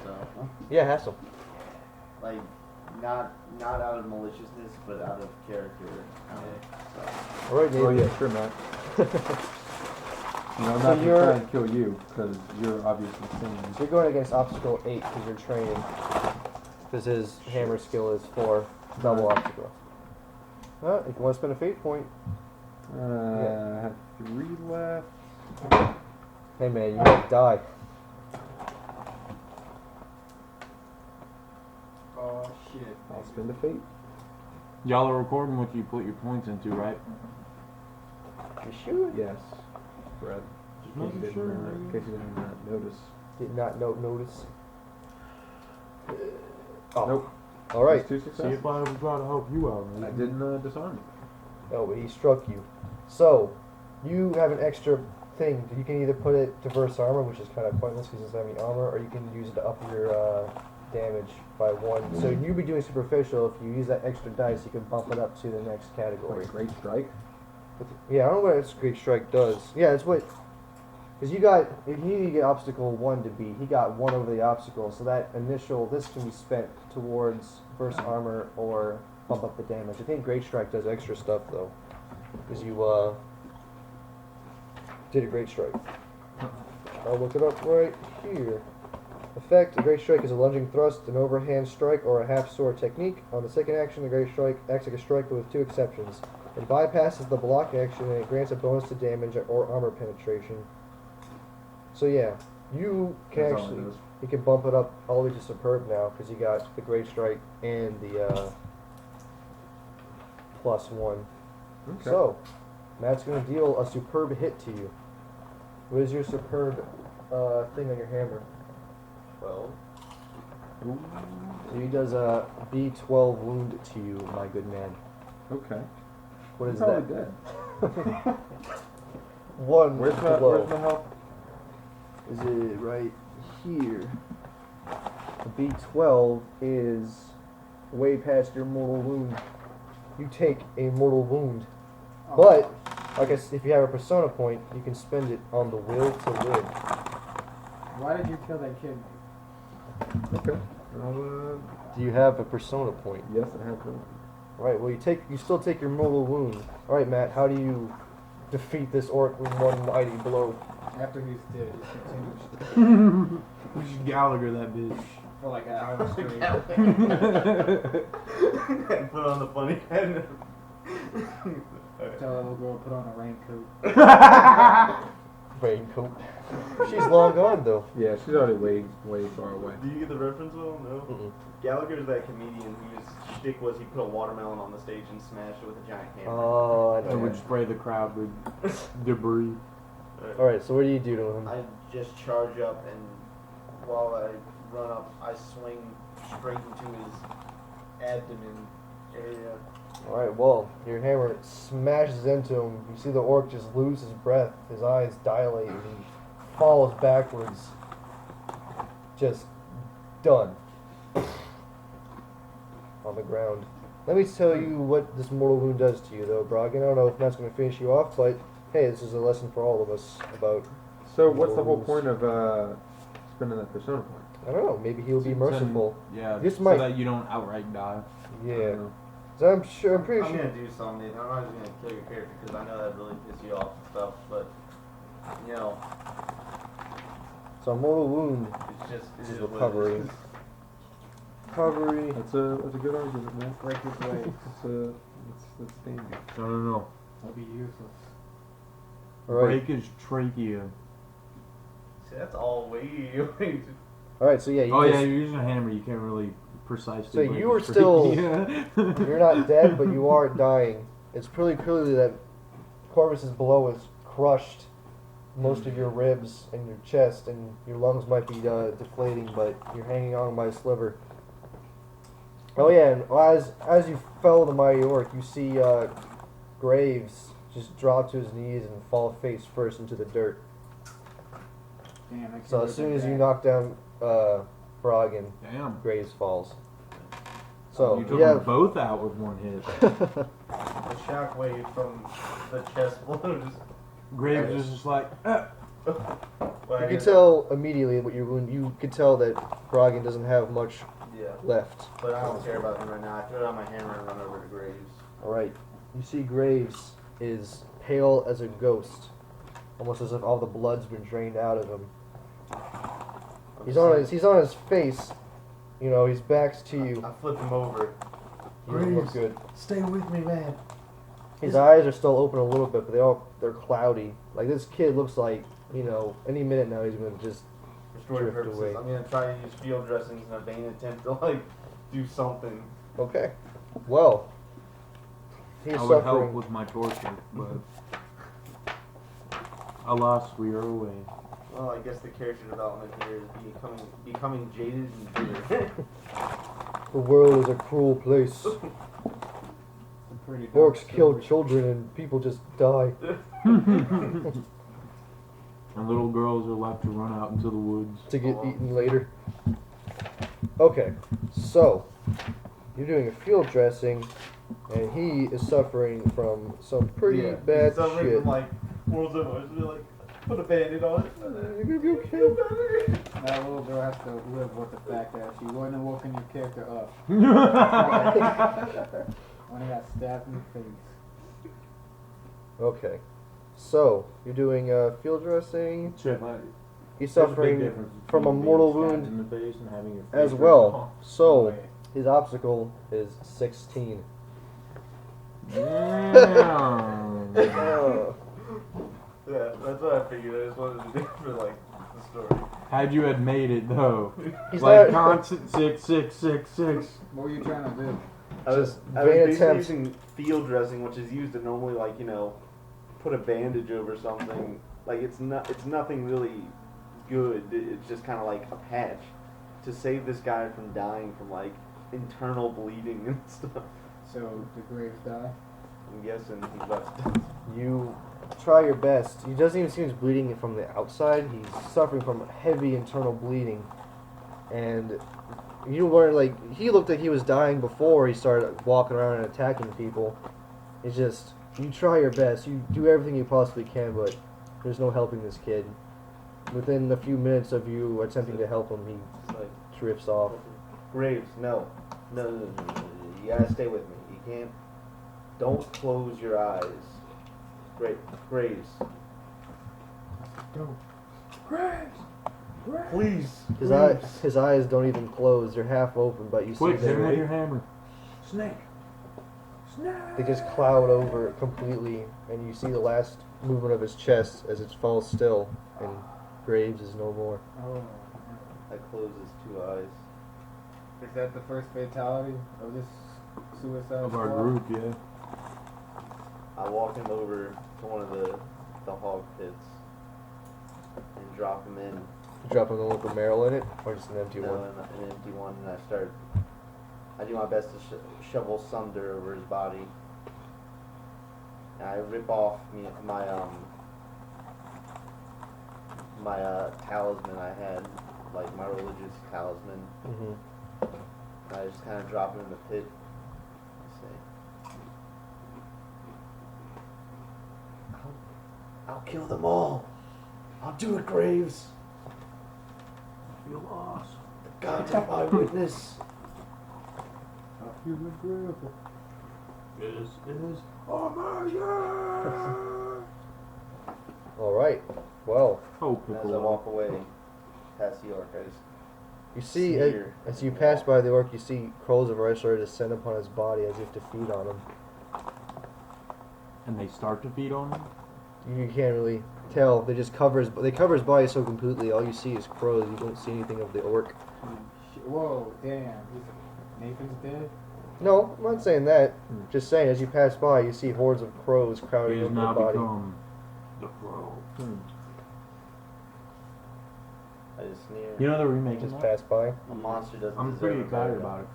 So, yeah, hassle. like, not out of maliciousness, but out of character. So. All right, Oh Nathan. yeah, sure, Matt. I'm So not gonna you're- try and kill you because you're obviously sane. So you're going against obstacle 8 because you're training. Because his hammer skill is 4, double obstacle. If you want to spend a fate point, I have 3 left. hey man, you might die. Oh shit. I'll spend a fate. Y'all are recording what you put your points into, right? You should. Yes, Brad. Just making sure. In case you didn't notice. Did not notice. Nope. All right. Just 2 See successes. if I ever try to help you out, I man. didn't disarm you. Oh, but he struck you. So, you have an extra thing. You can either put it to verse armor, which is kind of pointless because it doesn't have any armor, or you can use it to up your damage by 1. So you'd be doing superficial. If you use that extra dice, you can bump it up to the next category. Like great strike. Yeah, I don't know what this great strike does. Yeah, it's what. Because you got, if you need to get obstacle 1 to beat, he got 1 over the obstacle, so that initial, this can be spent towards verse armor or bump up the damage. I think Great Strike does extra stuff though, because you did a Great Strike. I'll look it up right here. Effect: a Great Strike is a lunging thrust, an overhand strike, or a half sword technique. On the second action, the Great Strike acts like a strike, but with 2 exceptions. It bypasses the block action and it grants a bonus to damage or armor penetration. So yeah, you can That's all it actually, is. you can bump it up all the way to superb now because you got the Great Strike and the +1. Okay. So, Matt's going to deal a superb hit to you. What is your superb thing on your hammer? 12. So he does a B12 wound to you, my good man. Okay. What is Probably that? dead. 1 Where's blow. the health? Is it right here? A B12 is way past your mortal wound. You take a mortal wound. Oh. But, like I said, if you have a persona point, you can spend it on the will to live. Why did you kill that kid? Okay. Do you have a persona point? Yes, I have one. Right, well you still take your mortal wound. Alright, Matt, how do you defeat this orc with 1 mighty blow? After he's dead, he continues We should Gallagher that bitch. for like an hour straight. Put on the funny head. Tell that little girl to put on a raincoat. Raincoat. She's long gone though. Yeah, she's already way far away. Do you get the reference, Will? No. Mm-mm. Gallagher's that comedian whose shtick was he put a watermelon on the stage and smashed it with a giant hammer. Oh, I I know. would spray the crowd with debris. Alright, so what do you do to him? I just charge up, and while I run up, I swing straight into his abdomen area. Alright, well, your hammer smashes into him. You see the orc just lose his breath. His eyes dilate and he falls backwards. Just done. On the ground. Let me tell you what this mortal wound does to you, though, Broggen. I don't know if that's going to finish you off, but hey, this is a lesson for all of us about. So what's the whole Rules. point of spending that persona point? I don't know. Maybe he'll be merciful. Yeah, This so might- that you don't outright die. I Yeah. don't know. So I'm sure. I'm pretty I'm sure. gonna do something. I'm not just gonna kill your character because I know that really piss you off and stuff. But you know, So a mortal wound. it's just This it is is what it recovery. is. Recovery. That's a good argument, man. Break his legs. That's dangerous. I don't know. That'll be useless. All right. Break his trachea. See, that's all way. All right. So yeah. You Oh just, yeah, you're using a hammer. You can't really precisely. So break you were his still- trachea. You're not dead, but you are dying. It's pretty clearly that Corvus's blow has crushed most of your ribs and your chest, and your lungs might be deflating, but you're hanging on by a sliver. Oh yeah, and as you fell the mighty orc, you see Graves just drop to his knees and fall face first into the dirt. Damn, I So killed as soon that as you guy. knock down Broggen, Damn. Graves falls. So You took yeah. them both out with 1 hit. The shockwave from the chest blows. Graves is just like, eh. You can tell immediately what your wound. You could tell that Broggen doesn't have much Yeah. left. But I don't care about him right now. I throw down my hammer and run over to Graves. Alright. You see Graves is pale as a ghost. Almost as if all the blood's been drained out of him. He's on his face. You know, his back's to you. I flip him over. He doesn't look Graves. good. Stay with me, man. His eyes are still open a little bit, but they're cloudy. Like this kid looks like, you know, any minute now he's gonna just For story drift purposes, away. I'm gonna try to use field dressings in a vain attempt to like do something. okay. Well, he's I would help suffering. with my torture, but alas, we are away. Well, I guess the character development here is becoming jaded and bitter. The world is a cruel place. Some pretty dark Orcs kill stories. children and people just die. And little girls are left to run out into the woods. To get eaten later. Okay, so you're doing a field dressing, and he is suffering from some pretty bad he's suffering shit. from like world's emotions. They're like, put a band-aid on it. You're gonna be okay. That little girl has to live with the fact that she wouldn't have woken your character up when he got stabbed in the face. Okay, so you're doing field dressing. Chip, He's there's a big suffering difference from a between being mortal stabbed wound in the face and having your face as ripped well. off. So Wait. his obstacle is 16. Damn. Yeah, that's what I figured. I just wanted to do for like the story. Had you had made it though, He's like not. constant 666. What were you trying to do? I was vain basically attempts. using field dressing, which is used to normally like put a bandage over something. Like it's nothing really good. It's just kind of like a patch to save this guy from dying from like internal bleeding and stuff. So the Graves die? I'm guessing he's about to. You try your best. He doesn't even seem to be bleeding from the outside. He's suffering from heavy internal bleeding, and you learn like he looked like he was dying before he started walking around and attacking people. It's just you try your best. You do everything you possibly can, but there's no helping this kid. Within a few minutes of you attempting to help him, he It's like, drifts off. Graves, no. You gotta stay with me. You can't. Don't close your eyes. Graves, Go. Graves! Graves! please. His eyes don't even close. They're half open, but you Quick, see hit him with they your hammer. Snake! Snake! they just cloud over completely, and you see the last movement of his chest as it falls still, and Graves is no more. Oh. I close his two eyes. Is that the first fatality of this suicide Of our squad? group, yeah. I walk him over to one of the hog pits and drop him in. Dropping the local barrel in it, or just an empty No, one? an empty one, and I do my best to shovel some dirt over his body. And I rip off my talisman I had, like my religious talisman. Mm-hmm. And I just kind of drop him in the pit. I say, I'll kill them all. I'll do it, Graves. You lost. The gods are my witness. A human grave. This is All right. Well, oh, And as I Piccolo. walk away past the orc, I just you see sneer. as you pass by the orc, you see crows of ice started to descend upon his body as if to feed on him. And they start to feed on him? You can't really tell. They cover his body so completely. All you see is crows. You don't see anything of the orc. Whoa, damn. Nathan's dead? No, I'm not saying that. Hmm. Just saying, as you pass by, you see hordes of crows crowding He has over the now body. become the crow. I just sneer. You know the remake Just of pass by. A monster doesn't I'm deserve pretty a excited burial. about it.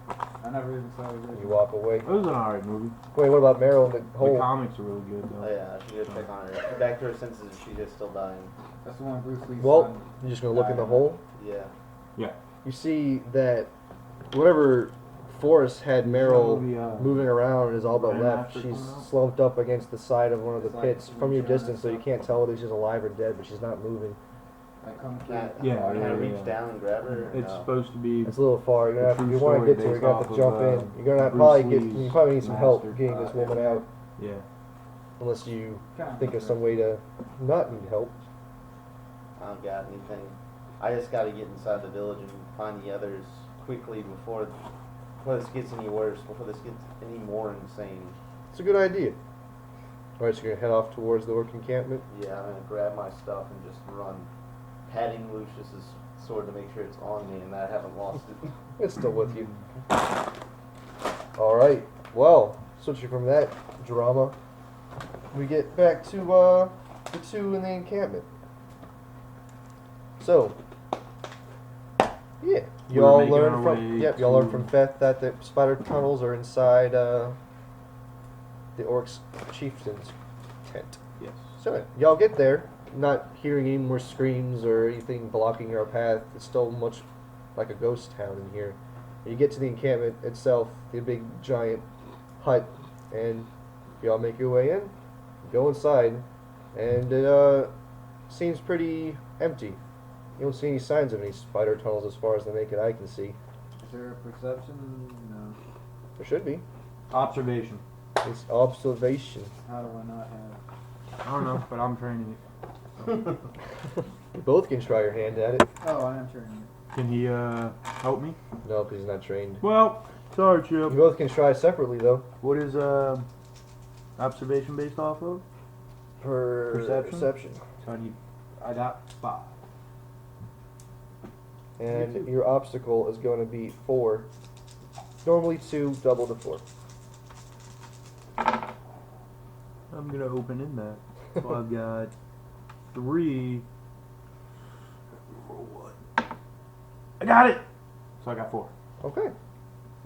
I never even saw the You original. walk away. It was an alright movie. Wait, what about Meryl in the The hole? comics are really good though. Oh yeah, I should go check on her. Back to her senses if she is still dying. That's the one Bruce Lee's Well, son. you're just gonna look in the hole. Yeah. You see that whatever Forrest had Meryl The, moving around is all but Grand left. Master She's coming out? slumped up against the side of one of the It's like pits from your Luciana distance, so you stuff. can't tell whether she's alive or dead, but she's not moving. I come Can I, through. Yeah, can I yeah, reach yeah. down and grab her? or It's no? supposed to be. It's a little far. You're A gonna true you want to story get to her. based You're gonna have off to of, jump in. You're gonna Bruce probably get. Lee's You probably need some help master. getting this woman out, Yeah. unless you Kinda think of through. some way to not need help. I don't got anything. I just got to get inside the village and find the others quickly before this gets any worse, before this gets any more insane. It's a good idea. All right, so you're gonna head off towards the orc encampment. Yeah, I'm gonna grab my stuff and just run, patting Lucius's sword to make sure it's on me and that I haven't lost it. It's still with you. All right. Well, switching from that drama, we get back to the two in the encampment. So, yeah, We're y'all making learned our from way y'all learned to- from Feth that the spider tunnels are inside the orc's chieftain's tent. Yes. So y'all get there, not hearing any more screams or anything blocking your path. It's still much like a ghost town in here. You get to the encampment itself, the big giant hut, and y'all make your way in, go inside, and it seems pretty empty. You don't see any signs of any spider tunnels as far as the naked eye can see. Is there a perception? No. There should be. Observation. It's observation. How do I not have? I don't know, but I'm training it. You both can try your hand at it. Oh, I am turning Can he help me? No, because he's not trained. Well, sorry, You Chip. both can try separately though. What is observation based off of? Perception. So I got 5. And your obstacle is going to be 4. Normally 2, double to 4. I'm gonna open in that. So I've got 3. Roll 1. I got it. So I got 4. Okay.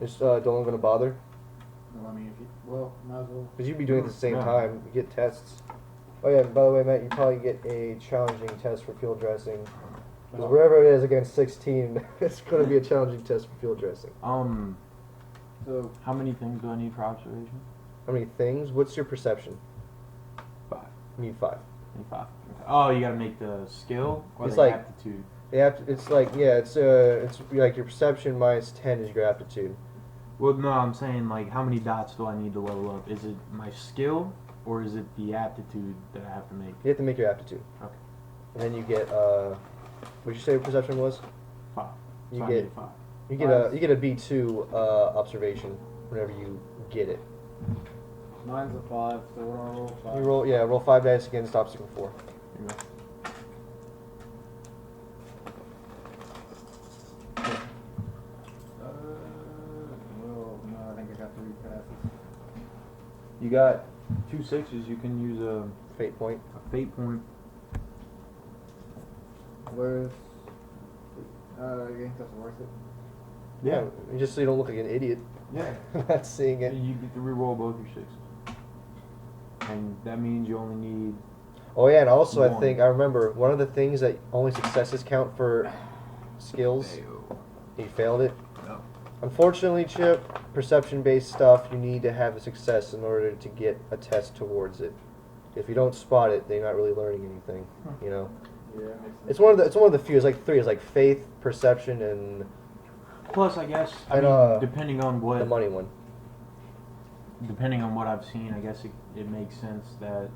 Is Dolan going to bother? it. Well, I mean, if you, well, might as well. Because you'd be doing it at the same Yeah. time. You get tests. Oh yeah, by the way, Matt, you probably get a challenging test for field dressing. Because wherever it is against 16, it's going to be a challenging test for field dressing. So How many things do I need for observation? How many things? What's your perception? 5. You need 5. I need 5. Oh, you gotta make the skill or It's the like- aptitude. It's like, yeah, it's like your perception minus 10 is your aptitude. Well, no, I'm saying like how many dots do I need to level up? Is it my skill or is it the aptitude that I have to make? You have to make your aptitude. Okay. And then you get, what did you say your perception was? 5. You So I get need 5. You get a B2 observation whenever you get it. mine's a 5, so what do I roll? 5. You roll 5 dice against obstacle 4. Here you go. Well, no, I think I got 3 passes. You got 2 6s. You can use a Fate point. fate point. Where's? You think that's worth it? Yeah. Just so you don't look like an idiot. Yeah. Not seeing it. You get to reroll both your 6s. And that means you only need. Oh yeah, and also I One. think I remember one of the things that only successes count for skills. You failed it. No. Unfortunately, Chip, perception-based stuff, you need to have a success in order to get a test towards it. If you don't spot it, then you're not really learning anything. You know, Yeah, makes sense. it's one of the few. It's like 3. It's like faith, perception, and Plus, I guess I And, mean, depending on the what money one. I've seen, I guess it makes sense that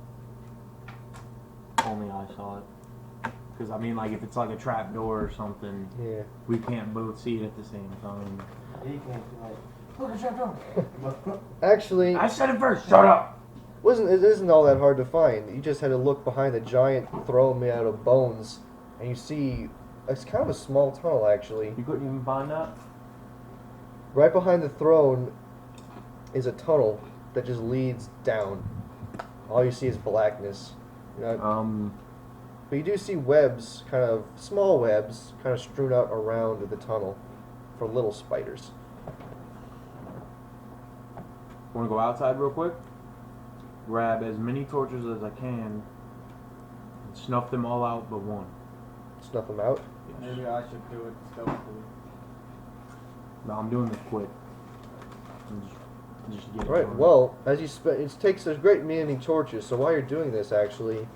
only I saw it. Because I mean, like if it's like a trap door or something, Yeah. we can't both see it at the same time. You can't be like, Look at your Actually, I said it first. Shut up. it isn't all that hard to find. You just had to look behind a giant throne made out of bones, and you see it's kind of a small tunnel actually. You couldn't even find that. Right behind the throne is a tunnel that just leads down. All you see is blackness. You know, but you do see webs, kind of small webs, kind of strewn out around the tunnel for little spiders. Want to go outside real quick? Grab as many torches as I can, and snuff them all out but one. Snuff them out. Maybe I should do it stealthily. No, I'm doing this quick. Just get it Right. done. Well, as you there's great many torches. So while you're doing this, actually,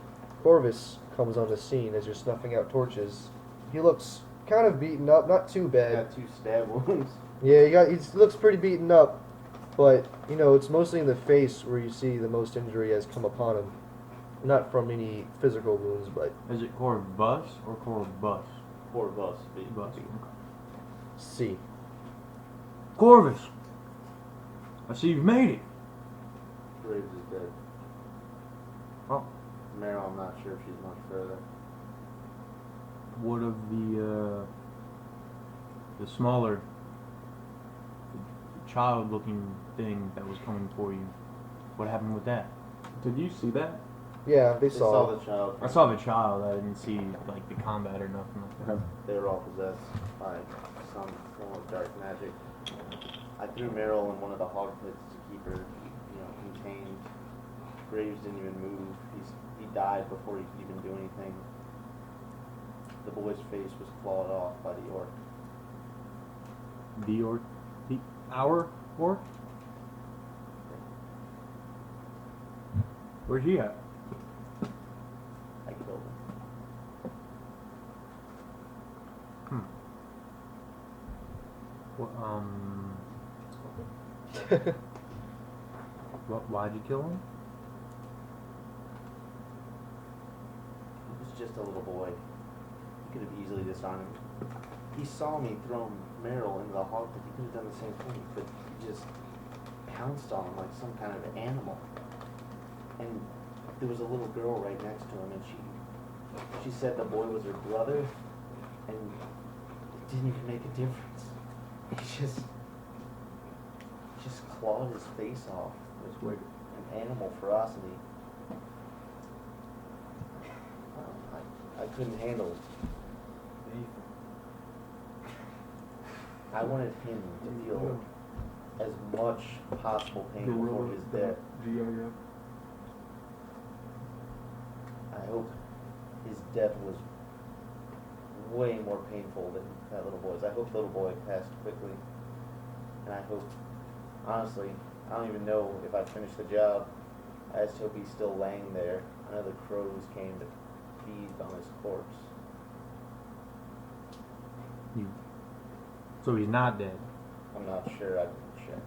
Corvus, comes on the scene as you're snuffing out torches. He looks kind of beaten up, not too bad. Got 2 stab wounds. Yeah, he looks pretty beaten up, but you know it's mostly in the face where you see the most injury has come upon him. Not from any physical wounds, but Is it Corvus or Corvus? Poor bus. Big Bus. C. Corvus! I see you've made it. Graves is dead. Oh. Meryl, I'm not sure if she's much further. What of the smaller, the child-looking thing that was coming for you? What happened with that? Did you see that? Yeah, they They saw. saw the child. I saw the child. I didn't see like the combat or nothing like that. Okay. They were all possessed by some form of dark magic. I threw Meryl in one of the hog pits to keep her, contained. Graves didn't even move. He died before he could even do anything. The boy's face was clawed off by the orc. The orc, our orc. Where's he at? I killed him. Why'd you kill him? He was just a little boy. He could have easily disarmed him. He saw me throw Meryl into the hog pit. He could have done the same thing, but he just pounced on him like some kind of animal. And there was a little girl right next to him, and she said the boy was her brother, and it didn't even make a difference. He just clawed his face off with an animal ferocity. I couldn't handle it. I wanted him to feel as much possible pain before his death. I hope his death was way more painful than that little boy's. I hope the little boy passed quickly. And I hope, honestly, I don't even know if I finished the job. I just hope he's still laying there. I know the crows came to feed on his corpse. So he's not dead. I'm not sure. I didn't check.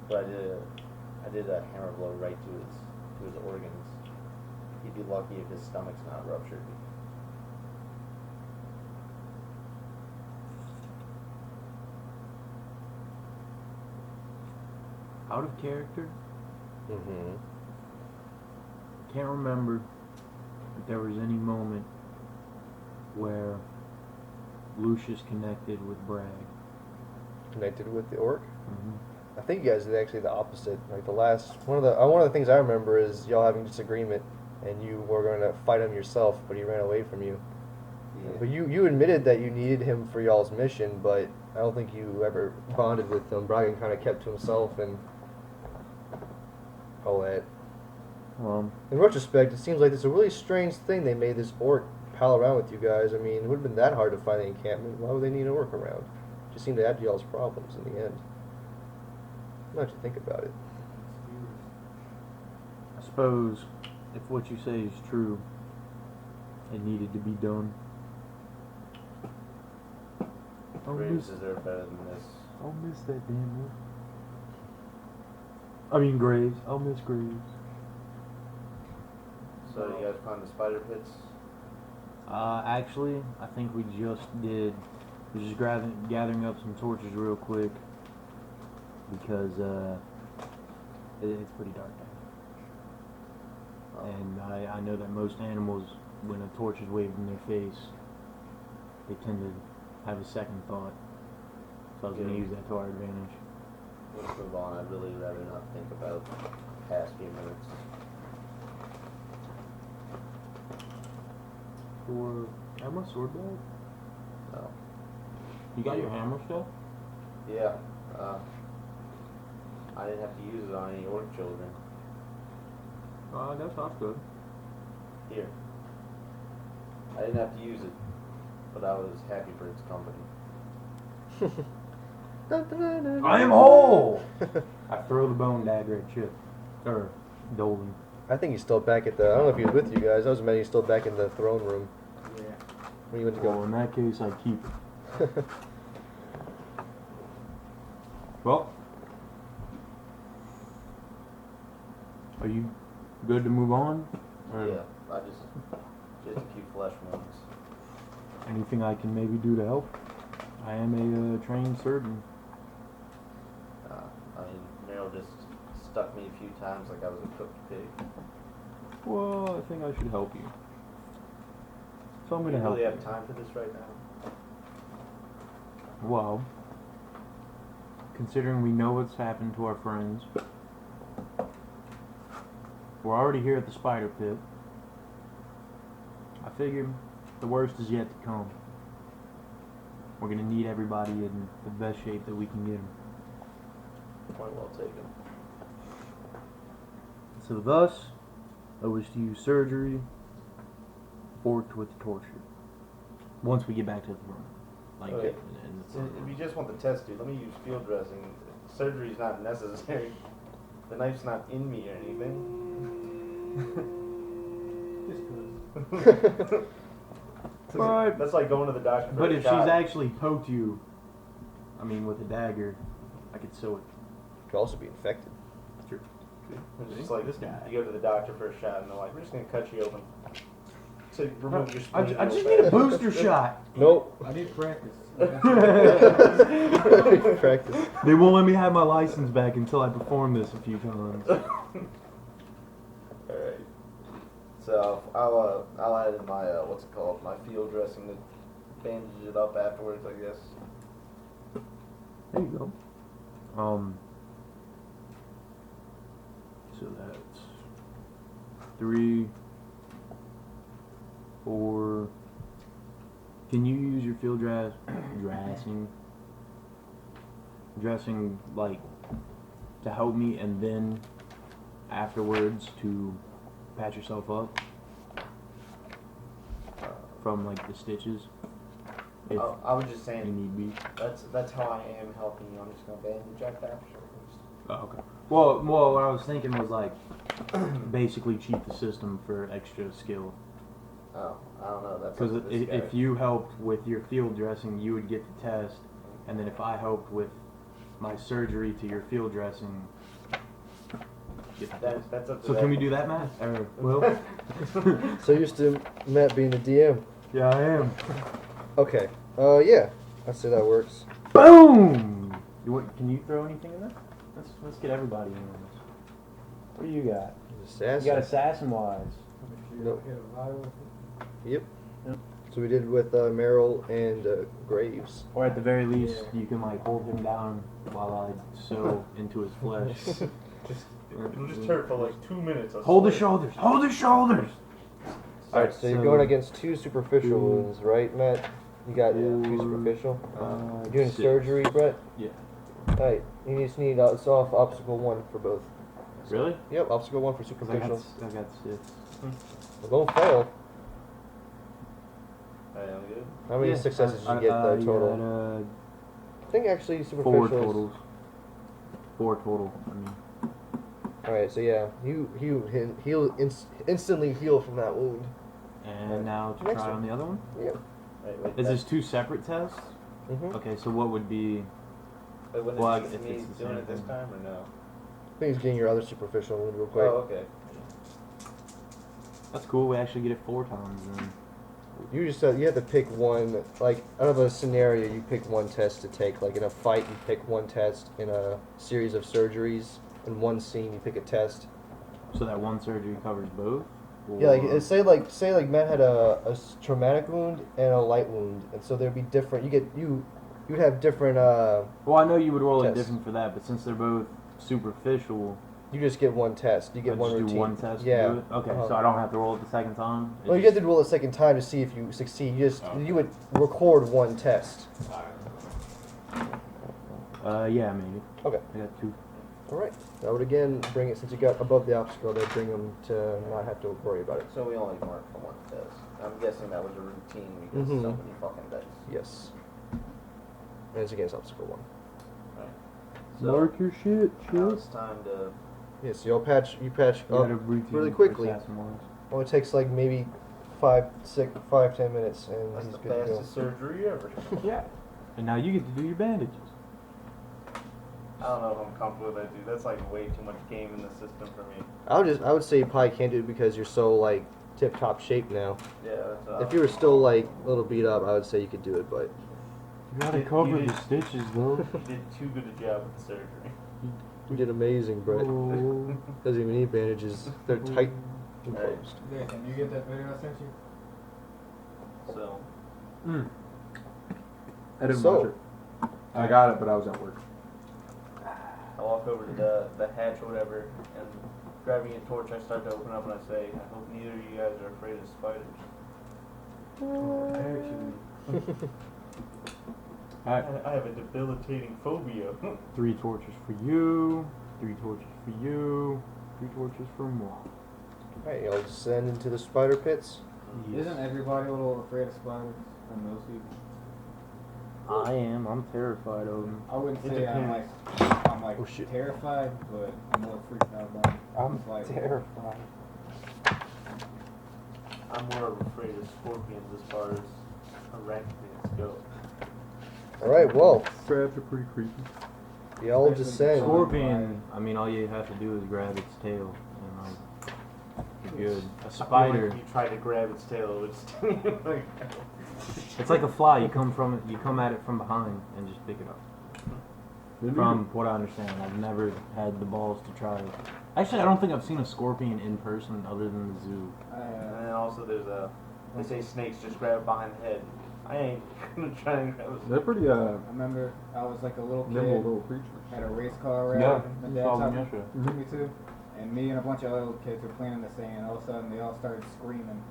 But I did a hammer blow right to his organs. He'd be lucky if his stomach's not ruptured. Out of character. Mm-hmm. Can't remember if there was any moment where Lucius connected with Bragg. Connected with the orc. Mm-hmm. I think you guys did actually the opposite. Like one of the things I remember is y'all having disagreement, and you were going to fight him yourself, but he ran away from you. Yeah. But you admitted that you needed him for y'all's mission, but I don't think you ever bonded with him. Brian kind of kept to himself and all that. Well, In retrospect, it seems like it's a really strange thing they made this orc pal around with you guys. I mean, it would have been that hard to find the encampment. Why would they need an orc around? Just seemed to add to y'all's problems in the end. Now that you think about it. I suppose if what you say is true, it needed to be done. Graves deserve better than this. I'll miss that damn one. I mean Graves. I'll miss Graves. So you guys find the spider pits? Actually, I think we just did. We're just gathering up some torches real quick because it's pretty dark now. And I know that most animals, when a torch is waved in their face, they tend to have a second thought. So I was going to use that to our advantage. Let's move on. I'd really rather not think about the past few minutes. Or I have my sword bag. No. You got your hammer stuff? Yeah. I didn't have to use it on any orc children. That's good. Here. I didn't have to use it, but I was happy for its company. I am whole! I throw the bone dagger at Chip. Or Dolan. I think he's still back at the. I don't know if he was with you guys. I was imagining he's still back in the throne room Yeah. when you went to Well, go. in that case, I keep it. Well, are you good to move on? Or Yeah, I just a few flesh wounds. anything I can maybe do to help? I am a trained surgeon. I mean, Meryl just stuck me a few times like I was a cooked pig. Well, I think I should help you. So I'm Do gonna you help really you. have time for this right now? Well, considering we know what's happened to our friends, we're already here at the spider pit. I figured the worst is yet to come. We're gonna need everybody in the best shape that we can get them. Point well taken. So thus, I wish to use surgery forked with torture. Once we get back to the room. Like, Okay. in the So if you just want the test, dude, let me use field dressing. Surgery's not necessary. The knife's not in me or anything. But- That's like going to the doctor for But a if she's shot. actually poked you, I mean, with a dagger, I could sew it. Could also be infected. It's just like this guy. You go to the doctor for a shot, and they're like, "We're just gonna cut you open to remove your I spleen." just real need a fast." booster shot. Nope. I did practice. Practice. They won't let me have my license back until I perform this a few times. Alright. So I'll add in my what's it called? My field dressing to bandage it up afterwards, I guess. There you go. So that's 3, 4. Can you use your field dressing like to help me, and then afterwards to patch yourself up from like the stitches, if I was just you saying need be. that's how I am helping you. I'm just gonna bandage up afterwards. Oh, okay. Well, what I was thinking was like basically cheat the system for extra skill. Oh, I don't know. That's Because up to this guy. if you helped with your field dressing, you would get the test, and then if I helped with my surgery to your field dressing, get the test. That's up to So that. can we do that, Matt? Or Will? So used to Matt being the DM. Yeah, I am. Okay. Yeah. I say that works. Boom! Can you throw anything in there? Let's get everybody in on this. What do you got? Assassin. You got assassin wise. Nope. Yep. So we did with Meryl and Graves. Or at the very least, you can like hold him down while I sew into his flesh. It'll just hurt for like 2 minutes. I Hold his swear. shoulders. Hold his shoulders. Alright, so you're going against 2 superficial wounds, right, Matt? You got 2 superficial. You're doing 6. surgery, Brett? Yeah. Alright, you just need it's off obstacle 1 for both. Really? Yep, obstacle 1 for Because superficial. I got 6. Well, don't fail. Alright, I'm good. How many successes did you get total? You I think actually got, 4 superficial. totals. 4 total. I mean, Alright, so yeah, instantly heal from that wound. and now to Next try one. on the other one. Yep. Wait, Is this 2 separate tests? Mm-hmm. Okay, so what would be? Wouldn't well, it be if me it's the doing same it this thing. time or no? I think he's getting your other superficial wound real quick. Oh, okay. That's cool. We actually get it 4 times then. You just you have to pick one. Like out of a scenario, you pick one test to take. Like in a fight, you pick one test. In a series of surgeries, in one scene, you pick a test. So that one surgery covers both. Yeah, like Or- say like Matt had a traumatic wound and a light wound, and so there'd be different. You'd have different. Well, I know you would roll it Tests. different for that, but since they're both superficial, You just get one test. You get I one just routine. do one test. Yeah. To do it? Okay, Uh-huh. so I don't have to roll it the second time. It Well, you just- have to roll a second time to see if you succeed. Oh. You would record one test. Yeah, maybe. Okay. I got 2. All right. That would again bring it, since you got above the obstacle, that would bring them to not have to worry about it. So we only marked for one test. I'm guessing that was a routine because Mhm. so many fucking dice. Yes. And it's against obstacle 1. So Mark your shit, now it's time to Yeah, so you patch You up gotta routine really for quickly. Assassin Wars. Only takes like maybe 5-10 minutes, and That's he's the good to go. fastest surgery ever. Yeah. And now you get to do your bandages. I don't know if I'm comfortable with that, dude. That's like way too much game in the system for me. I would say you probably can't do it because you're so like tip top shape now. Yeah, that's If you were still like a little beat up, I would say you could do it, but You gotta You cover did- the stitches though. You did too good a job with the surgery. you did amazing, Brett. Oh. Doesn't even need bandages. They're tight and Right. closed. Yeah, can you get that video I sent you? So, I didn't So- watch it. I got it, but I was at work. I walk over to the hatch or whatever, and grabbing a torch, I start to open up and I say, I hope neither of you guys are afraid of spiders. Actually, Alright, I have a debilitating phobia. 3 torches for you, 3 torches for you, 3 torches for moi. Alright, y'all descend into the spider pits. isn't everybody a little afraid of spiders? Or most people? I am. I'm terrified of them. I wouldn't It say I'm depends. like Oh, shit. terrified, but I'm more freaked out by it. I'm It's like, terrified. I'm more afraid of scorpions as far as arachnids go. Alright, well, Crabs are pretty creepy. y'all Especially descend. Scorpion, I mean, all you have to do is grab its tail, and like, you're good. A spider, If you try to grab its tail, it would sting you. Like, it's like a fly. You come at it from behind and just pick it up. From what I understand, I've never had the balls to try it. Actually, I don't think I've seen a scorpion in person other than the zoo. and then also there's they say snakes just grab it behind the head. I ain't gonna try and grab a They're pretty I remember I was like a little nimble kid, little creatures. had a race car ride. Yeah, my you dad saw them took yesterday. took me to, and me and a bunch of other kids were playing in the sand. And all of a sudden, they all started screaming.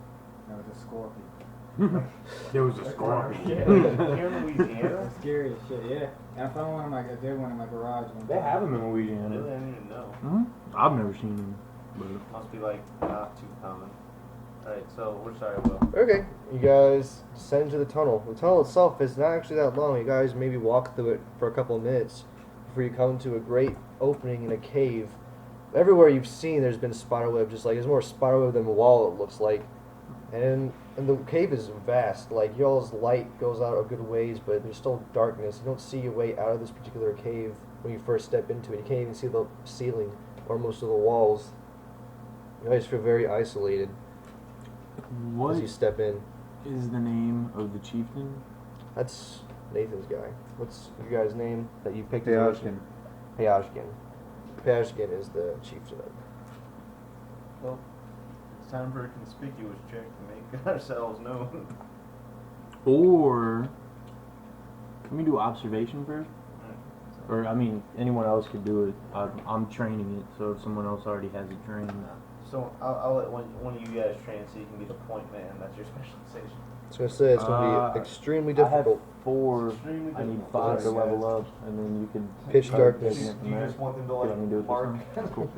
There was a scorpion. There was a scorpion. Yeah, here in It Louisiana. was scary as shit. Yeah, and I found one in my garage. One They time. have them in Louisiana. Really, I didn't even know. I've never seen them, but Must be like not too common. Alright, so we're sorry, Will. Okay, you guys descend into the tunnel. The tunnel itself is not actually that long. You guys maybe walk through it for a couple of minutes before you come to a great opening in a cave. Everywhere you've seen, there's been spiderweb. Just like there's more spiderweb than a wall. It looks like, and the cave is vast. Like y'all's light goes out a good ways, but there's still darkness. You don't see your way out of this particular cave when you first step into it. You can't even see the ceiling or most of the walls. You guys feel very isolated what as you step in. is the name of the chieftain? That's Nathan's guy. What's your guy's name that you picked? Peajkin. Peajkin. Peajkin is the chieftain of. Well, it's time for a conspicuous check to make ourselves known. Or can we do observation first? Or I mean, anyone else could do it. I'm training it, so if someone else already has it trained. So I'll let one of you guys train so you can be the point man. That's your specialization. I was gonna say it's gonna be extremely difficult. I have 4. Extremely I need difficult. 5 to Alright, level guys. up, and then you can Pitch start darkness. taking it from You there. just want them to You want me to do it this mark, time? Cool.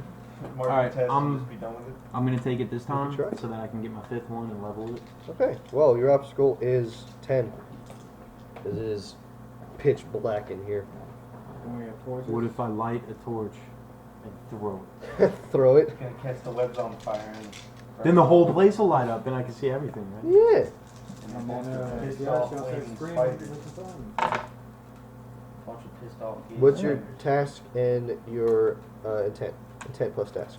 mark Alright, the test I'm- and just be done with it. I'm gonna take it this You can time try. so that I can get my 5th one and level it. Okay. Well, your obstacle is 10. It is pitch black in here. And we have torches. What if I light a torch and throw it? Throw it. It's gonna catch the webs on fire and Then the whole place will light up, then I can see everything, right? Yeah. And then pissed yeah, off she'll start flaming screaming spiders. with the phone. bunch of pissed off kids. What's your task and your intent? Intent plus task.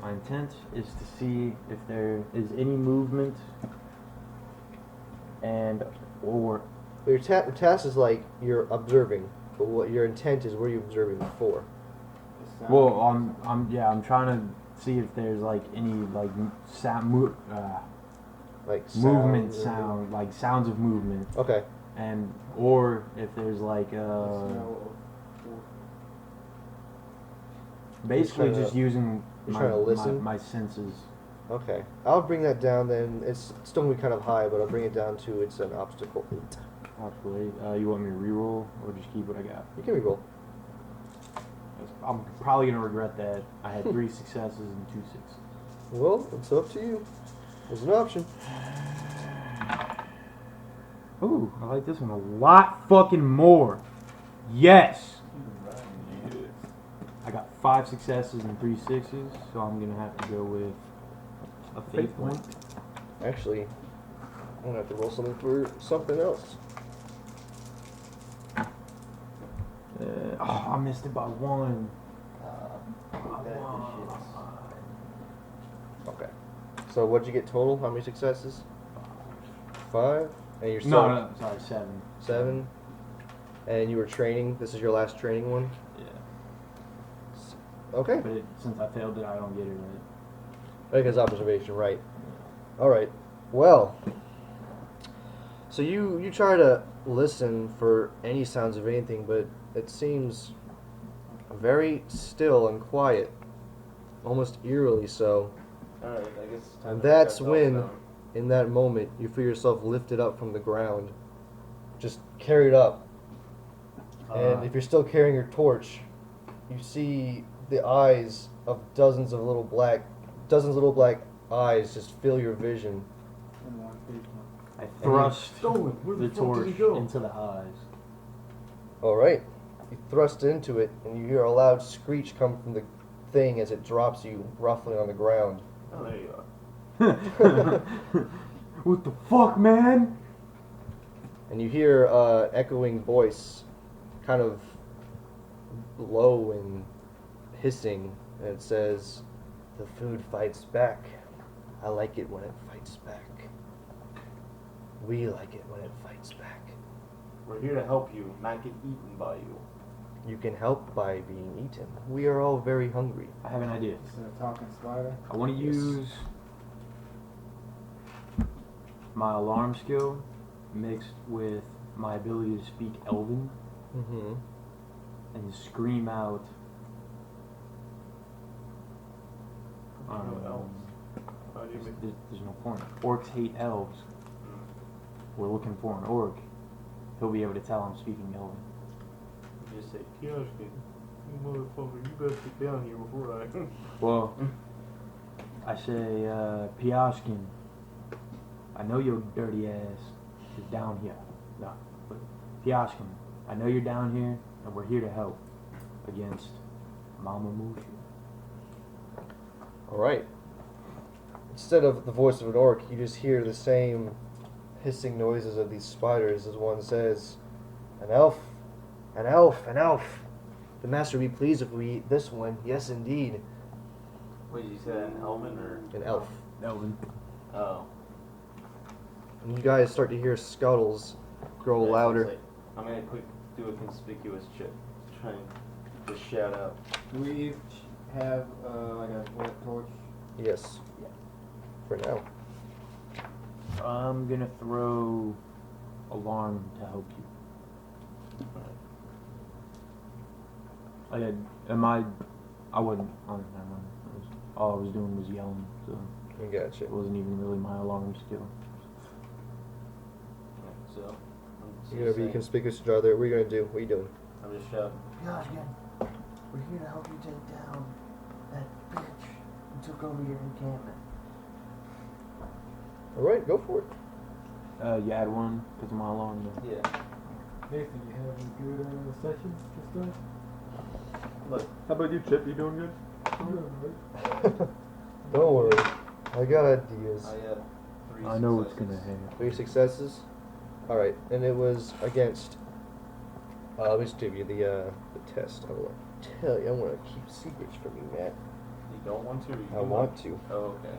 My intent is to see if there is any movement and or Well, your task is like you're observing, but what your intent is, what are you observing for? The sound. well, I'm trying to see if there's like any like sound Like movement sounds or- sound, like sounds of movement, Okay. and or if there's like The smell basically trying to- just using you're trying to listen? my senses. Okay. I'll bring that down then. It's still gonna be kind of high, but I'll bring it down to it's an obstacle 8. Absolutely. You want me to reroll or just keep what I got? You can reroll. I'm probably gonna regret that. I had 3 successes and 2 6s. Well, it's up to you. There's an option. Ooh, I like this one a lot fucking more. Yes. I got 5 successes and 3 sixes, so I'm gonna have to go with a fate point. Actually, I'm gonna have to roll something for something else. I missed it by 1. Okay. So what'd you get total? How many successes? 5? And you're still No, sorry, 7. 7? And you were training. This is your last training one? Yeah. Okay. But since I failed it, I don't get it right. Because observation, right. Alright. Well, so you try to listen for any sounds of anything, but it seems very still and quiet. Almost eerily so. Alright, I guess it's time And to make that's ourselves when, known. in that moment, you feel yourself lifted up from the ground. Just carried up. And if you're still carrying your torch, you see the eyes of dozens of little black eyes just fill your vision. In one big one. I thrust Stolen. Where the the fuck torch did he go? into the eyes. Alright. You thrust into it, and you hear a loud screech come from the thing as it drops you roughly on the ground. Oh, there you are. What the fuck, man? And you hear echoing voice, kind of low and hissing, and it says, "The food fights back. I like it when it fights back. We like it when it fights back. We're here to help you, not get eaten by you. You can help by being eaten. We are all very hungry." I have an idea. Is it a talking spider? I want to Yes. use my alarm skill mixed with my ability to speak Elven Mm-hmm. and scream out. How do you know elves? How do you make... There's no point. Orcs hate elves. We're looking for an orc. He'll be able to tell I'm speaking Elven. You just say, Kioski, you motherfucker, you better get down here before I... Well, I say, Piashkin, I know your dirty ass is down here. No, but Piashkin, I know you're down here, and we're here to help against Mama Mushu. Alright. Instead of the voice of an orc, you just hear the same hissing noises of these spiders as one says, "An elf, an elf, an elf. The master will be pleased if we eat this one. Yes, indeed." Wait, you said an elven or... An elf. Elven. Oh. And you guys start to hear scuttles grow Yeah, louder. it's like, I'm gonna do a conspicuous chip. Try and just shout out. Do we each have like a lit torch? Yes. For now. I'm gonna throw alarm to help you. I wasn't on it, never mind. All I was doing was yelling, so I gotcha. it wasn't even really my alarm skill. So, I'm just You're gonna be saying- conspicuous to draw there. What are you gonna do? What are you doing? I'm just shouting. Piashkin, we're here to help you take down that bitch who took over your encampment. Alright, go for it. You add 1 because of my alarm. Then. Yeah. Nathan, you have a good session to start? Look, how about you, Chip? You doing good? Don't worry. I got ideas. I have 3 I know what's successes. gonna happen. 3 successes? Alright, and it was against. Let me just give you the test. I want to tell you, I want to keep secrets from you, Matt. You don't want to? Or you I do want to. Oh, okay.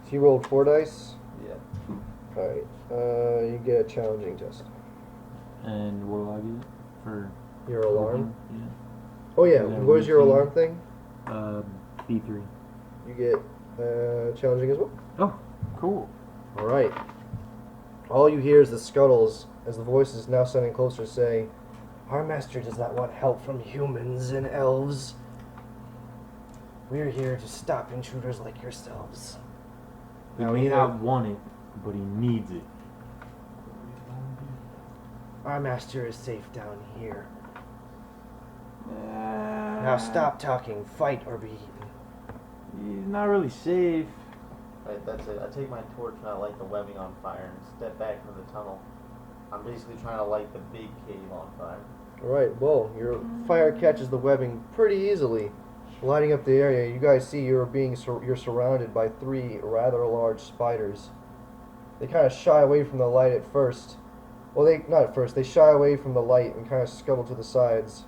So you rolled 4 dice? Yeah. Alright, you get a challenging test. And what do I get for Your alarm? Yeah. Oh, yeah, And then what is your routine. alarm thing? B3. You get challenging as well. Oh, cool. Alright. All you hear is the scuttles as the voice is now sounding closer saying, "Our master does not want help from humans and elves. We're here to stop intruders like yourselves." He Now may either- not want it, but he needs it. Our master is safe down here. Now Now stop talking, fight or be eaten. He's not really safe. Right, that's it. I take my torch and I light the webbing on fire and step back from the tunnel. I'm basically trying to light the big cave on fire. Alright, well, your fire catches the webbing pretty easily, Lighting up the area, you guys see you're surrounded by 3 rather large spiders. They kind of shy away from the light at first. Well, not at first. They shy away from the light and kind of scuttle to the sides.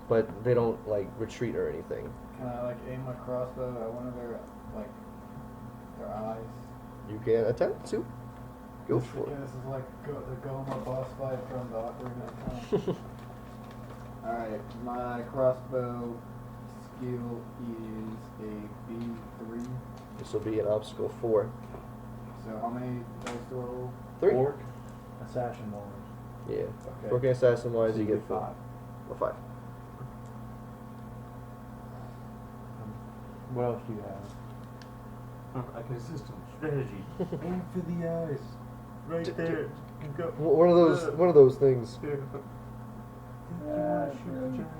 But they don't like retreat or anything. Can I like aim my crossbow at one of their eyes? You can attempt to. Go for Yeah, it. this is like the Goma boss fight from the Ocarina of Time. Alright, my crossbow skill is a B3. This will be an obstacle 4. So how many dice do I roll? 3. Orc, assassin wise. Yeah. Okay. Working assassin wise, So you you get get 5. Or 5. What else do you have? I can system strategy. Aim for the eyes. Right there. Go. One of those things.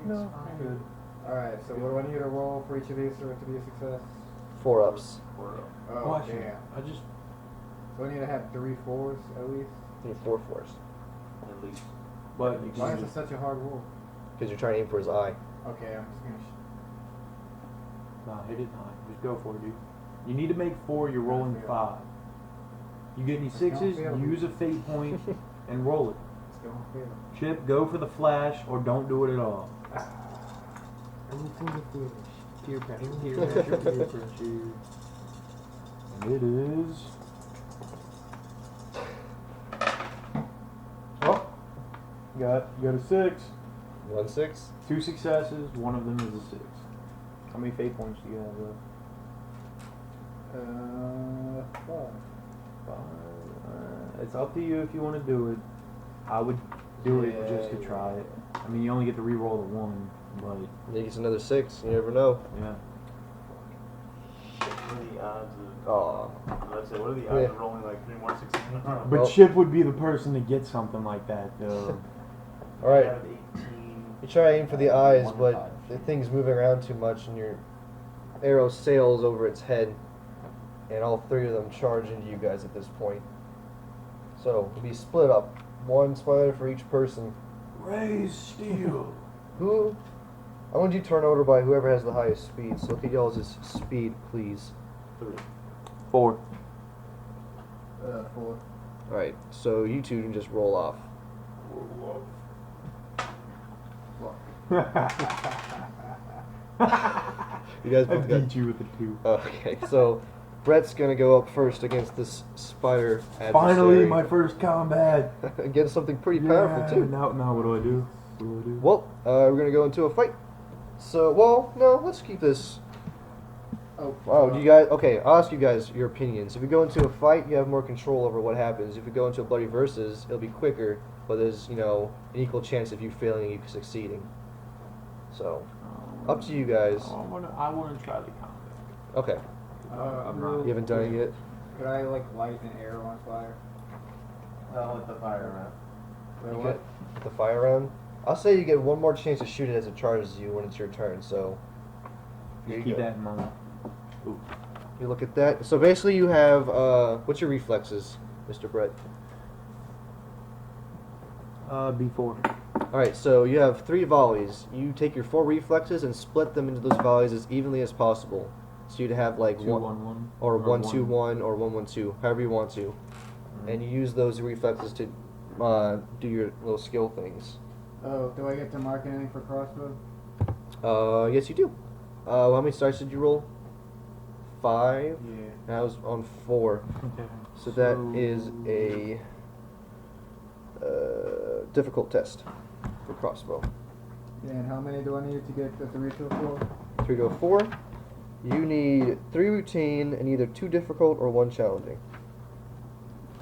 No. Alright, so what do I need to roll for each of these for it to be a success? 4 ups. Oh, Question. damn. I just So I need to have 3 4s at least? You need 4 4s. At least. but Why is it such a hard roll? Because you're trying to aim for his eye. Okay, I'm just gonna. nah, hit it high. Just go for it, dude. You need to make 4. You're rolling Yeah. 5. You get any It's gonna 6s? fail. Use a fate point and roll it. It's gonna fail. Chip, go for the flash or don't do it at all. Go for the finish. Peer pressure, peer pressure, peer pressure. And it is. Oh, you got a 6. 1 6. 2 successes. One of them is a 6. How many fate points do you have left? 5. 5. It's up to you if you want to do it. I would do it Yeah, just to try it. I mean, you only get to re-roll the 1, but He gets another 6. You never know. yeah. What are the odds of? Aw. Let's say, what are the Yeah. odds of rolling like 3 more 6s in a row? But Well- Chip would be the person to get something like that, though. Alright. Out of 18. You try to aim for the eyes, 1 but 5. the thing's moving around too much, and your arrow sails over its head, and all 3 of them charge into you guys at this point. So, it'll be split up. 1 spider for each person. Raise steel. Who? I want you to turn over by whoever has the highest speed. So look at y'all's speed, please. 3. 4. 4. Alright, so you two can just roll off. You guys I both got... beat you with a 2. Okay, so Brett's gonna go up first against this spider Finally, adversary. my first combat. Against something pretty powerful too. Now what do I do? What do I do? Well, we're gonna go into a fight. So, well, no, let's keep this. Oh, do you guys? Okay, I'll ask you guys your opinions. If you go into a fight, you have more control over what happens. If you go into a bloody versus, it'll be quicker, but there's an equal chance of you failing and you succeeding. So, up to you guys. I want to try the combat. Okay, I'm not. you haven't done it yet. Could I like light an arrow on fire? I'll let the fire around. Wait, You what? get the fire round. I'll say you get one more chance to shoot it as it charges you when it's your turn. So, here you Keep go. that in mind. You look at that. So basically, you have what's your reflexes, Mr. Brett? B4. All right, so you have 3 volleys. You take your 4 reflexes and split them into those volleys as evenly as possible. So you'd have like 2 one 1 1 or 1 2 1 or 1 1 2, however you want to, and you use those reflexes to do your little skill things. Oh, do I get to mark anything for crossbow? Yes, you do. How many stars did you roll? 5. Yeah. And I was on 4. Okay. So that is a difficult test for crossbow. Yeah, and how many do I need to get the 3 to 4? 3 to a 4. You need 3 routine and either 2 difficult or 1 challenging.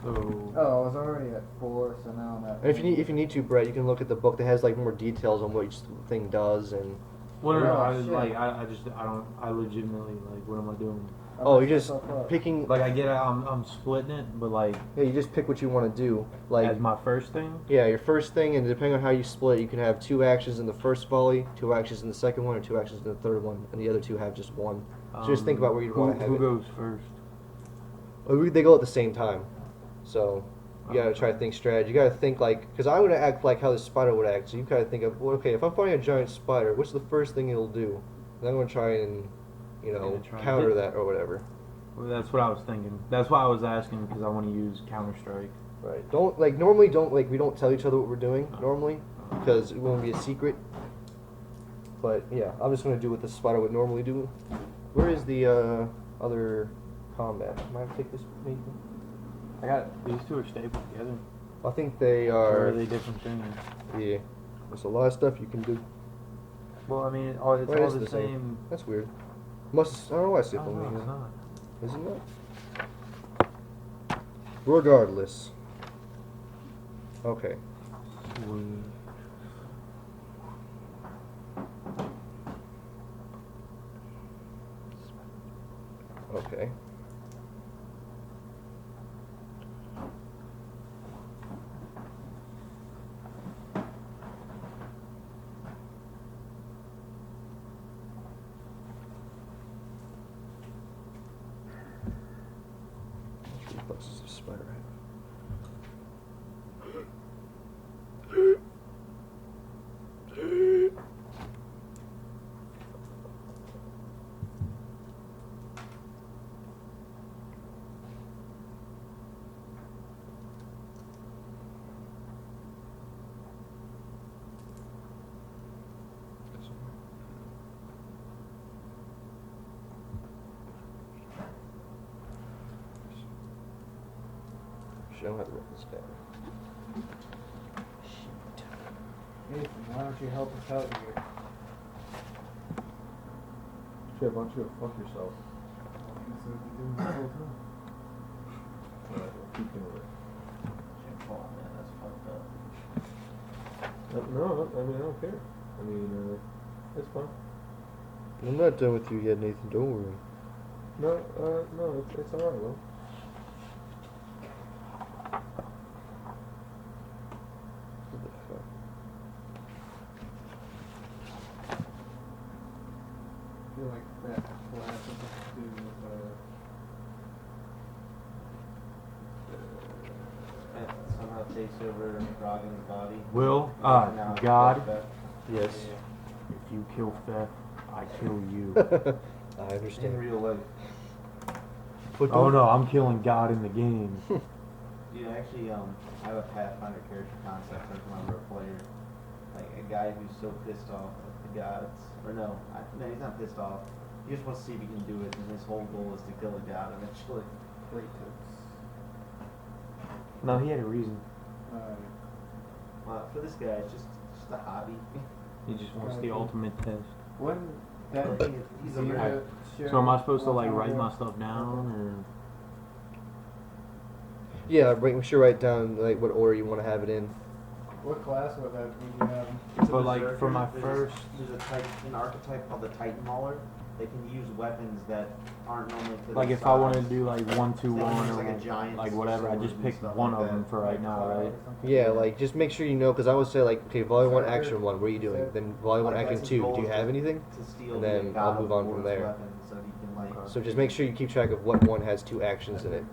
So. Oh, I was already at 4, so now I'm at. And if you need to, Brett, you can look at the book that has like more details on what each thing does and. Well, no, Oh, I shit. I legitimately like. What am I doing? I Oh, messed you're just myself up. picking. Like I get it. I'm splitting it, but like Yeah, you just pick what you want to do. Like as my first thing. yeah, your first thing, and depending on how you split, you can have 2 actions in the first volley, 2 actions in the second one, or 2 actions in the third one, and the other 2 have just 1. So just think about where you'd want to have Who it. goes first? They go at the same time, so you gotta try to think strategy. You gotta think like, because I would act like how the spider would act. So you gotta think of, well, okay, if I'm fighting a giant spider, what's the first thing it'll do? And I'm gonna try and, you know, Yeah, try and counter hit- that or whatever. Well, that's what I was thinking. That's why I was asking because I want to use Counter Strike. Right. Don't like normally don't like we don't tell each other what we're doing normally because it won't be a secret. But yeah, I'm just gonna do what the spider would normally do. Where is the other combat? Might I take this, Nathan? I got these two are stapled together. I think they Or are. are they different things? Yeah. There's a lot of stuff you can do. Well, I mean, it's Why all is it the the same? same. That's weird. Must I don't know why I Oh, stapled no, me. it's not. Isn't it? Regardless. Okay. Sweet. Okay. Reflexes of spider head. Shit, I don't have to write this down. Nathan, why don't you help us out here? Shit, why don't you go fuck yourself? That's what we've been doing this whole time. Alright, we'll keep doing it. Oh man, that's fucked up. No, I mean, I don't care. I mean, it's fine. I'm not done with you yet, Nathan. Don't worry. No, it's alright, Will. What the fuck? I feel like that will have something to do with That somehow takes over Rogan's body. Will, Now, God, that- Yes. if you kill Theft, I kill you. I In understand. real life. But Oh don't- no, I'm killing God in the game. Dude, actually, I have a Pathfinder character concept. I remember a player, like a guy who's so pissed off at the gods, or no, he's not pissed off. He just wants to see if he can do it, and his whole goal is to kill a god eventually. Kratos. No, he had a reason. For this guy, it's just a hobby. He just wants the ultimate test. When that He's a Zeta nerd. show So am I supposed to one like time write ago, my stuff down Yeah, make sure you write down like what order you want to have it in. What class would that would you have? It's a But, like, berserker. for my There's- first- there's an archetype called the Titan Mauler. They can use weapons that aren't normally for or like their if I wanted to size. do like 1, 2, They can 1 use, or like, a giant like whatever, I sword just and picked stuff one like of them that. for right now, right? Yeah, like just make sure you know, because I would say like, okay, volume 1, action 1, what are you doing? Then volume 1, Like, action that's 2, his do you goal have is anything? To steal And the then God I'll move of on from War's there. weapon so he can like So just make sure you keep track of what one has 2 actions in it.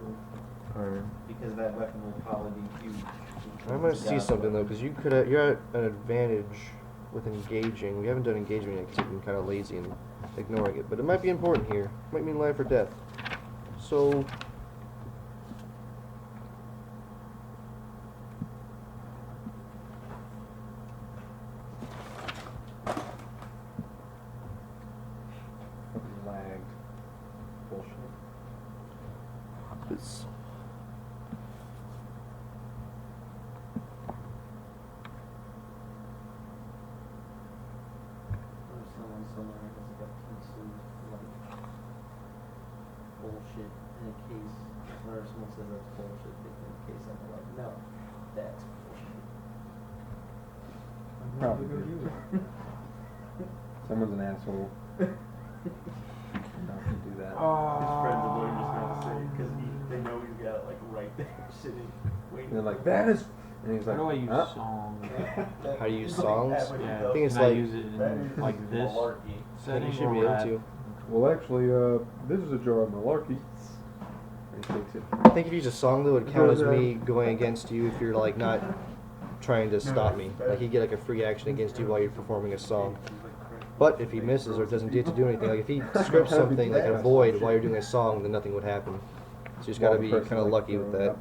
because that weapon will probably be huge. I might see something though, because you're at an advantage with engaging. We haven't done engagement yet because you've been kind of lazy and ignoring it, but it might be important here. Might mean life or death. So. Fucking lagged. Bullshit. It's, There's someone somewhere has like a piece of like bullshit in a case. Whenever someone says that's bullshit, they put it in a case and they're like, no, that's bullshit. Probably good. Someone's an asshole. Not to do that. His friends are literally just gonna say because they know he's got it like right there sitting waiting. And they're like, that is. And he's How like, do I use huh? song? How do you use He's like songs? that when he Yeah, does I think it's can I like- use it in like this malarkey. I think setting you should or be would able I- to. Well, actually, this is a jar of malarkey. And he takes it. I think if you use a song, though, it would count as me going against you if you're like not trying to stop me. Like you get like a free action against you while you're performing a song. But if he misses or doesn't get to do anything, like if he scripts something like a void while you're doing a song, then nothing would happen. So you just gotta be kind of lucky with that.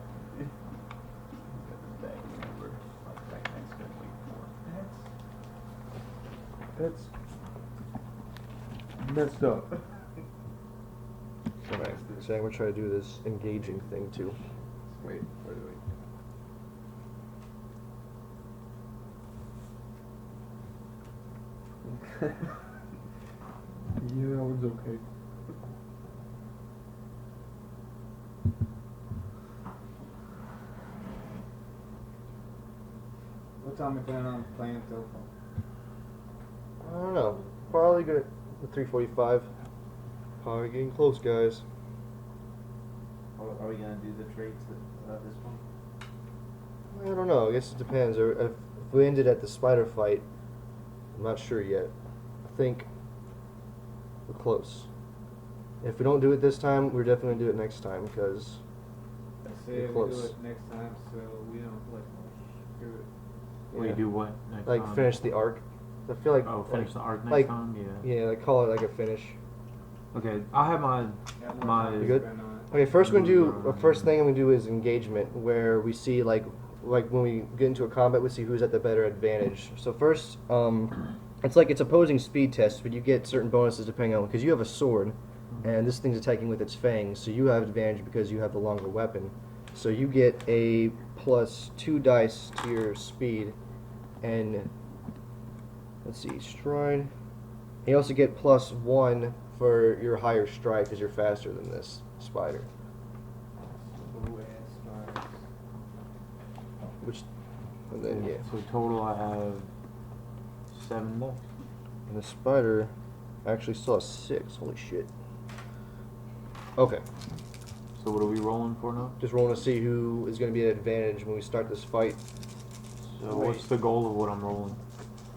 That's messed up. Alright, so I'm gonna try to do this engaging thing too. Wait. Yeah, that one's okay. What time we plan on playing till? I don't know. Probably good at the 3:45. Probably getting close, guys. Are we gonna do the traits at this point? I don't know. I guess it depends. Or if we ended at the spider fight, I'm not sure yet. I think we're close. If we don't do it this time, we're definitely gonna do it next time because I say You're we close. do it next time, so we don't like do it. We do what next like time? finish the arc. I feel like Oh, finish the arc next like- time. Yeah. Yeah, like call it like a finish. Okay, I'll have my Got more My- time to You good? spend on it. Okay, first we're gonna do the first thing I'm gonna do is engagement, where we see like when we get into a combat, we see who's at the better advantage. So first, it's like it's opposing speed test, but you get certain bonuses depending on because you have a sword, and this thing's attacking with its fangs, so you have advantage because you have the longer weapon. So you get a +2 dice to your speed, and let's see, stride. You also get +1 for your higher stride because you're faster than this spider. Blue ass stars. Which, and then yeah, So total, I have 7 left. and the spider actually still has 6. Holy shit. Okay, So what are we rolling for now? just rolling to see who is going to be at advantage when we start this fight. So what's the goal of what I'm rolling?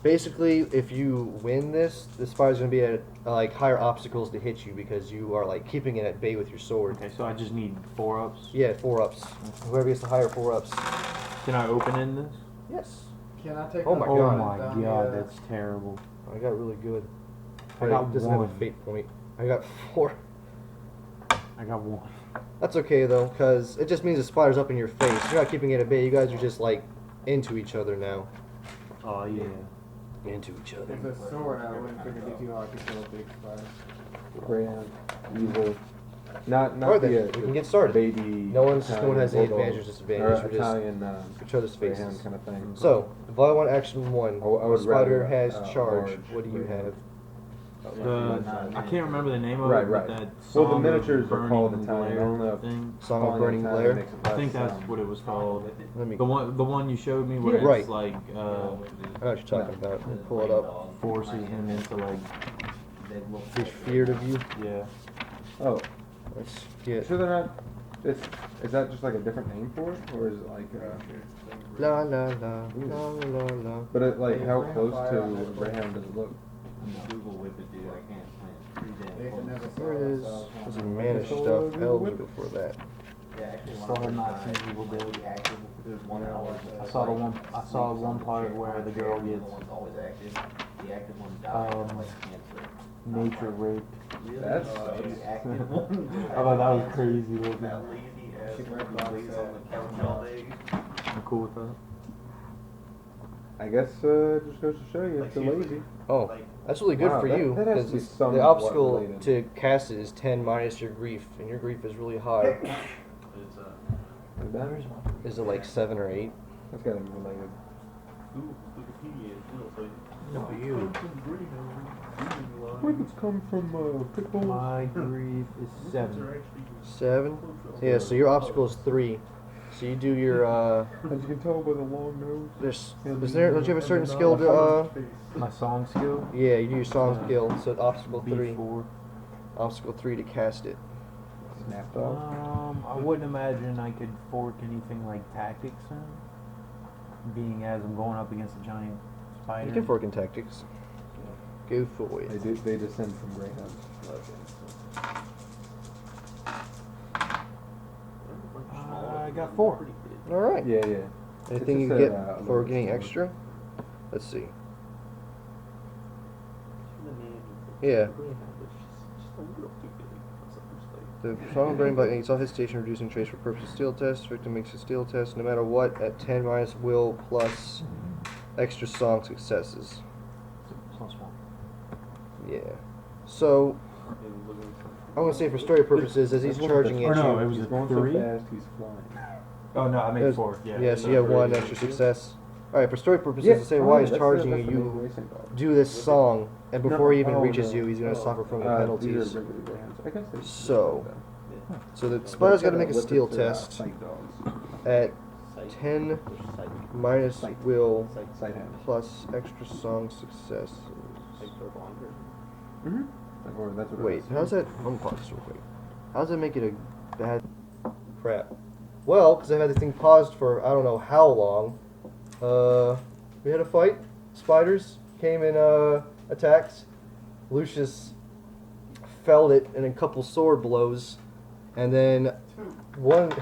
Basically, if you win this, the spider's going to be at like higher obstacles to hit you because you are like keeping it at bay with your sword. Okay, so I just need 4 ups. Yeah, 4-ups. Whoever gets the higher 4-ups. Can I open in this? Yes. Can I take Oh the my Oh God. my down god, the, that's terrible. I got really good. I But got it doesn't have a 1. fate point. I got 4. I got 1. That's okay though, because it just means the spider's up in your face. You're not keeping it at bay. You guys are just like into each other now. Oh yeah. Into each other. With a sword, I wouldn't think it'd be too hard to kill a big spider. Greyhound, evil. Not Alright the, then, we can get started. baby. No one has any bulldog, advantage or disadvantage. Or We're just Italian each other's greyhound faces. kind of thing. So, Volume 1, Action 1. I would The spider rather, has charge. large What do you greyhound. have? I can't remember the name of Right, it, right. but that Well, the Song of miniatures are called Burning Italian. I Glare don't know if thing. Song of calling it Burning Italian Glare? makes it I less think that's sound. what it was called. Let me. The one you showed me where Yeah, right. it's like I know what you're talking about. Let me pull it up. forces him into like He's feared of you. yeah. Oh, Let's you get. sure they're not? Is that just like a different name for it, or is it like? La la la la la la. But it, like, how close to a greyhound does it look? Google whip it, dude. I can't plan. Nathan never saw There it is. This is mana stuff. Elves before that. Yeah, actually, Still have not seen Evil Dead. There's 1 hour. I saw one part where the girl gets one's always active. The active one dies of, like cancer. nature raped. Really? That's The active one. I thought that was crazy looking. That lazy ass She one red who box lays set. on the couch all day. I'm cool with that. I guess just goes to show you if Like, you're she- lazy. Oh, Like, that's really good Wow, for that- you that has to be because the somewhat obstacle related. to cast it is 10 minus your grief, and your grief is really high. it's Like that? Is it like 7 or 8? That's gotta be related. Ooh, Wikipedia is still No, you. Weapons come from pitbull. My grief is 7. 7? Yeah, so your obstacle is 3. So you do your As you can tell by the long nose. don't you have a certain skill to My song skill yeah, you do your song skill, so obstacle 3. B4. Obstacle 3 to cast it. Snapped off. I wouldn't imagine I could fork anything like tactics in, being as I'm going up against a giant spider. You can fork in tactics. Go for it. They descend from greyhounds. I got 4. Alright. Yeah, yeah. Anything you just get a for little getting sword. extra? Let's see. Yeah. It's just a little too big. The song brain button eats off his station, reducing trace for purpose of steel test. Victim makes a steel test no matter what at 10 minus will plus extra song successes. Plus one. Yeah. So, I want to say for story purposes, as he's charging Or at no, you. it was He's a going 3. so fast, he's flying. Oh no, I It made was- 4. Yeah. Yeah, so you have one extra success. Alright, for story purposes, to say oh, why yeah, he's that's charging the you, main you racing dog. do this song, and before he even No, reaches no. you, he's going to suffer from the These are penalties. regular greyhounds. I guess they're So, like So the that. spider's got to But make a it's steel limited to, test Sight dogs. at Sight. 10 There's sight. minus Sight. will Sight hounds. plus extra song success. Sight or longer. Mm-hmm. Or that's what Wait, it is. how's that? I'm pause this real quick. How does that make it a bad crap? Well, because I've had this thing paused for I don't know how long. We had a fight. Spiders came and attacked. Lucius felled it in a couple sword blows, and then one.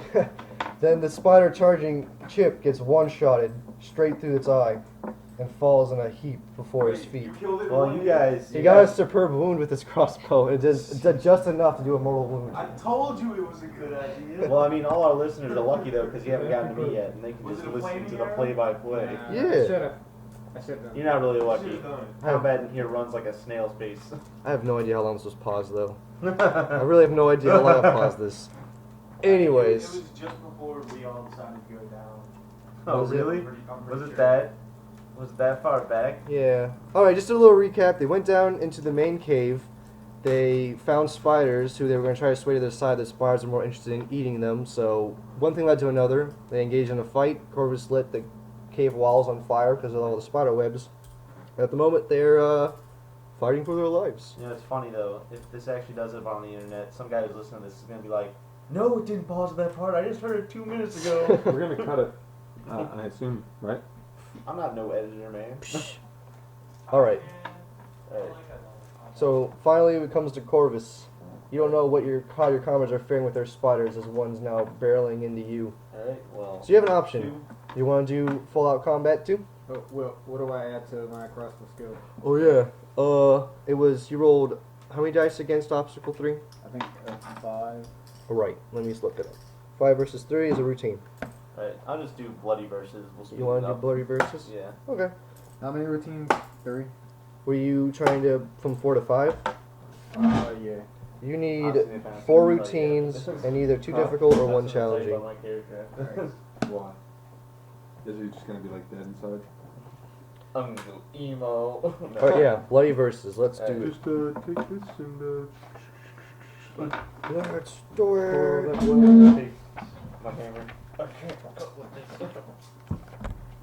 Then the spider charging Chip gets one-shotted straight through its eye, and falls in a heap before his feet. Well, you guys. He got a superb wound with his crossbow. It did just enough to do a mortal wound. I told you it was a good idea. Well, I mean, all our listeners are lucky though, because you haven't gotten to me yet, and they can Was just it a listen flaming to the arrow? play-by-play. Yeah. I should have. You're not really lucky. Should've done it. Combat in here runs like a snail's pace. I have no idea how long this was paused, though. I really have no idea how long I paused this. Anyways, It was just before we all decided to go down. Oh, Was it? really? Was it that? Was it that far back? yeah. Alright, just a little recap. They went down into the main cave. They found spiders who they were going to try to sway to their side. The spiders were more interested in eating them, so one thing led to another. They engaged in a fight. Corvus lit the cave walls on fire because of all the spider webs. At the moment, they're fighting for their lives. You know, it's funny though. If this actually does it on the internet, some guy who's listening to this is gonna be like, "No, it didn't pause at that part. I just heard it 2 minutes ago." We're gonna cut it. I assume, right? I'm not no editor, man. Alright, Alright. so finally it comes to Corvus. You don't know how your comrades are faring with their spiders as one's now barreling into you. Alright. Well. So you have an option. You want to do full out combat too? Oh, well, what do I add to my crossbow skill? Oh yeah. It was you rolled how many dice against obstacle 3? I think 5. Alright, let me just look it up. 5 versus 3 is a routine. Alright. I'll just do bloody versus. We'll speed You want it to do up. bloody versus? Yeah. Okay. How many routines? 3. Were you trying to from 4 to 5? Yeah. You need Honestly, if I have 4 to, like, routines yeah. and either 2 difficult or 1 That's what I'll tell you challenging. about my character. Why? Is he just gonna be like dead inside? I'm gonna go emo. No. Alright, yeah, bloody versus. Let's do it. Just take this and Let's do it. My hammer.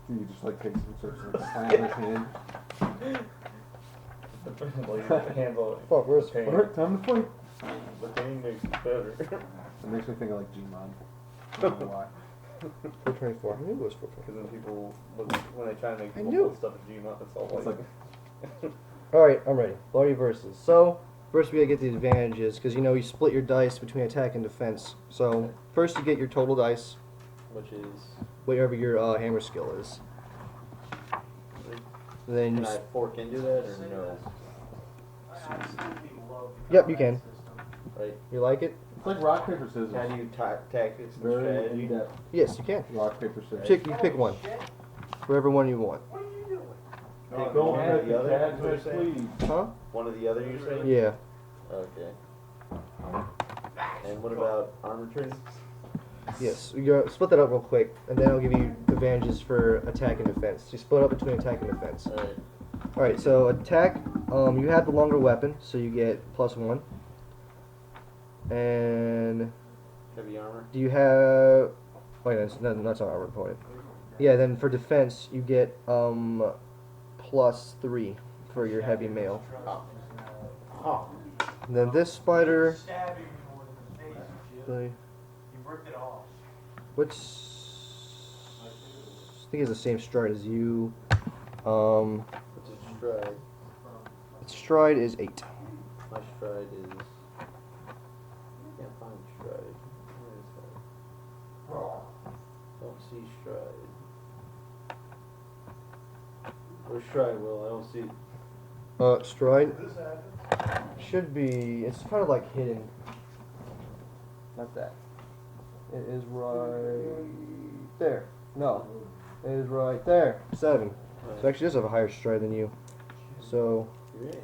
you just like take some sort of like, slam his hand. Well, you handle it. Fuck, where's Pain. Alright, time to fight. The pain makes it better. It makes me think of like Gmod. I don't know why. 424. I knew it was 424. Because when people, when they try to make I people knew. put stuff in Gmod, that's all It's like. Alright, I'm ready. Bloody versus. So, first we gotta get the advantages, because you know you split your dice between attack and defense. So, first you get your total dice, Which is. whatever your hammer skill is. Then Can you I fork into that or no? Yep, you can. Right? You like it? It's like rock, paper, scissors. Can you tactics and Very strategy? in-depth. Yes, you can. Rock, paper, scissors. You pick one. Whatever one you want. Pick Don't one or have the the other, tabs, you're saying? please. Huh? One or the other, you're saying? Yeah. Okay. And what about armor training? Yes. You gotta split that up real quick, and then I'll give you advantages for attack and defense. You split up between attack and defense. Alright. Alright, so attack, you have the longer weapon, so you get +1. And Heavy armor? do you have... Wait, that's not an armor component. Yeah, then for defense, you get +3 for your heavy mail. Oh. And then this spider... Stabbing more than the face and shit. You ripped it off. I think it's the same stride as you. What's its stride? Its stride is 8. My stride is. Can't find stride. Where is that? Don't see stride. Where's stride, Will? I don't see. Stride. Should be. It's kind of like hidden. Not that. It is right there. No, it is right there. 7. So actually, does have a higher stride than you. So Really?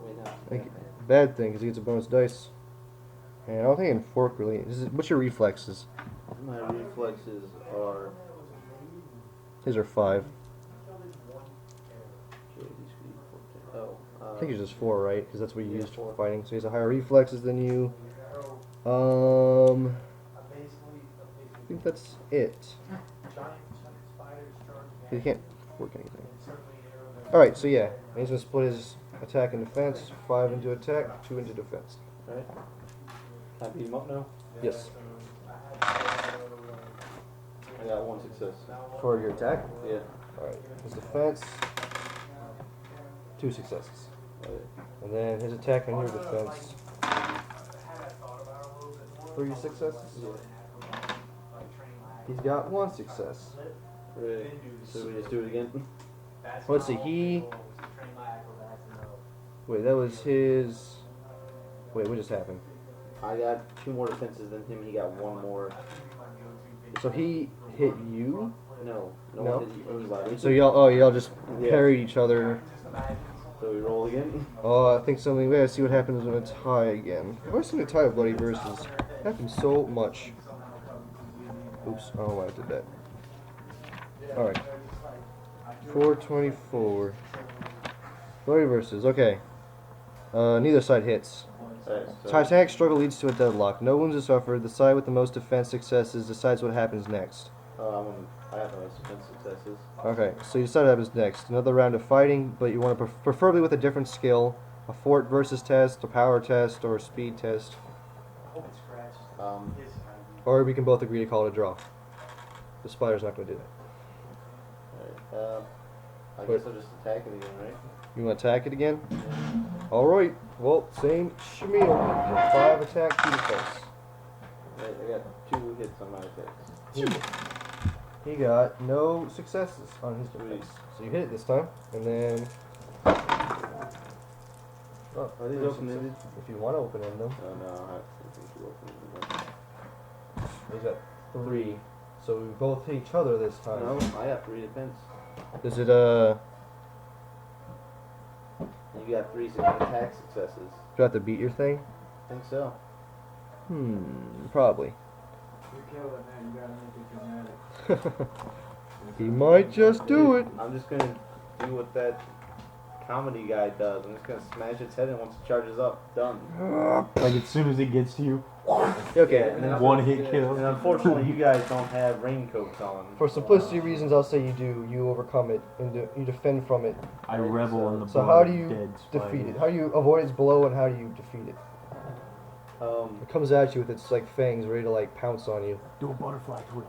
Wait, no. like, bad thing because he gets a bonus dice. And I don't think I can fork really. What's your reflexes? My reflexes are. His are 5. Oh. I think he's just 4, right? Because that's what you Yeah, used for 4. fighting. So he has a higher reflexes than you. I think that's it. He can't work anything. Alright, so yeah. He's going to split his attack and defense. 5 into attack, 2 into defense. Alright. Can I beat him up now? Yes. I got 1 success. For your attack? Yeah. Alright. His defense, 2 successes. And then his attack and your defense, 3 successes? He's got 1 success. Right. So we just do it again? Let's see, wait, that was his... Wait, what just happened? I got 2 more defenses than him. He got 1 more. So he hit you? No. No? One hit anybody. So y'all just Yeah. parried each other. So we roll again? Oh, I think something. Wait, let's see what happens when it's tie again. I've always seen a tie of bloody verses. It happens so much. Oops, I don't know why I did that. Alright. 424. Bloody verses, okay. Neither side hits. Alright, so Titanic struggle leads to a deadlock. No wounds are suffered. The side with the most defense successes decides what happens next. I have no defense successes. Okay, so you decide what happens next. Another round of fighting, but you want to preferably with a different skill. A fort versus test, a power test, or a speed test. Or we can both agree to call it a draw. The spider's not going to do that. Alright, I But- guess I'll just attack it again, right? You want to attack it again? Alright, well, same schmeal. 5 attack, 2 defense. Right, I got 2 hits on my attacks. He got no successes on his defense. So you hit it this time, and then... Oh, Are these there's open-ended? if you want to open them, Oh no, I have something to open. he's got 3. So we both hit each other this time. No, I got 3 defense. Is it, And you got 3 attack successes. do you have to beat your thing? I think so. Probably. You're killing that. You gotta make it dramatic. He might just do it. I'm just gonna do what that comedy guy does. I'm just gonna smash its head, and once it charges up, done. Like as soon as it gets to you, Okay, And then one hit kill. And unfortunately, you guys don't have raincoats on. for simplicity reasons, I'll say you do. You overcome it, and you defend from it. I revel in the So blood how of do you dead defeat spiders. it? How do you avoid its blow, and how do you defeat it? It comes at you with its like fangs, ready to like pounce on you. Do a butterfly twist.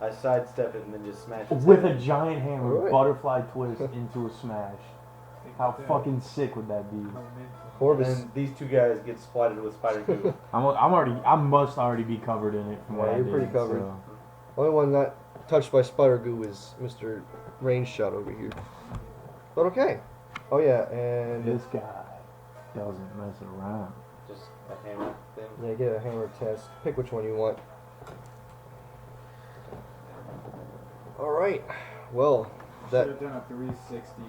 I sidestep it and then just smash it. With a giant hammer, Alright. butterfly twist into a smash. How fucking sick would that be? And Corvus, then these 2 guys get splattered with spider goo. I must already be covered in it from what Yeah, I you're did. pretty covered. So. only one not touched by spider goo is Mr. Range Shot over here. But okay. Oh yeah, and This guy doesn't mess around. Just a hammer thing. yeah, get a hammer test. Pick which one you want. All right. Well, that Should have done a 360.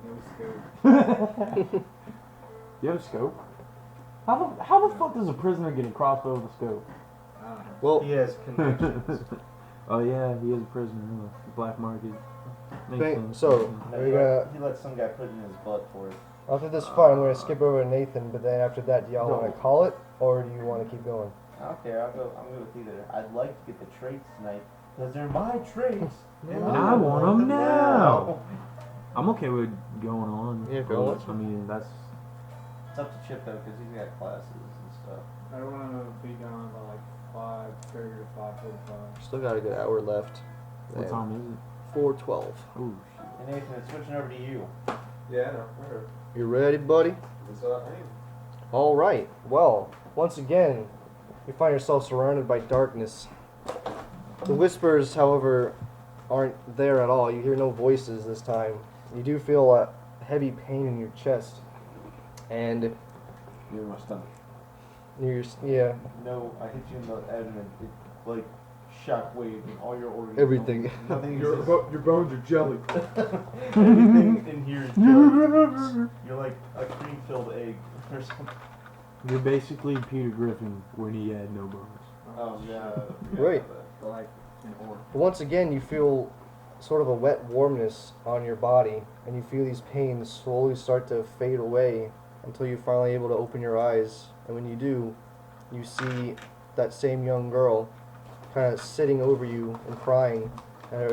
No scope. You have a scope? How the fuck does a prisoner get a crossbow with a scope? I don't know. well. He has convictions. Oh yeah, he is a prisoner. Huh? Black market. Makes Thank- sense. so- There you go. He let some guy put it in his butt for it. After this fight, I'm going to skip over to Nathan. But then after that, do y'all No. want to call it, or do you want to keep going? I don't care. I'm good with either. I'd like to get the traits tonight because they're my traits. And I want them now. I'm okay with going on. Yeah, go on. I mean, that's It's up to Chip though because he's got classes and stuff. I don't want to be gone by like 5:30 to 5:45. Still got a good hour left. what time is it? 4:12. Oh shit. And Nathan, it's switching over to you. Yeah, no, You ready, buddy? All right. Well, once again, you find yourself surrounded by darkness. The whispers, however, aren't there at all. You hear no voices this time. You do feel a heavy pain in your chest. and You're my stomach. yeah, No, I hit you in the abdomen. It, like shockwave in all your organs. Everything. Nothing Your exists. your bones are jelly. Everything in here is jelly. You're like a cream-filled egg or something. You're basically Peter Griffin when he had no bones. Oh yeah. Right. Like an orc. But once again, you feel sort of a wet warmness on your body, and you feel these pains slowly start to fade away until you're finally able to open your eyes. And when you do, you see that same young girl kind of sitting over you and crying. And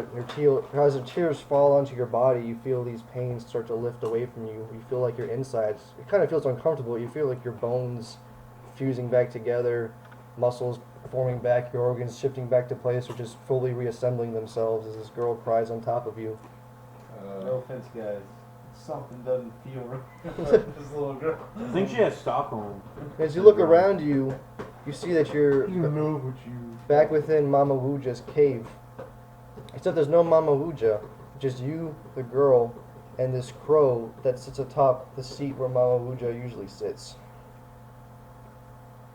as her tears fall onto your body, you feel these pains start to lift away from you. You feel like your insides, it kind of feels uncomfortable. You feel like your bones fusing back together, muscles forming back, your organs shifting back to place, or just fully reassembling themselves as this girl cries on top of you. No offense, guys. Something doesn't feel right about this little girl. I think she has Stockholm. As you look around you, you see that you're know what you. back within Mama Wuja's cave. Except there's no Mama Wuja, just you, the girl, and this crow that sits atop the seat where Mama Wuja usually sits.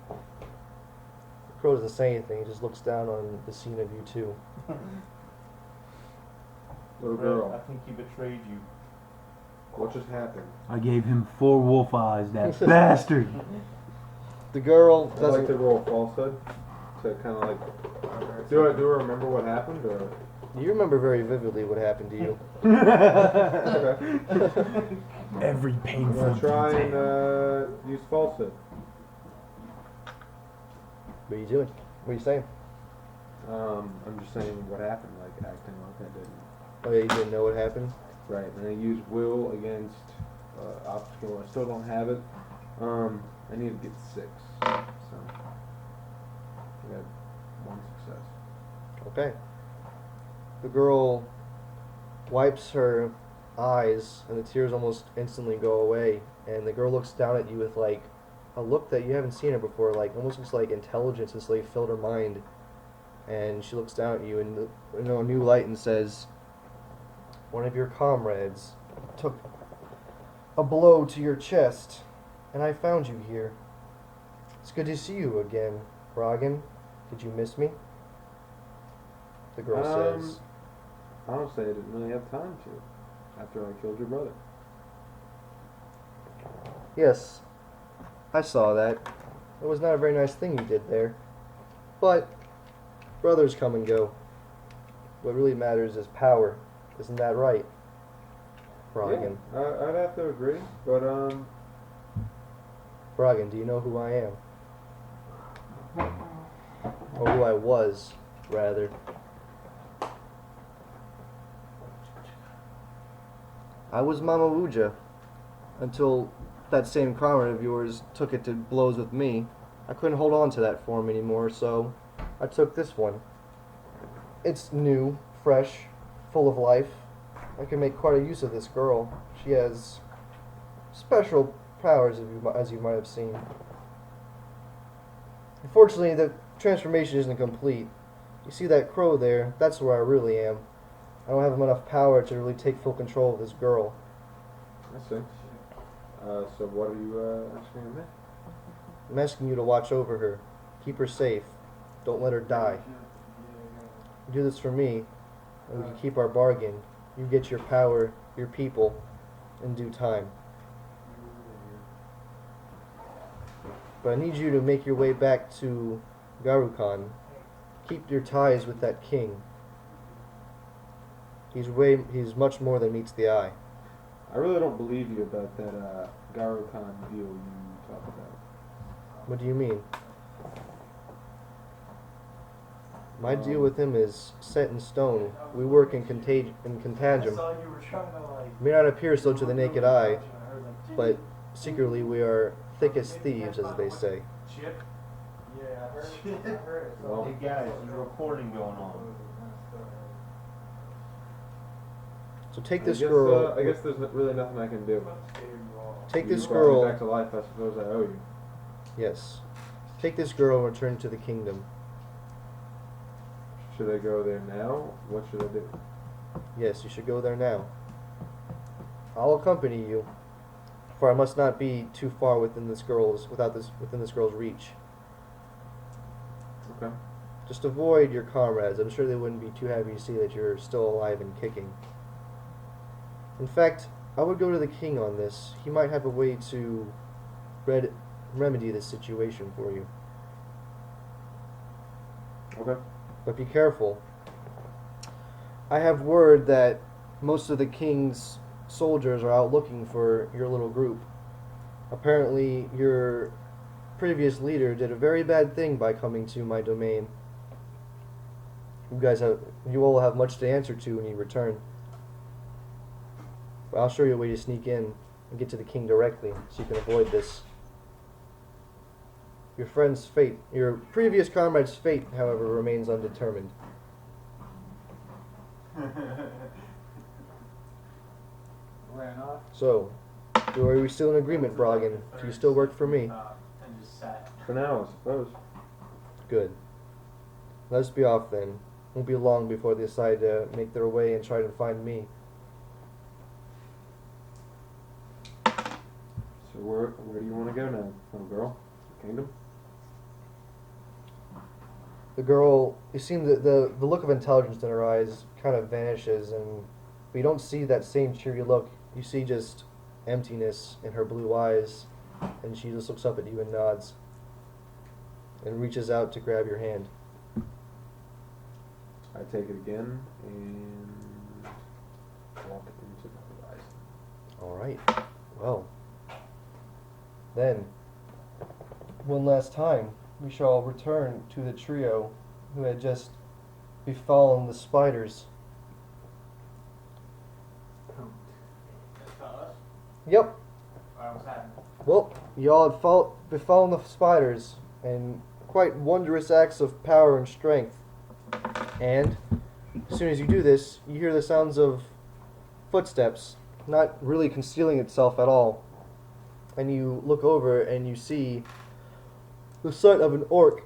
The crow doesn't say anything, he just looks down on the scene of you two. Little Red, girl, I think he betrayed you. what just happened? I gave him 4 wolf eyes, that bastard. The girl I'd like doesn't. to roll falsehood to kind of like. Do I remember what happened or? You remember very vividly what happened to you. Every I'm painful gonna try detail. and use falsehood. What are you doing? What are you saying? I'm just saying what happened, like acting like I didn't. Oh yeah, you didn't know what happened? Right, and I use will against obstacle. I still don't have it. I need to get 6, so I got 1 success. Okay. The girl wipes her eyes, and the tears almost instantly go away. And the girl looks down at you with like a look that you haven't seen her before, like almost looks like intelligence has like filled her mind. And she looks down at you in a new light and says, "One of your comrades took a blow to your chest, and I found you here. It's good to see you again, Ragan. Did you miss me?" The girl says, Honestly, I didn't really have time to after I killed your brother. "Yes, I saw that. It was not a very nice thing you did there. But brothers come and go. What really matters is power. Isn't that right, Ragan?" Yeah, I'd have to agree, but "Ragan, do you know who I am? Or who I was, rather?" "I was Mama Wuja, until that same comrade of yours took it to blows with me. I couldn't hold on to that form anymore, so I took this one. It's new, fresh, full of life. I can make quite a use of this girl. She has special powers, as you might have seen. Unfortunately, the transformation isn't complete. You see that crow there? That's where I really am. I don't have enough power to really take full control of this girl. I see. So what are you asking of me? I'm asking you to watch over her. Keep her safe. Don't let her die. You do this for me, and we can keep our bargain. You get your power, your people, in due time. But I need you to make your way back to Garukan. Keep your ties with that king. He's much more than meets the eye." I really don't believe you about that Garukan deal you talk about. "What do you mean?" "My deal with him is set in stone. We work in Contagum. you were trying to like. It may not appear so to the naked eye, but secretly we are thick as thieves, as they say." Chip? Yeah, I heard it. Well, Hey guys, there's a recording going on. So take I this guess, girl. I guess there's really nothing I can do. Take You this brought me girl. back to life. I suppose I owe you. Yes. Take this girl and return to the kingdom. Should I go there now? What should I do? Yes, you should go there now. I'll accompany you. part, I must not be too far within this girl's reach. Okay. Just avoid your comrades. I'm sure they wouldn't be too happy to see that you're still alive and kicking. In fact, I would go to the king on this. He might have a way to remedy this situation for you. Okay. But be careful. I have word that most of the king's soldiers are out looking for your little group. Apparently, your previous leader did a very bad thing by coming to my domain. You all have much to answer to when you return. But I'll show you a way to sneak in and get to the king directly, so you can avoid this. Your friend's fate, your previous comrade's fate, however, remains undetermined. Ran off. So, are we still in agreement, Broggen? Do you still work for me? And just sat. For now, I suppose. Good. Let's be off then. Won't be long before they decide to make their way and try to find me. So where do you want to go now, little girl? Kingdom? The girl, you see the look of intelligence in her eyes kind of vanishes, and we don't see that same cheery look. You see just emptiness in her blue eyes, and she just looks up at you and nods, and reaches out to grab your hand. I take it again and walk into the horizon. All right. Well, then, one last time, we shall return to the trio who had just befallen the spiders. Yep. What's happening? Well, y'all had befallen the spiders, and quite wondrous acts of power and strength. And as soon as you do this, you hear the sounds of footsteps, not really concealing itself at all. And you look over and you see the sight of an orc.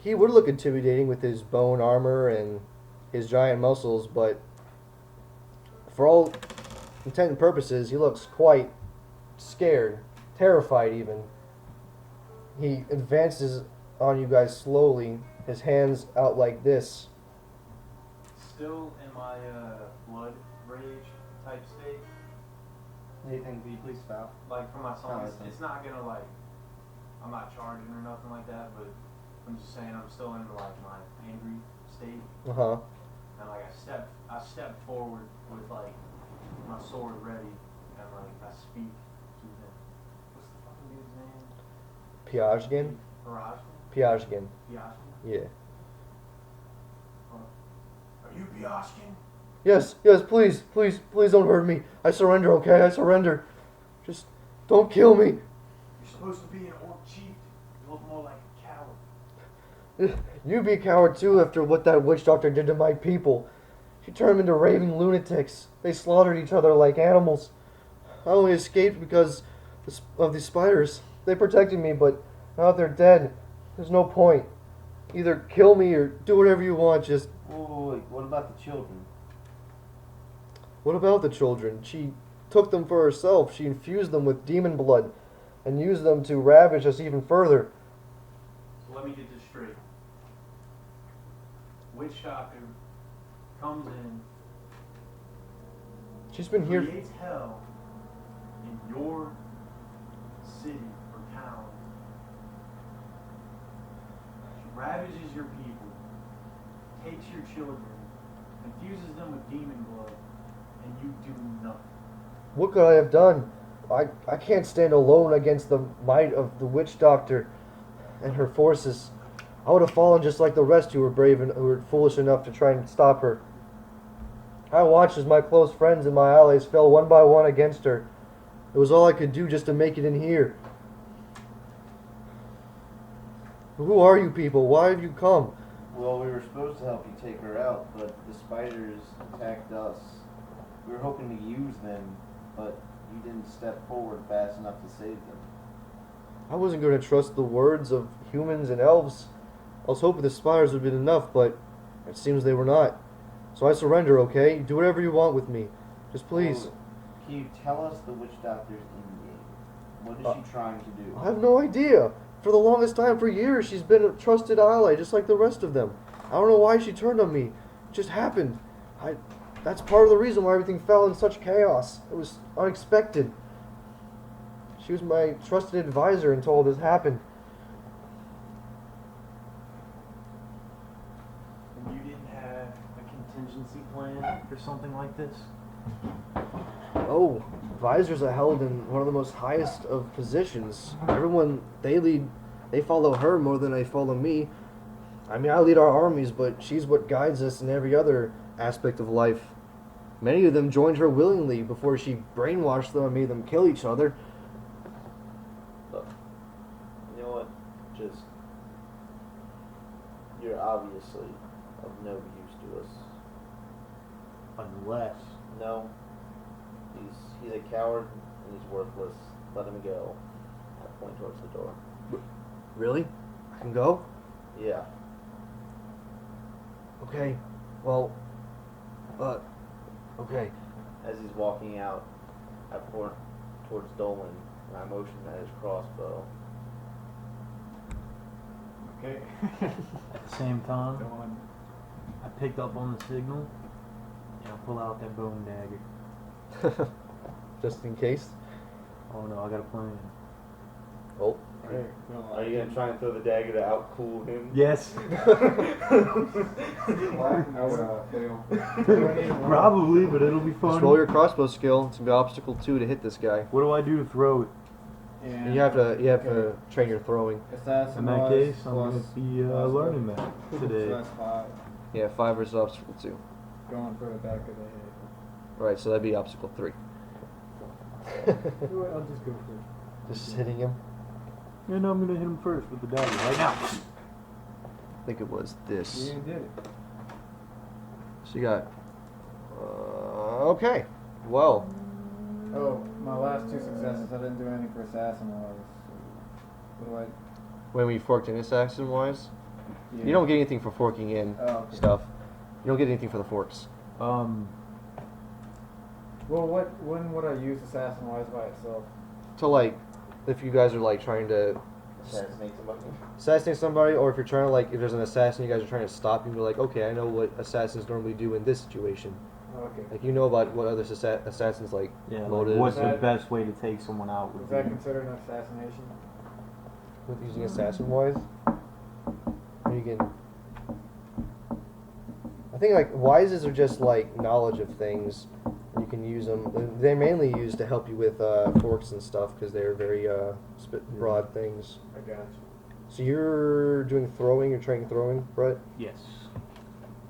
He would look intimidating with his bone armor and his giant muscles, but for all intent and purposes, he looks quite scared, terrified even. He advances on you guys slowly, his hands out like this. Still in my blood rage type state. Nathan, can you please stop? Like for my song, Oh, it's, okay. it's not gonna like, I'm not charging or nothing like that, but I'm just saying I'm still in like my angry state, Uh-huh. and like I step forward with like my sword ready, and like I speak to him. What's the fucking dude's name? Piajgan? Barashkin? Piajgan. Piashkin? Yeah. Are you Piashkin? Yes, please don't hurt me. I surrender, okay? I surrender. Just don't kill me. You're supposed to be an orc chief. You look more like a coward. You be a coward too after what that witch doctor did to my people. She turned them into raving lunatics. They slaughtered each other like animals. I only escaped because of the spiders. They protected me, but now that they're dead, there's no point. Either kill me or do whatever you want, just... Wait, what about the children? What about the children? She took them for herself. She infused them with demon blood and used them to ravage us even further. So let me get this straight. Witch doctor comes in, She's been here... creates hell in your city or town. She ravages your people, takes your children, infuses them with demon blood, and you do nothing. What could I have done? I can't stand alone against the might of the witch doctor and her forces. I would have fallen just like the rest who were brave and who were foolish enough to try and stop her. I watched as my close friends and my allies fell one by one against her. It was all I could do just to make it in here. Who are you people? Why have you come? Well, we were supposed to help you take her out, but the spiders attacked us. We were hoping to use them, but you didn't step forward fast enough to save them. I wasn't going to trust the words of humans and elves. I was hoping the spiders would have been enough, but it seems they were not. So I surrender, okay? Do whatever you want with me. Just please. Well, can you tell us the witch doctor's in-game? What is she trying to do? I have no idea. For the longest time, for years, she's been a trusted ally, just like the rest of them. I don't know why she turned on me. It just happened. That's part of the reason why everything fell in such chaos. It was unexpected. She was my trusted advisor until all this happened. And you didn't have a contingency plan for something like this? Oh, advisors are held in one of the most highest of positions. Everyone they follow her more than they follow me. I mean, I lead our armies, but she's what guides us in every other aspect of life. Many of them joined her willingly before she brainwashed them and made them kill each other. Look, you know what? Just, you're obviously of no use to us. Unless No, he's a coward and he's worthless. Let him go. I point towards the door. Really? I can go? Yeah. Okay. Well, okay. As he's walking out, I point towards Dolan and I motion at his crossbow. Okay. At the same time, Go on. I picked up on the signal, and I pull out that bone dagger. Just in case. Oh no, I got a plan. Oh. Okay. Go on. Are you gonna try and throw the dagger to outcool him? Yes. I would fail. Do I need to roll? Probably, but it'll be Just fun. roll your crossbow skill. It's gonna be obstacle 2 to hit this guy. What do I do to throw it? And You have to okay. train your throwing. Assassin In that wise case, I'm plus- going to be plus learning what? that So today. that's 5. Yeah, 5 versus obstacle 2. Going for the back of the head. Right, so that'd be obstacle 3. I'll just go for it. Just hitting him. And I'm going to hit him first with the dagger right now. I think it was this. You did it. So you got. Okay. Well, Oh, my last 2 successes, I didn't do anything for assassin wise. What do when we forked in assassin wise, I? you don't get anything for forking in Oh, okay. stuff. You don't get anything for the forks. Well, when would I use assassin wise by itself? So like, if you guys are like trying to Assassinate somebody. assassinate somebody, or if you're trying to like, if there's an assassin you guys are trying to stop, you can be like, okay, I know what assassins normally do in this situation. Okay. Like you know about what other assassins like Yeah, motives. like what's the That- best way to take someone out? Would Is that be- considered an assassination? with using assassin wise. You can. I think like wises are just like knowledge of things. You can use them. They're mainly used to help you with forks and stuff because they're very broad things. I got you. So you're doing throwing. You're training throwing, Brett. Yes.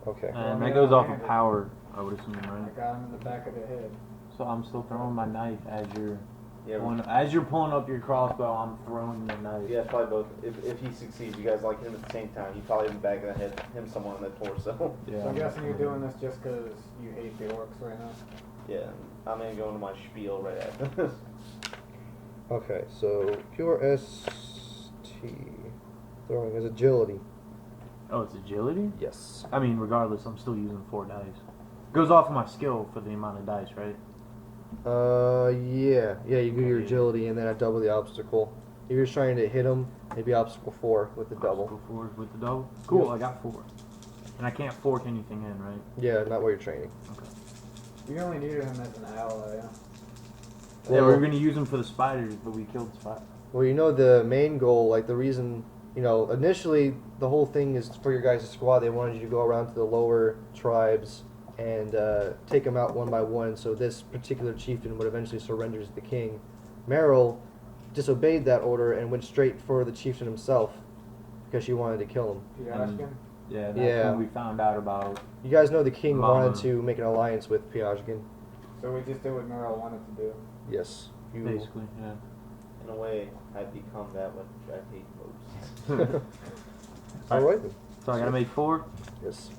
Okay. And yeah, that goes off of handed. power, I would assume, I right? got him in the back of the head. So I'm still throwing my knife as you're Yeah, as you're pulling up your crossbow. I'm throwing the knife. you guys probably both. If he succeeds, you guys like him at the same time. You probably hit him back in the head, him someone in the torso. Yeah. So I'm guessing you're doing this just because you hate the orcs right now? Yeah, I'm gonna go into my spiel right after this. Okay. So pure ST throwing is agility. Oh, it's agility. Yes. I mean, regardless, I'm still using 4 dice. Goes off of my skill for the amount of dice, right? Yeah. You do your Yeah. agility and then I double the obstacle. If you're just trying to hit them, maybe obstacle 4 with the double. Obstacle 4 with the double. Cool. Yep. I got 4, and I can't fork anything in, right? Yeah, not while you're training. Okay. You only needed him as an ally, yeah? Yeah, we Well- were gonna use them for the spiders, but we killed the spider. Well, you know the main goal, like the reason, initially the whole thing is for your guys' squad. They wanted you to go around to the lower tribes and take them out one by one. So this particular chieftain would eventually surrender to the king. Meryl disobeyed that order and went straight for the chieftain himself because she wanted to kill him. Piashkin? Yeah, that's Yeah. when we found out about. You guys know the king Mama. wanted to make an alliance with Piashkin. So we just did what Meryl wanted to do. Yes. You. Basically, yeah. In a way, I've become that which I hate most. All right then. So I gotta make 4. Yes.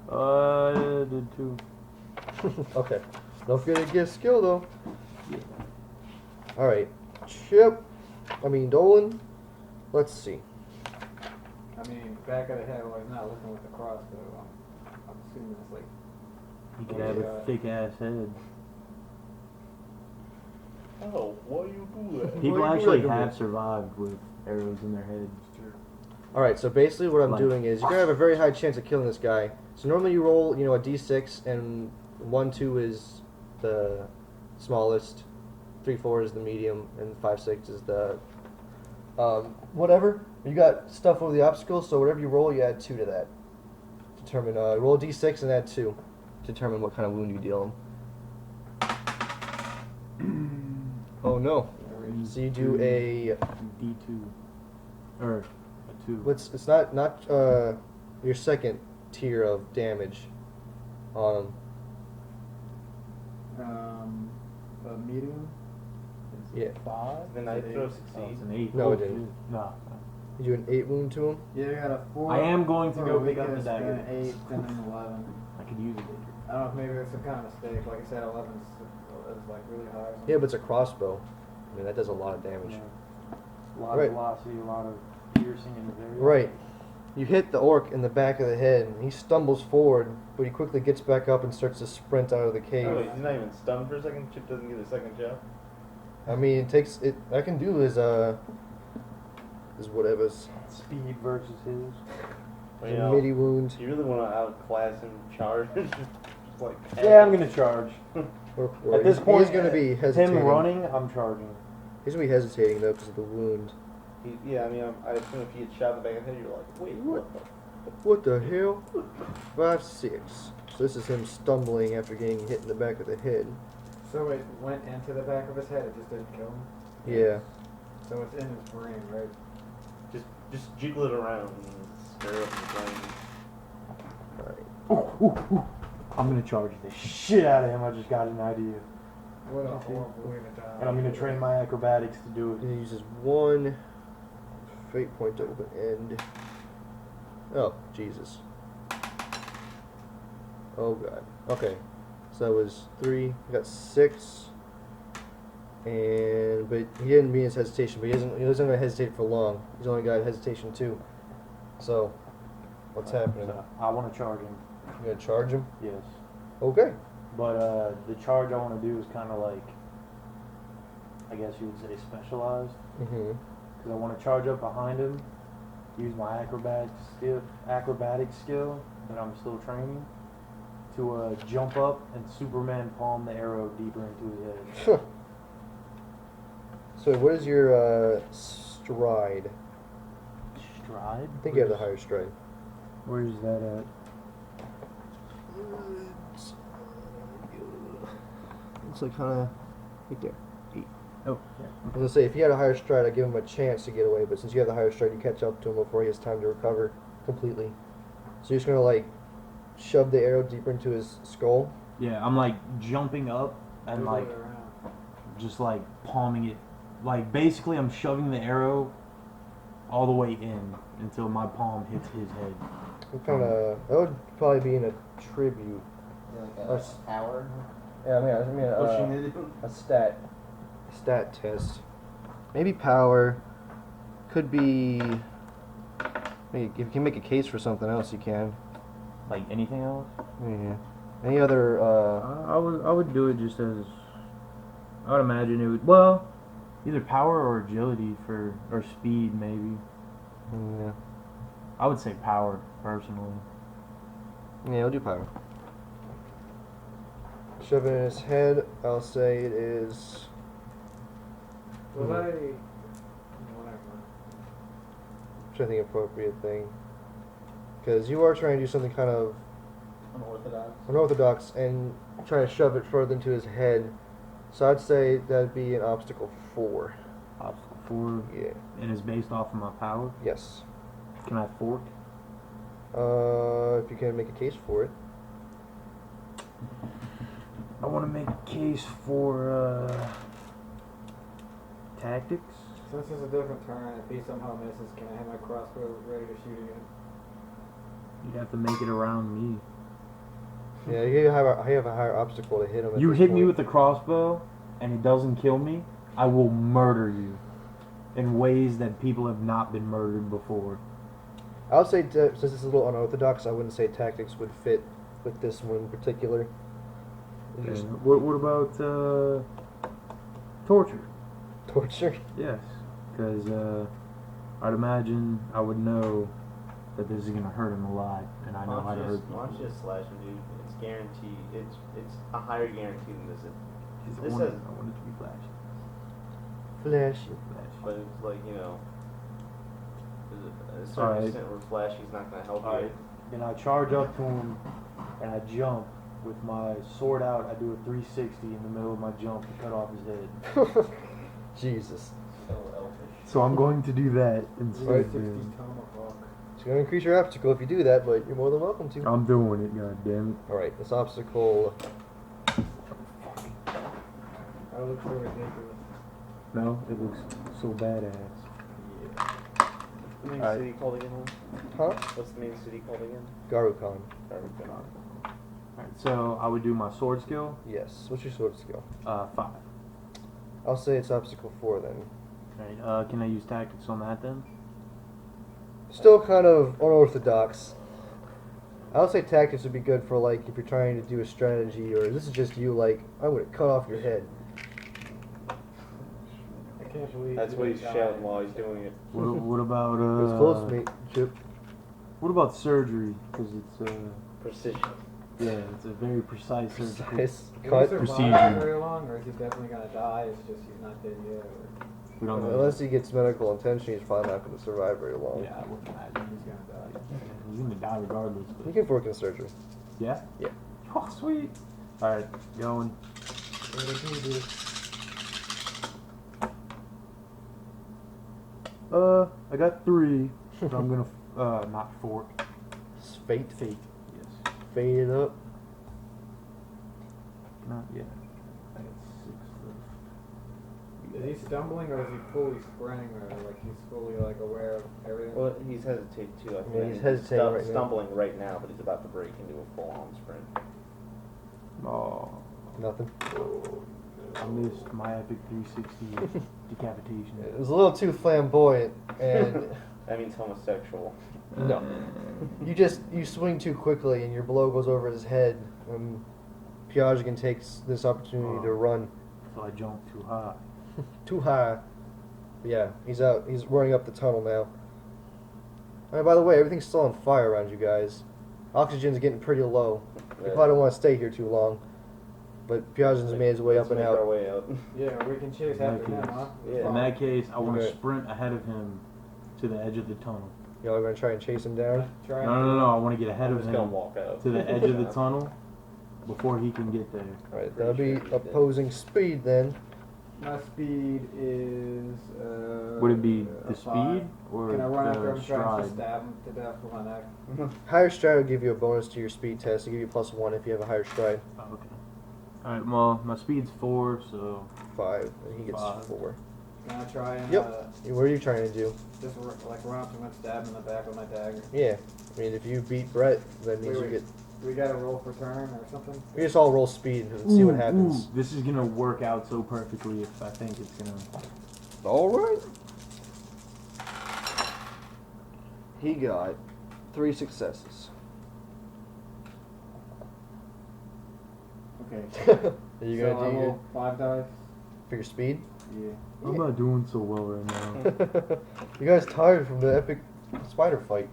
I did 2. Okay. Don't forget to get skill though. All right. Chip. Dolan. Let's see. I mean, back of the head while he's not looking with the crossbow. I'm assuming it's like You could have a Yeah. thick ass head. Oh, why you do that? People Well, you actually really do have it. survived with arrows in their head. All right, so basically what I'm Like- doing is you're gonna have a very high chance of killing this guy. So normally you roll, a d6, and 1, 2 is the smallest, 3, 4 is the medium, and 5, 6 is the whatever. You got stuff over the obstacles, so whatever you roll, you add 2 to that. Determine roll a d6 and add 2. Determine what kind of wound you deal him. Oh no! So you do a D2 or a 2. it's not your second tier of damage on him. A medium. Yeah. 5. Then I throw Oh, succeed. it's an 8. No, it didn't. No. You do an 8 wound to him. Yeah, I got a 4. I am going to for go a pick up the weakest, dagger. Then an 8, then an 11. I could use it. I don't know if maybe it's some kind of mistake. Like I said, 11 is like really high. or Yeah, but it's a crossbow. I mean, that does a lot of damage. A lot Right. of velocity, a lot of piercing in the area. Right. You hit the orc in the back of the head, and he stumbles forward, but he quickly gets back up and starts to sprint out of the cave. Oh, wait, he's not even stunned for a second. Chip doesn't get a second shot. I mean, it takes it. I can do his whatever's Speed versus his. Well, you know, midi wound. you really want to outclass him, charge. Just like. Yeah, I'm gonna charge. Or At this he's point, going to be hesitating. Him running, I'm charging. He's going to be hesitating though because of the wound. Yeah, I mean, I assume if he had shot in the back of the head, you're like, wait, what the? What the hell? 5, 6. So this is him stumbling after getting hit in the back of the head. So it went into the back of his head. It just didn't kill him. Yeah. So it's in his brain, right? Just jiggle it around and stir up the brain. Alright. I'm gonna charge the shit out of him. I just got an idea. What a horrible way to die. And I'm gonna train my acrobatics to do it. He uses 1 fate point to open end. Oh, Jesus. Oh, God. Okay. So that was 3. I got 6. And, but he didn't mean his hesitation, but he isn't going to hesitate for long. He's only got hesitation 2. So, what's happening? So I want to charge him. You going to charge him? Yes. Okay. But the charge I want to do is kind of like, I guess you would say specialized. Mm-hmm. Because I want to charge up behind him, use my acrobatic skill that I'm still training, to jump up and Superman palm the arrow deeper into his head. So, what is your stride? Stride? I think you have the higher stride. Where's that at? It's like kind of right there. Oh, yeah. I was gonna say, if he had a higher stride, I'd give him a chance to get away, but since you have the higher stride, you catch up to him before he has time to recover completely. So you're just gonna like shove the arrow deeper into his skull. Yeah, I'm like jumping up and like just like palming it. Like basically I'm shoving the arrow all the way in until my palm hits his head. What kind of that would probably be in a tribute. Like Or a s- power. Yeah, I mean a stat test. Maybe power. Could be. Maybe if you can make a case for something else, you can. Like anything else? Yeah. Any other? I would do it just as I would imagine it would. Well, either power or agility or speed maybe. Yeah. I would say power personally. Yeah, we'll do power. Shove it in his head. I'll say it is. Was Mhm. whatever. I'm trying to think appropriate thing. Because you are trying to do something kind of Unorthodox. unorthodox and trying to shove it further into his head. So I'd say that'd be an obstacle 4. Obstacle 4, Yeah. and it's based off of my power. Yes. Can I fork? If you can make a case for it. I want to make a case for tactics. Since it's a different turn, if he somehow misses, can I have my crossbow ready to shoot again? You'd have to make it around me. Yeah, you have a higher obstacle to hit him. At You this hit me point. with the crossbow, and it doesn't kill me. I will murder you in ways that people have not been murdered before. I would say, since it's a little unorthodox, I wouldn't say tactics would fit with this one in particular. You just- What about torture. Torture. Yes, because I'd imagine I would know that this is gonna hurt him a lot, and I know how to hurt Why don't people. you just slash him, dude? It's guaranteed. It's a higher guarantee than this. I This want, has- I want it to be flashy. Flashy. But it's like, you know, there's a certain Alright. extent where flashy's not gonna help Alright. Then I charge up to him, and I jump with my sword out. I do a 360 in the middle of my jump to cut off his head. Jesus. So elfish. So I'm going to do that instead. 360 man. tomahawk. It's going to increase your obstacle if you do that, but you're more than welcome to. I'm doing it, god damn it. Alright, this obstacle. That looks so ridiculous. No, it looks so badass. What's the main Alright. city called again? Huh? What's the main city called again? Garukan. Alright, so I would do my sword skill, Yes. What's your sword skill? 5. I'll say it's obstacle 4 then. Alright, can I use tactics on that then? Still kind of unorthodox. I would say tactics would be good for like if you're trying to do a strategy or this is just you like I'm gonna cut off your head. I can't believe That's you what he's died. shouting while he's doing it. What about It was close to me, Chip. What about surgery? Because it's Precision. yeah, it's a very precise surgical. Nice Will he cut. survive procedure. very long, or is he definitely gonna die? It's just he's not dead yet. Or... We don't know. Unless he gets medical attention, he's probably not going to survive very long. Yeah, I wouldn't imagine He's gonna die. he's gonna die regardless. He But can work in surgery. yeah. Yeah. Oh, sweet. All right, going. What did he do? I got 3. So I'm gonna not 4. It's fate. Fate. Yes. Fade it up. Not yet. I got 6 left. Is he stumbling, or is he fully sprinting, or like he's fully like aware of everything? Well, he's hesitating too. I think Yeah, he's hesitating right now. stumbling right now, but he's about to break into a full-on sprint. Oh, Nothing. I missed my epic 360 decapitation. It was a little too flamboyant, and That means homosexual. no, you swing too quickly, and your blow goes over his head. And Pyajkin takes this opportunity to run So I jumped too high. too high. Yeah, he's out. He's running up the tunnel now. And by the way, everything's still on fire around you guys. Oxygen's getting pretty low. You probably don't want to stay here too long. But Pyajkin's made his way Let's up and make our out. way out. Yeah, we can chase after him, huh? Yeah. In that case, I want to Okay. sprint ahead of him to the edge of the tunnel. Y'all are gonna try and chase him down. Try No. I want to get ahead I'm of just gonna him walk out. to the edge of the tunnel before he can get there. Alright, Pretty that'll be sure he did. opposing speed then. My speed is. Would it be a the 5. speed or Can I run after the him, try and stride? stab him to death with my knife? Higher stride will give you a bonus to your speed test. It'll give you +1 if you have a higher stride. Oh, okay. All right. Well, my speed's 4, so 5, and he gets 5. 4. Can I try and Yep. What are you trying to do? just like run up to him and stab him in the back with my dagger? Yeah, I mean if you beat Brett, that means Wait, you wait. get. We got to roll for turn or something? We just all roll speed and see what happens. This is gonna work out so perfectly if I think it's gonna. All right. He got 3 successes. Okay. Are you So I gonna do roll 5 dice? for your speed? Yeah. I'm not doing so well right now. You guys tired from the epic spider fight?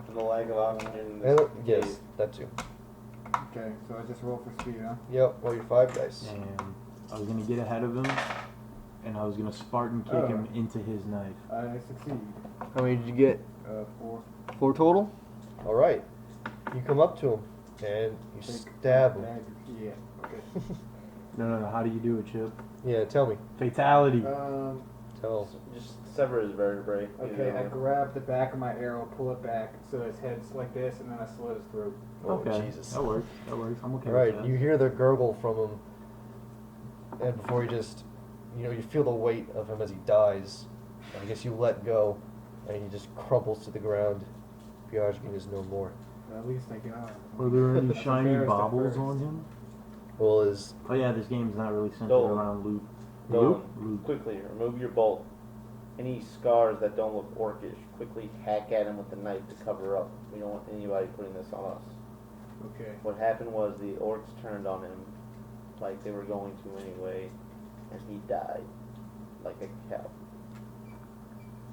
And the lack of oxygen. in And, this yes, cave. that too. Okay, so I just roll for speed, huh? Yep. Roll your 5 dice. And I was gonna get ahead of him, and I was gonna Spartan kick him into his knife. I succeed. How many did you get? 4. 4 total. All right. You come up to him and you stab him. Yeah. Okay. No. How do you do it, Chip? Yeah, tell me. Fatality. Tell. Just sever his vertebrae. Okay, I grab the back of my arrow, pull it back so his head's like this, and then I slit his throat. Oh, Okay, Jesus. that works. I'm okay All right, with that. you hear the gurgle from him, and before you just, you feel the weight of him as he dies. I guess you let go, and he just crumples to the ground. Pyajkin is no more. At least I got him. Were there any That's shiny embarrassing baubles first. on him? Well, is Oh yeah, this game's not really centered Dolan. around loot. Dolan, Loot. quickly remove your bolt. Any scars that don't look orcish, quickly hack at him with the knife to cover up. We don't want anybody putting this on us. Okay. What happened was the orcs turned on him like they were going to anyway, and he died. like a cow.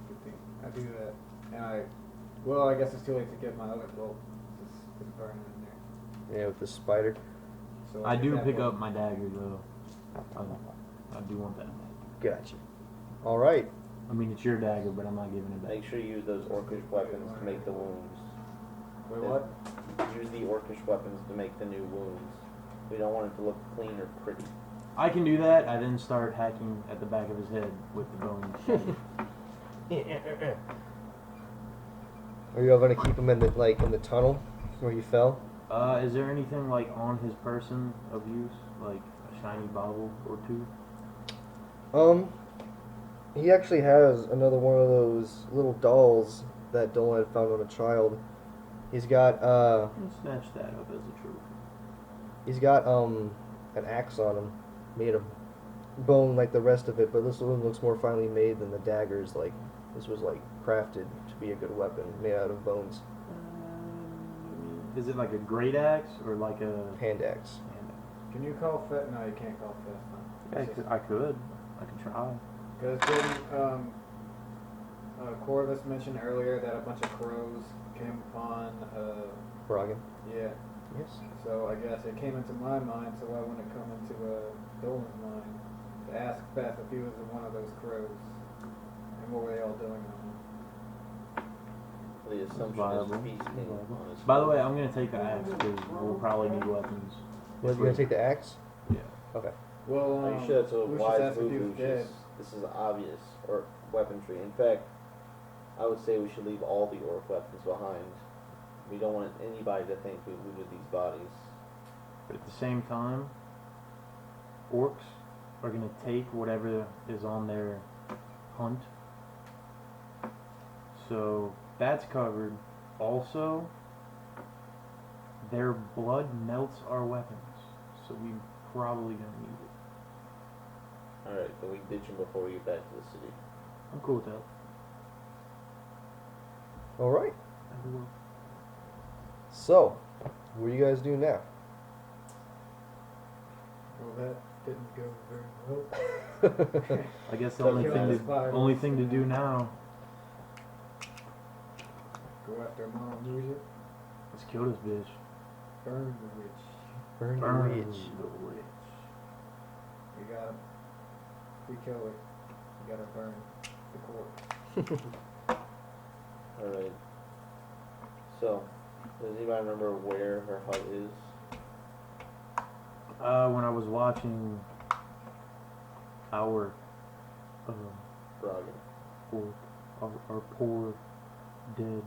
Good thing I do that. And I guess it's too late to get my other bolt. It's burning in there. Yeah, with the spider. So I get do that pick bolt. up my dagger though. I do want that. Gotcha. All right. I mean, it's your dagger, but I'm not giving it back. Make sure you use those orcish weapons to make the wounds. Wait, what? Use the orcish weapons to make the new wounds. We don't want it to look clean or pretty. I can do that. I then start hacking at the back of his head with the bone. Are you all gonna keep him in the tunnel where he fell? Is there anything like on his person of use, like a shiny bauble or two? He actually has another one of those little dolls that Dolan had found on a child. He's got I'll snatch that up as a trophy. he's got an axe on him, made of bone like the rest of it, but this one looks more finely made than the daggers. Like this was like crafted to be a good weapon, made out of bones. Is it like a great axe or like a Hand axe. hand Can you call Fett? No, you can't call Fett. axe? I could try. Because didn't Corvus mentioned earlier that a bunch of crows came upon Bragan. yeah. Yes. So I guess it came into my mind, so why wouldn't it come into Dolan's mind to ask Feth if he was one of those crows? And what were they all doing on The assumption Viable. is feasting on his By the way, I'm gonna take the axe because we'll probably need weapons. You're gonna take the axe? Yeah. Okay. him? Well, Are you sure that's a Lucius wise asked if move, he was Lucius? dead. This is obvious, or weaponry. In fact, I would say we should leave all the orc weapons behind. We don't want anybody to think we looted these bodies. But at the same time, orcs are gonna take whatever is on their hunt. So that's covered. Also, their blood melts our weapons, so we probably gonna need it. Alright, then we ditch them before we get back to the city. I'm cool with that. All right. That'll work. So, what do you guys do now? Well, that didn't go very well. I guess the Kill only thing this to virus. only thing to do now Go after Mom Lucia. is kill this bitch. Burn the witch. Burn Burn the witch. the witch. We gotta. We kill her. We gotta burn the corpse. Alright. So, does anybody remember where her hut is? When I was watching our Bragan. orc, our poor dead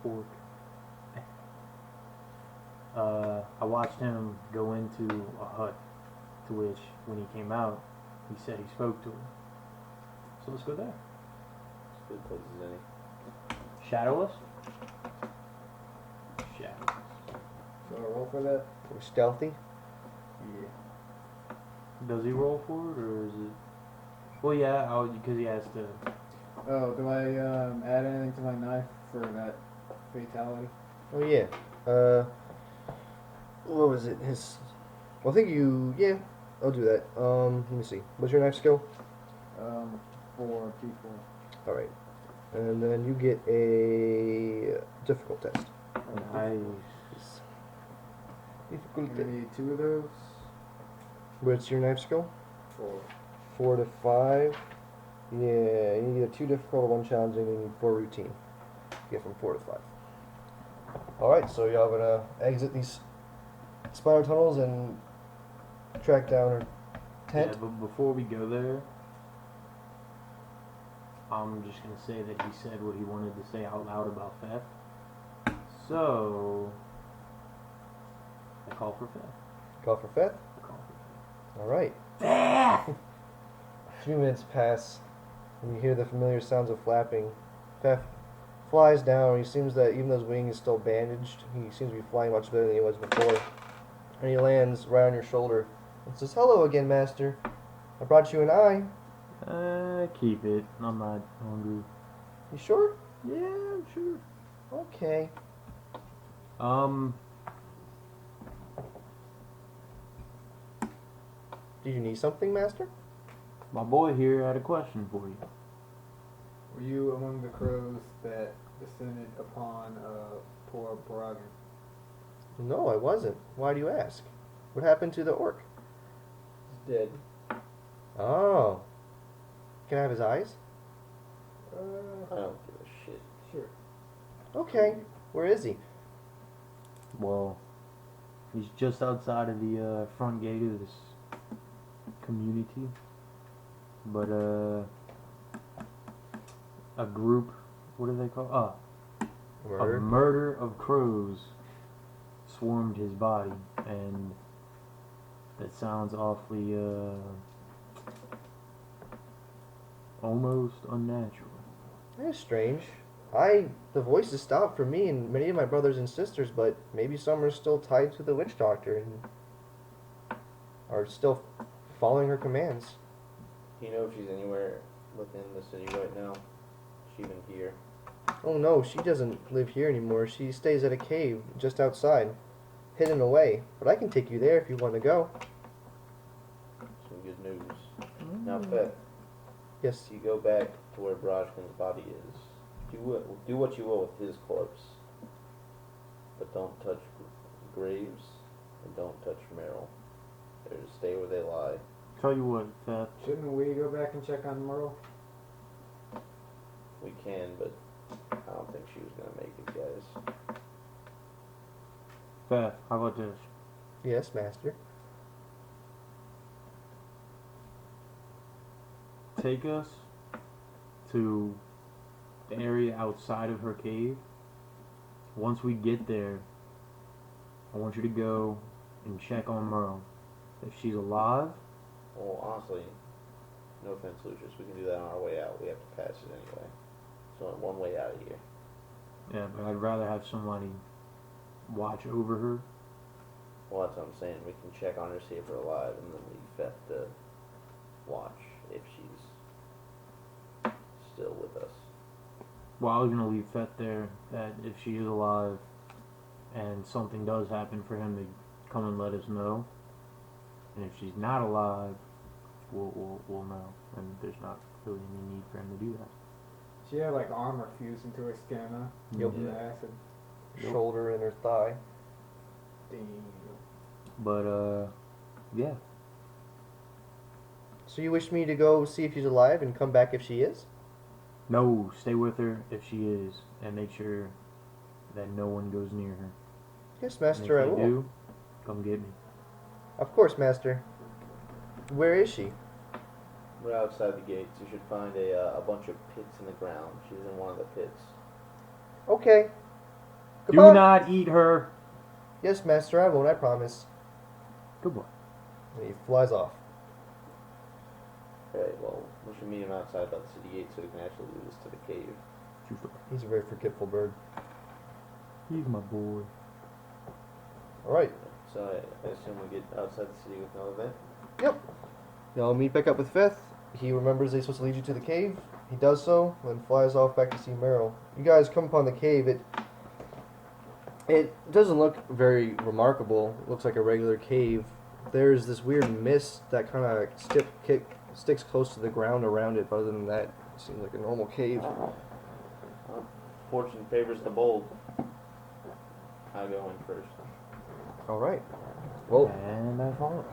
orc. I watched him go into a hut, to which, when he came out, he said he spoke to her. So let's go there. It's good places, any. Shadowless? Shadowless. So I roll for that? We're stealthy. Yeah. Does he roll for it, or is it? Well, yeah, because he has to. Oh, do I add anything to my knife for that fatality? Oh yeah. What was it? Well, I think you. Yeah, I'll do that. Let me see. What's your knife skill? For people. All right. And then you get a difficult test. Nice. Difficult. I need 2 of those. What's your knife skill? 4. 4 to 5. Yeah, you need a 2 difficult, 1 challenging, and you need 4 routine. Get from 4 to 5. Alright, so y'all gonna exit these spider tunnels and track down her tent? Yeah, but before we go there, I'm just gonna say that he said what he wanted to say out loud about theft. So I call for theft. Call for Feth? I call for Alright. theft. A few minutes pass, and you hear the familiar sounds of flapping. Feth flies down, and he seems that even though his wing is still bandaged, he seems to be flying much better than he was before. And he lands right on your shoulder and says, "Hello again, Master. I brought you an eye. Keep it. I'm not hungry. You sure?" Yeah, I'm sure. Okay. Um, Do you need something, Master? My boy here had a question for you. Were you among the crows that descended upon poor Brogan? No, I wasn't. Why do you ask? What happened to the orc? He's dead. Oh. Can I have his eyes? I don't give a shit. Sure. Okay. Where is he? Well, he's just outside of the front gate of this community. But a group, what do they call? A Murder. murder of crows swarmed his body, and that sounds awfully almost unnatural. That's strange. The voices stopped for me and many of my brothers and sisters, but maybe some are still tied to the witch doctor and are still following her commands. Do you know if she's anywhere within the city right now? Is she even here? Oh no, she doesn't live here anymore. She stays at a cave just outside, hidden away. But I can take you there if you want to go. Some good news. Now, Fett, Yes. you go back to where Brajkin's body is. Do what you will with his corpse. But don't touch Graves and don't touch Merrill. They're to stay where they lie. Tell you what, Theth, Shouldn't we go back and check on Merle? We can, but I don't think she was gonna make it, guys. Theth, how about this? Yes, master. Take us to the area outside of her cave. Once we get there, I want you to go and check on Merle. If she's alive, Well, honestly, no offense, Lucius, we can do that on our way out. We have to pass it anyway. So one way out of here. yeah, but I'd rather have somebody watch over her. Well, that's what I'm saying. We can check on her, see if we're alive, and then leave Feth to watch if she's still with us. Well, I was gonna leave Fett there, that if she is alive and something does happen for him to come and let us know. And if she's not alive, we'll know. And there's not really any need for him to do that. She had like armor fused into her skin, huh? Yep. From the acid. Shoulder and her thigh. Damn. But, yeah. So you wish me to go see if she's alive and come back if she is? No, stay with her if she is, and make sure that no one goes near her. Yes, And master, I if will. they do, come get me. Of course, master. Where is she? We're outside the gates. You should find a bunch of pits in the ground. She's in one of the pits. Okay. Do Goodbye. not eat her. Yes, master, I won't, I promise. Goodbye. And he flies off. Okay, well, we should meet him outside by the city gate so he can actually lead us to the cave. True story. He's a very forgetful bird. He's my boy. Alright. So I assume we get outside the city with no event. Yep. Now I'll meet back up with Fifth. He remembers he's supposed to lead you to the cave. He does so, then flies off back to see Meryl. You guys come upon the cave. It doesn't look very remarkable. It looks like a regular cave. There's this weird mist that kind of sticks close to the ground around it, but other than that, it seems like a normal cave. Fortune favors the bold. I go in first. Alright. Well, And I follow.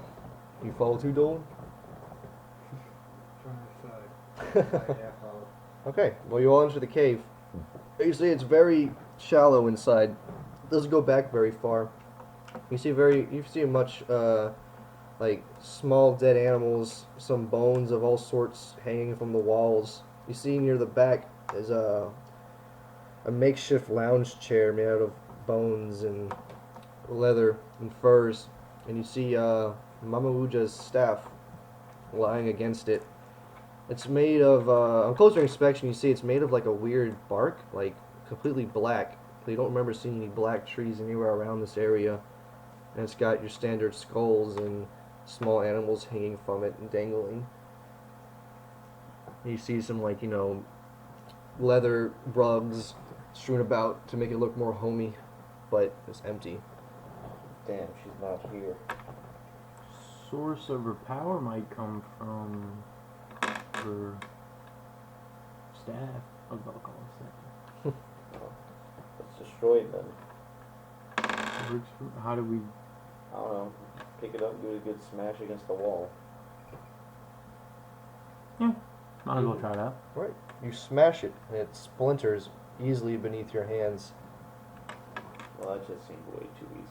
you follow too, Dolan? From her side. Yeah, follow. Okay, well, you all enter the cave. You see it's very shallow inside. It doesn't go back very far. You see much, like, small dead animals, some bones of all sorts hanging from the walls. You see near the back is a makeshift lounge chair made out of bones and leather and furs. And you see Mama Uja's staff lying against it. It's made of, on closer inspection, you see it's made of like a weird bark, like completely black. You don't remember seeing any black trees anywhere around this area. And it's got your standard skulls and small animals hanging from it and dangling. And you see some, like, leather rugs strewn about to make it look more homey, but it's empty. Damn, she's not here. Source of her power might come from for staff of the alcohol sector. Let's destroy it then. How do we? I don't know. Pick it up and do a good smash against the wall. Might as well try it out. Right. You smash it, and it splinters easily beneath your hands. Well, that just seemed way too easy.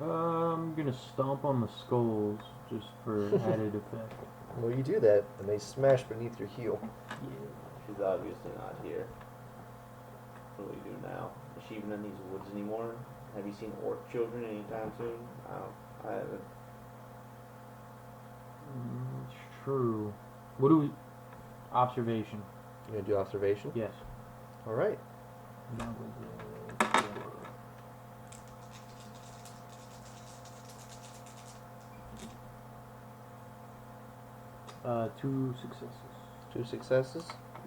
I'm gonna stomp on the skulls just for added effect. Well, you do that, and they smash beneath your heel. She's obviously not here. What do we do now? Is she even in these woods anymore? Have you seen orc children anytime soon? I haven't. It's true. What do we? Observation. You gonna do observation? Yes. All right. Two successes. 2 successes.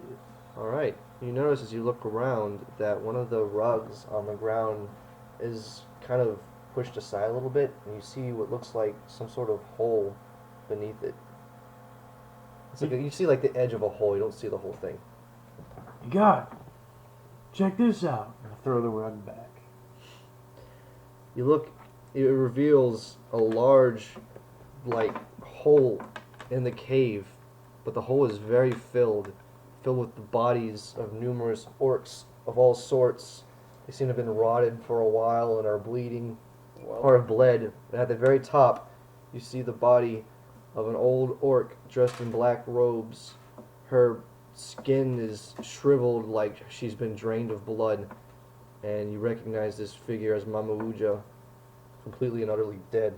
Yes. All right. You notice as you look around that one of the rugs on the ground is kind of pushed aside a little bit, and you see what looks like some sort of hole beneath it. It's like you see like the edge of a hole. You don't see the whole thing. God, check this out. I throw the rug back. You look. It reveals a large, like, hole in the cave, but the hole is very filled with the bodies of numerous orcs of all sorts. They seem to have been rotted for a while and are bleeding, or have bled. And at the very top, you see the body of an old orc dressed in black robes. Her skin is shriveled like she's been drained of blood, and you recognize this figure as Mama Uja, completely and utterly dead.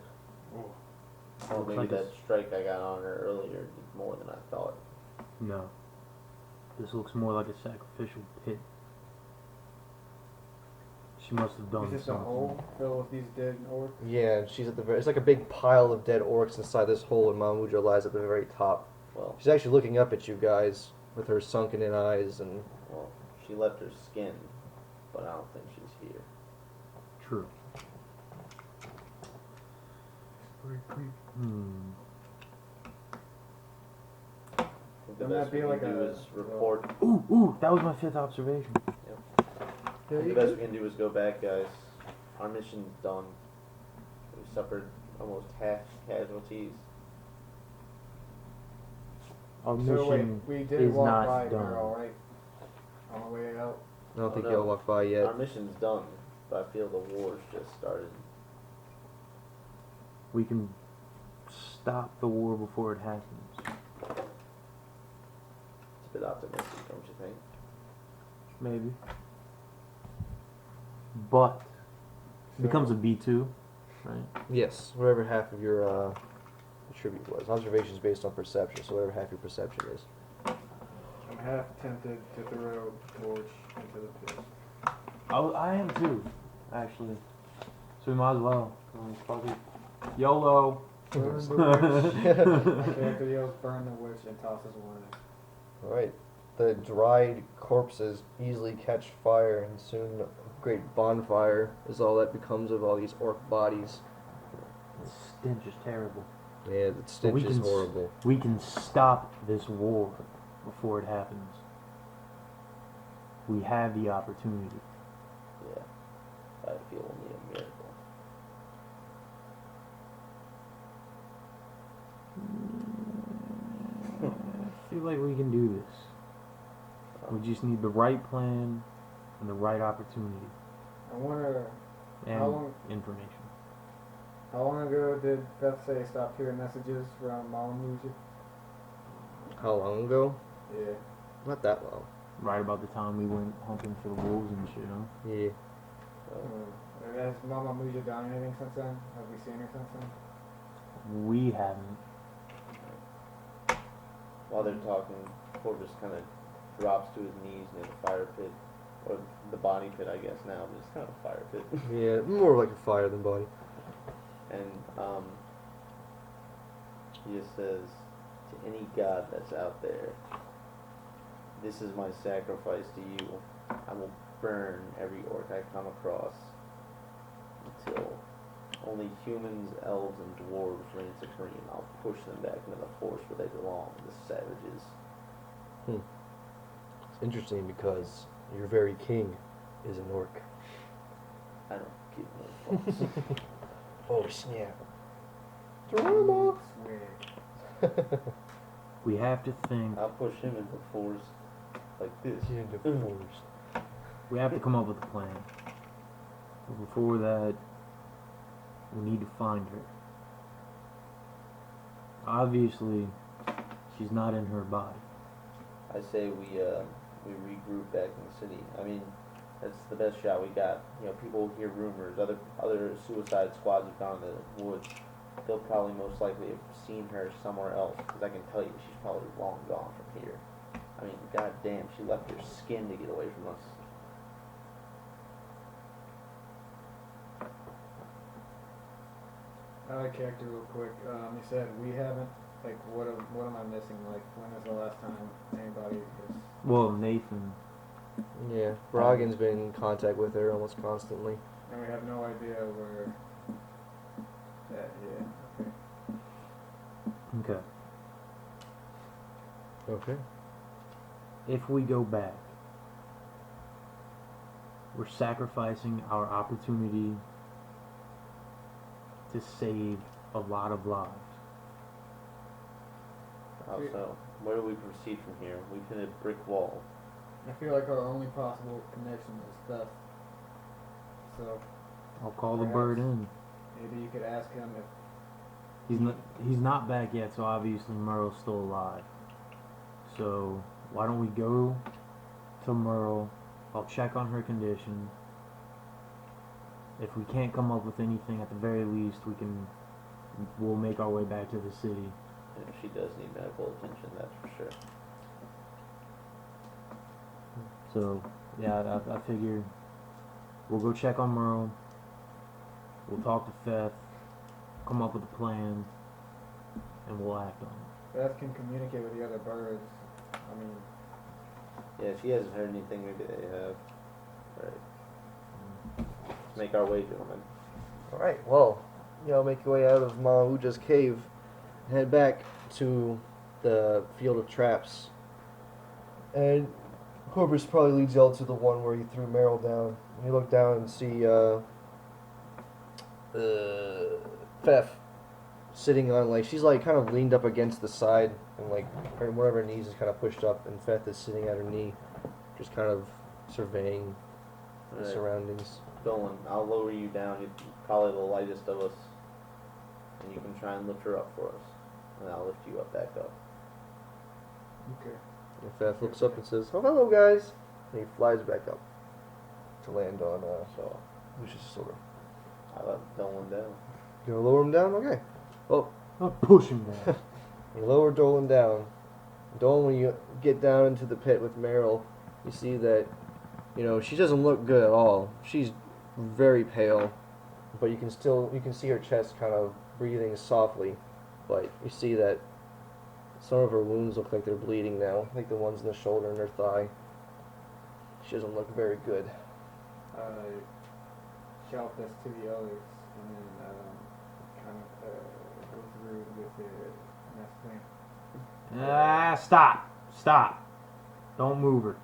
Or Looks maybe like that it's- strike I got on her earlier did more than I thought. No. This looks more like a sacrificial pit. She must have done Is this a something. hole filled with these dead orcs? Yeah, and she's at the very. It's like a big pile of dead orcs inside this hole, and Mama Uja lies at the very top. Well, She's actually looking up at you guys with her sunken-in eyes, and she left her skin, but I don't think she's here. True. Hmm. I think the Wouldn't best that we be can like do a- is report. Ooh, that was my 5th observation. The best we can do is go back, guys. Our mission's done. We suffered almost half casualties. Our So wait, mission we did is walk not by done. her, alright? On the way out. I don't think no. y'all walked by yet. Our mission's done, but I feel the war's just started. We can stop the war before it happens. It's a bit optimistic, don't you think? Maybe. But it So- becomes a B2, right? Yes, whatever half of your tribute was. Observation is based on perception, so whatever half your perception is. I'm half tempted to throw the torch into the pit. I am too, actually. So we might as well. Fuck it. YOLO. Burn the witch. Character yells, burn the witch, and tosses one. All right. The dried corpses easily catch fire, and soon a great bonfire is all that becomes of all these orc bodies. The stench is terrible. Yeah, the stench we is can horrible. We can stop this war before it happens. We have the opportunity. Yeah. I feel we'll need a miracle. I feel like we can do this. We just need the right plan and the right opportunity I wonder and How long- information. how long ago did Beth say stop hearing messages from Mama Muja? How long ago? Yeah. Not that long. Right about the time we went hunting for the wolves and shit, huh? Yeah. Has Mama Muja done anything since then? Have we seen her since then? We haven't. While they're talking, Corvus kind of drops to his knees near the fire pit. Or the body pit, I guess, now, but it's kind of a fire pit. Yeah, more like a fire than body. And he just says, to any god that's out there, this is my sacrifice to you. I will burn every orc I come across until only humans, elves, and dwarves reign supreme. I'll push them back into the forest where they belong, the savages. It's interesting because your very king is an orc. I don't give no fucks. Oh snap! Drama. Swig. We have to think. I'll push him into the forest like this. We have to come up with a plan. But before that, we need to find her. Obviously, she's not in her body. I say we regroup back in the city. I mean, that's the best shot we got. You know, people hear rumors. Other suicide squads have gone to the woods. They'll probably most likely have seen her somewhere else. Because I can tell you, she's probably long gone from here. I mean, goddamn, she left her skin to get away from us. Character real quick. You said we haven't. Like, what am I missing? Like, when was the last time anybody has? Well, Nathan. Yeah, Broggin's been in contact with her almost constantly. And we have no idea where. That yeah. Okay. Okay. Okay. If we go back, we're sacrificing our opportunity to save a lot of lives. Also, where do we proceed from here? We've hit a brick wall. I feel like our only possible connection is theft. So I'll call the bird in. maybe you could ask him if He's not back yet, so obviously Merle's still alive. So why don't we go to Merle? I'll check on her condition. If we can't come up with anything, at the very least, we'll make our way back to the city. And if she does need medical attention, that's for sure. So yeah, I figure we'll go check on Merle. We'll talk to Feth, come up with a plan, and we'll act on it. Beth can communicate with the other birds. I mean, Yeah, if she hasn't heard anything, maybe they have. Right. Let's make our way to them. Alright, well, y'all make your way out of Mahauja's cave, head back to the field of traps. And Corvus probably leads y'all to the one where you threw Meryl down. You look down and see Fef sitting on, like, she's like kind of leaned up against the side, and like one of her knees is kind of pushed up, and Feth is sitting at her knee, just kind of surveying the Alright. surroundings. Dolan, I'll lower you down. You're probably the lightest of us. And you can try and lift her up for us. And I'll lift you up back up. okay. And Feth looks up and says, "Oh, hello, guys." And he flies back up to land on So Lucius Silver. I let Dolan down. You gonna lower him down? Okay. Well, Not push him down. you lower Dolan down. Dolan, when you get down into the pit with Meryl, you see that, you know, she doesn't look good at all. She's very pale, but you can see her chest kind of breathing softly. But you see that some of her wounds look like they're bleeding now, like the ones in the shoulder and her thigh. She doesn't look very good. Shout this to the others, and then kind of go through with the next thing. Stop. Don't move her.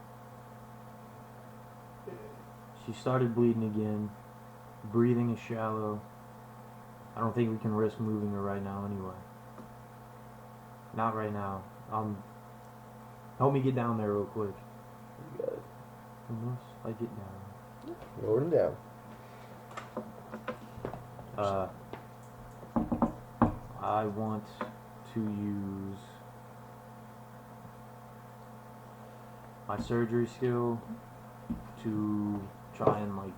She started bleeding again. Breathing is shallow. I don't think we can risk moving her right now anyway. Not right now. Help me get down there real quick. You got it. Unless I get down. Lower him down. I want to use my surgery skill to try and like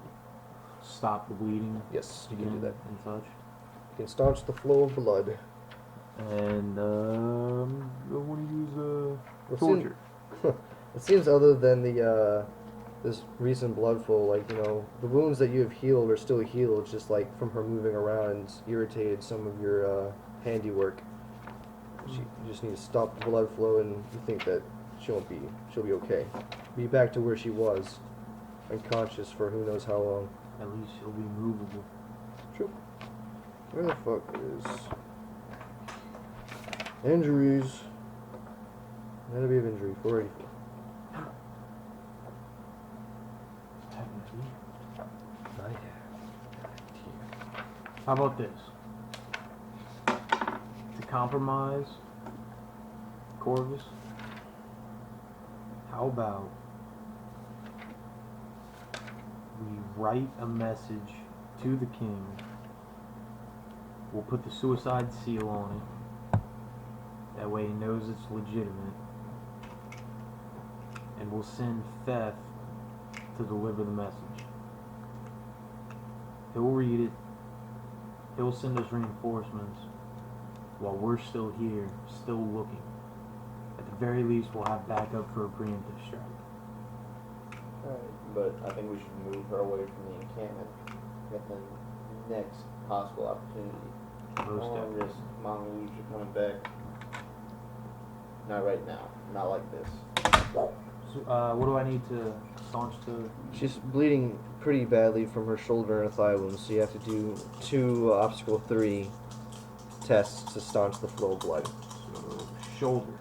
stop the bleeding. Yes, you can do that. And such. You can staunch the flow of blood. And I want to use It torture. It seems other than the this recent blood flow, like, you know, the wounds that you have healed are still healed. It's just like from her moving around irritated some of your handiwork. You just need to stop the blood flow, and you think that she'll be okay. Be back to where she was, unconscious for who knows how long. At least she'll be movable. True. Where the fuck is injuries? Anatomy of injury 484. How about this? To compromise Corvus, how about we write a message to the king? We'll put the suicide seal on it. That way he knows it's legitimate. And we'll send Theth to deliver the message. He'll read it. He'll send us reinforcements while we're still here, still looking. At the very least, we'll have backup for a preemptive strike. But I think we should move her away from the encampment at the next possible opportunity. Most Or definitely. risk Mama Lucia coming back. Not right now. Not like this. So, what do I need to staunch the... She's bleeding pretty badly from her shoulder and thigh wounds, so you have to do 2 obstacle 3 tests to staunch the flow of blood. So, shoulder.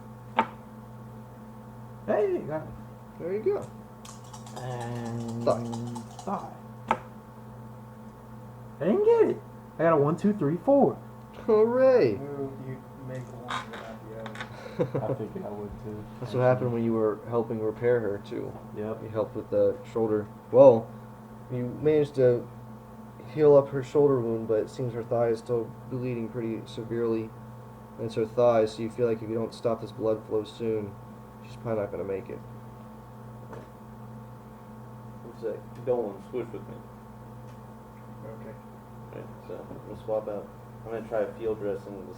Hey, got it. There you go. And... Thigh. Thigh. I didn't get it. I got a 1, 2, 3, 4. Hooray! Move, you make one without the other. I figured I would too. That's what happened when you were helping repair her too. Yep. You helped with the shoulder. Well, you managed to heal up her shoulder wound, but it seems her thigh is still bleeding pretty severely. And it's her thigh, so you feel like if you don't stop this blood flow soon, she's probably not going to make it. What's that? Dolan, switch with me. Okay. Right, so we'll swap out. I'm gonna try field dressing to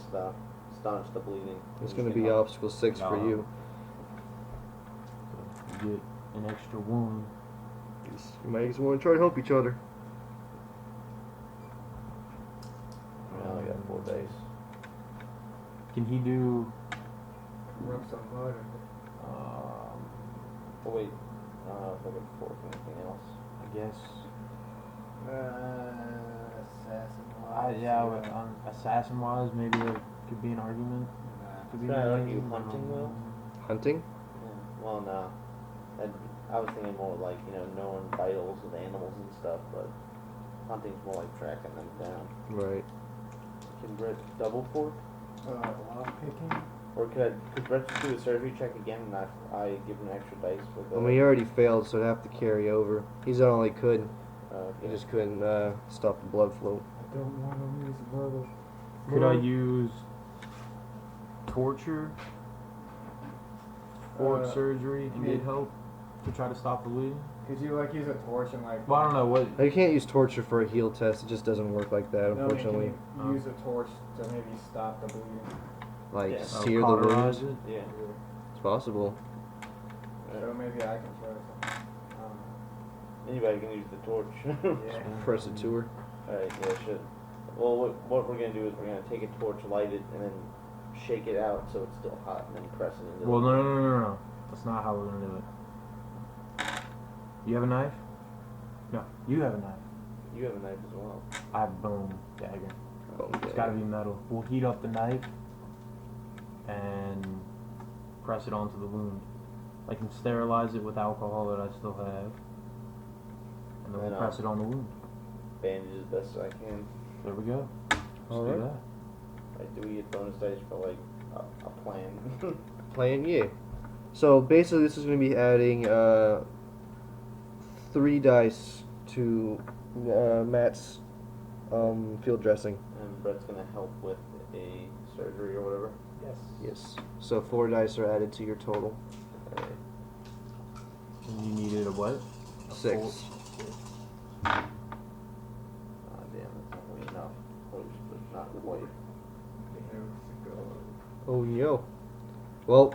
staunch the bleeding. It's going to be obstacle 6 for No. you. So you get an extra wound. You might just want to try to help each other. I only got 4 days. Can he do... Rub some butter. Oh wait, I don't know if I can fork anything else. I guess... Assassin. assassin-wise, maybe there could be an argument. To be Can I made. you hunting though? Hunting? Yeah. Well, no. I was thinking more like, knowing vitals of animals and stuff, but hunting's more like tracking them down. Right. Can Brett double fork? Lock picking. Or could Brett just do a surgery check again and I give him extra dice with I mean, he already failed, so it'd have to carry over. He's done all he could. He okay. just couldn't stop the blood flow. I don't want to lose brother. Could I use torture or surgery and get help to try to stop the bleeding? Could you use a torch and Well, I don't know what. You can't use torture for a heal test. It just doesn't work like that, No, I mean, unfortunately. can you use a torch to maybe stop the bleeding? Like, Yeah. sear the cauterize wound. it? Yeah. It's possible. So maybe I can try something. I don't know. Anybody can use the torch. Yeah. Press it to her. Alright, yeah, should. Well, what we're gonna do is we're gonna take a torch, light it, and then shake it out so it's still hot, and then press it into Well, the... no. That's not how we're gonna do it. You have a knife? No, you have a knife. You have a knife as well. I have a bone dagger. Okay. It's gotta be metal. We'll heat up the knife and press it onto the wound. I can sterilize it with alcohol that I still have. And then we'll Right on. press it on the wound. Bandage as best as I can. There we go. Let's Alright. do that. Right, do we get bonus dice for a plan? Plan, yeah. So basically, this is going to be adding 3 dice to Matt's field dressing. And Brett's gonna help with a surgery or whatever. Yes. Yes. So 4 dice are added to your total. Alright. And you needed a what? 6. Ah, damn, that's not really enough. But not quite. Oh, yo. Well,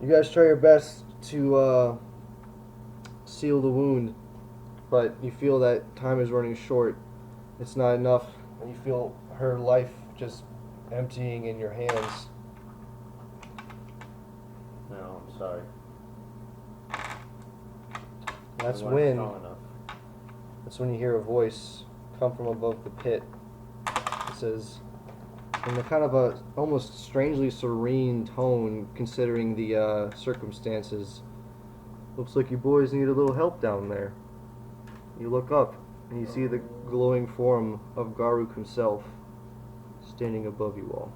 you guys try your best to seal the wound, but you feel that time is running short. It's not enough, and you feel her life just emptying in your hands. No, I'm sorry. That's We weren't when strong enough. you hear a voice come from above the pit. It says, in a kind of a almost strangely serene tone, considering the circumstances. Looks like you boys need a little help down there. You look up and you see the glowing form of Garuk himself standing above you all.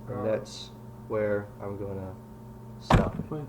And Garuk. that's where I'm gonna stop. But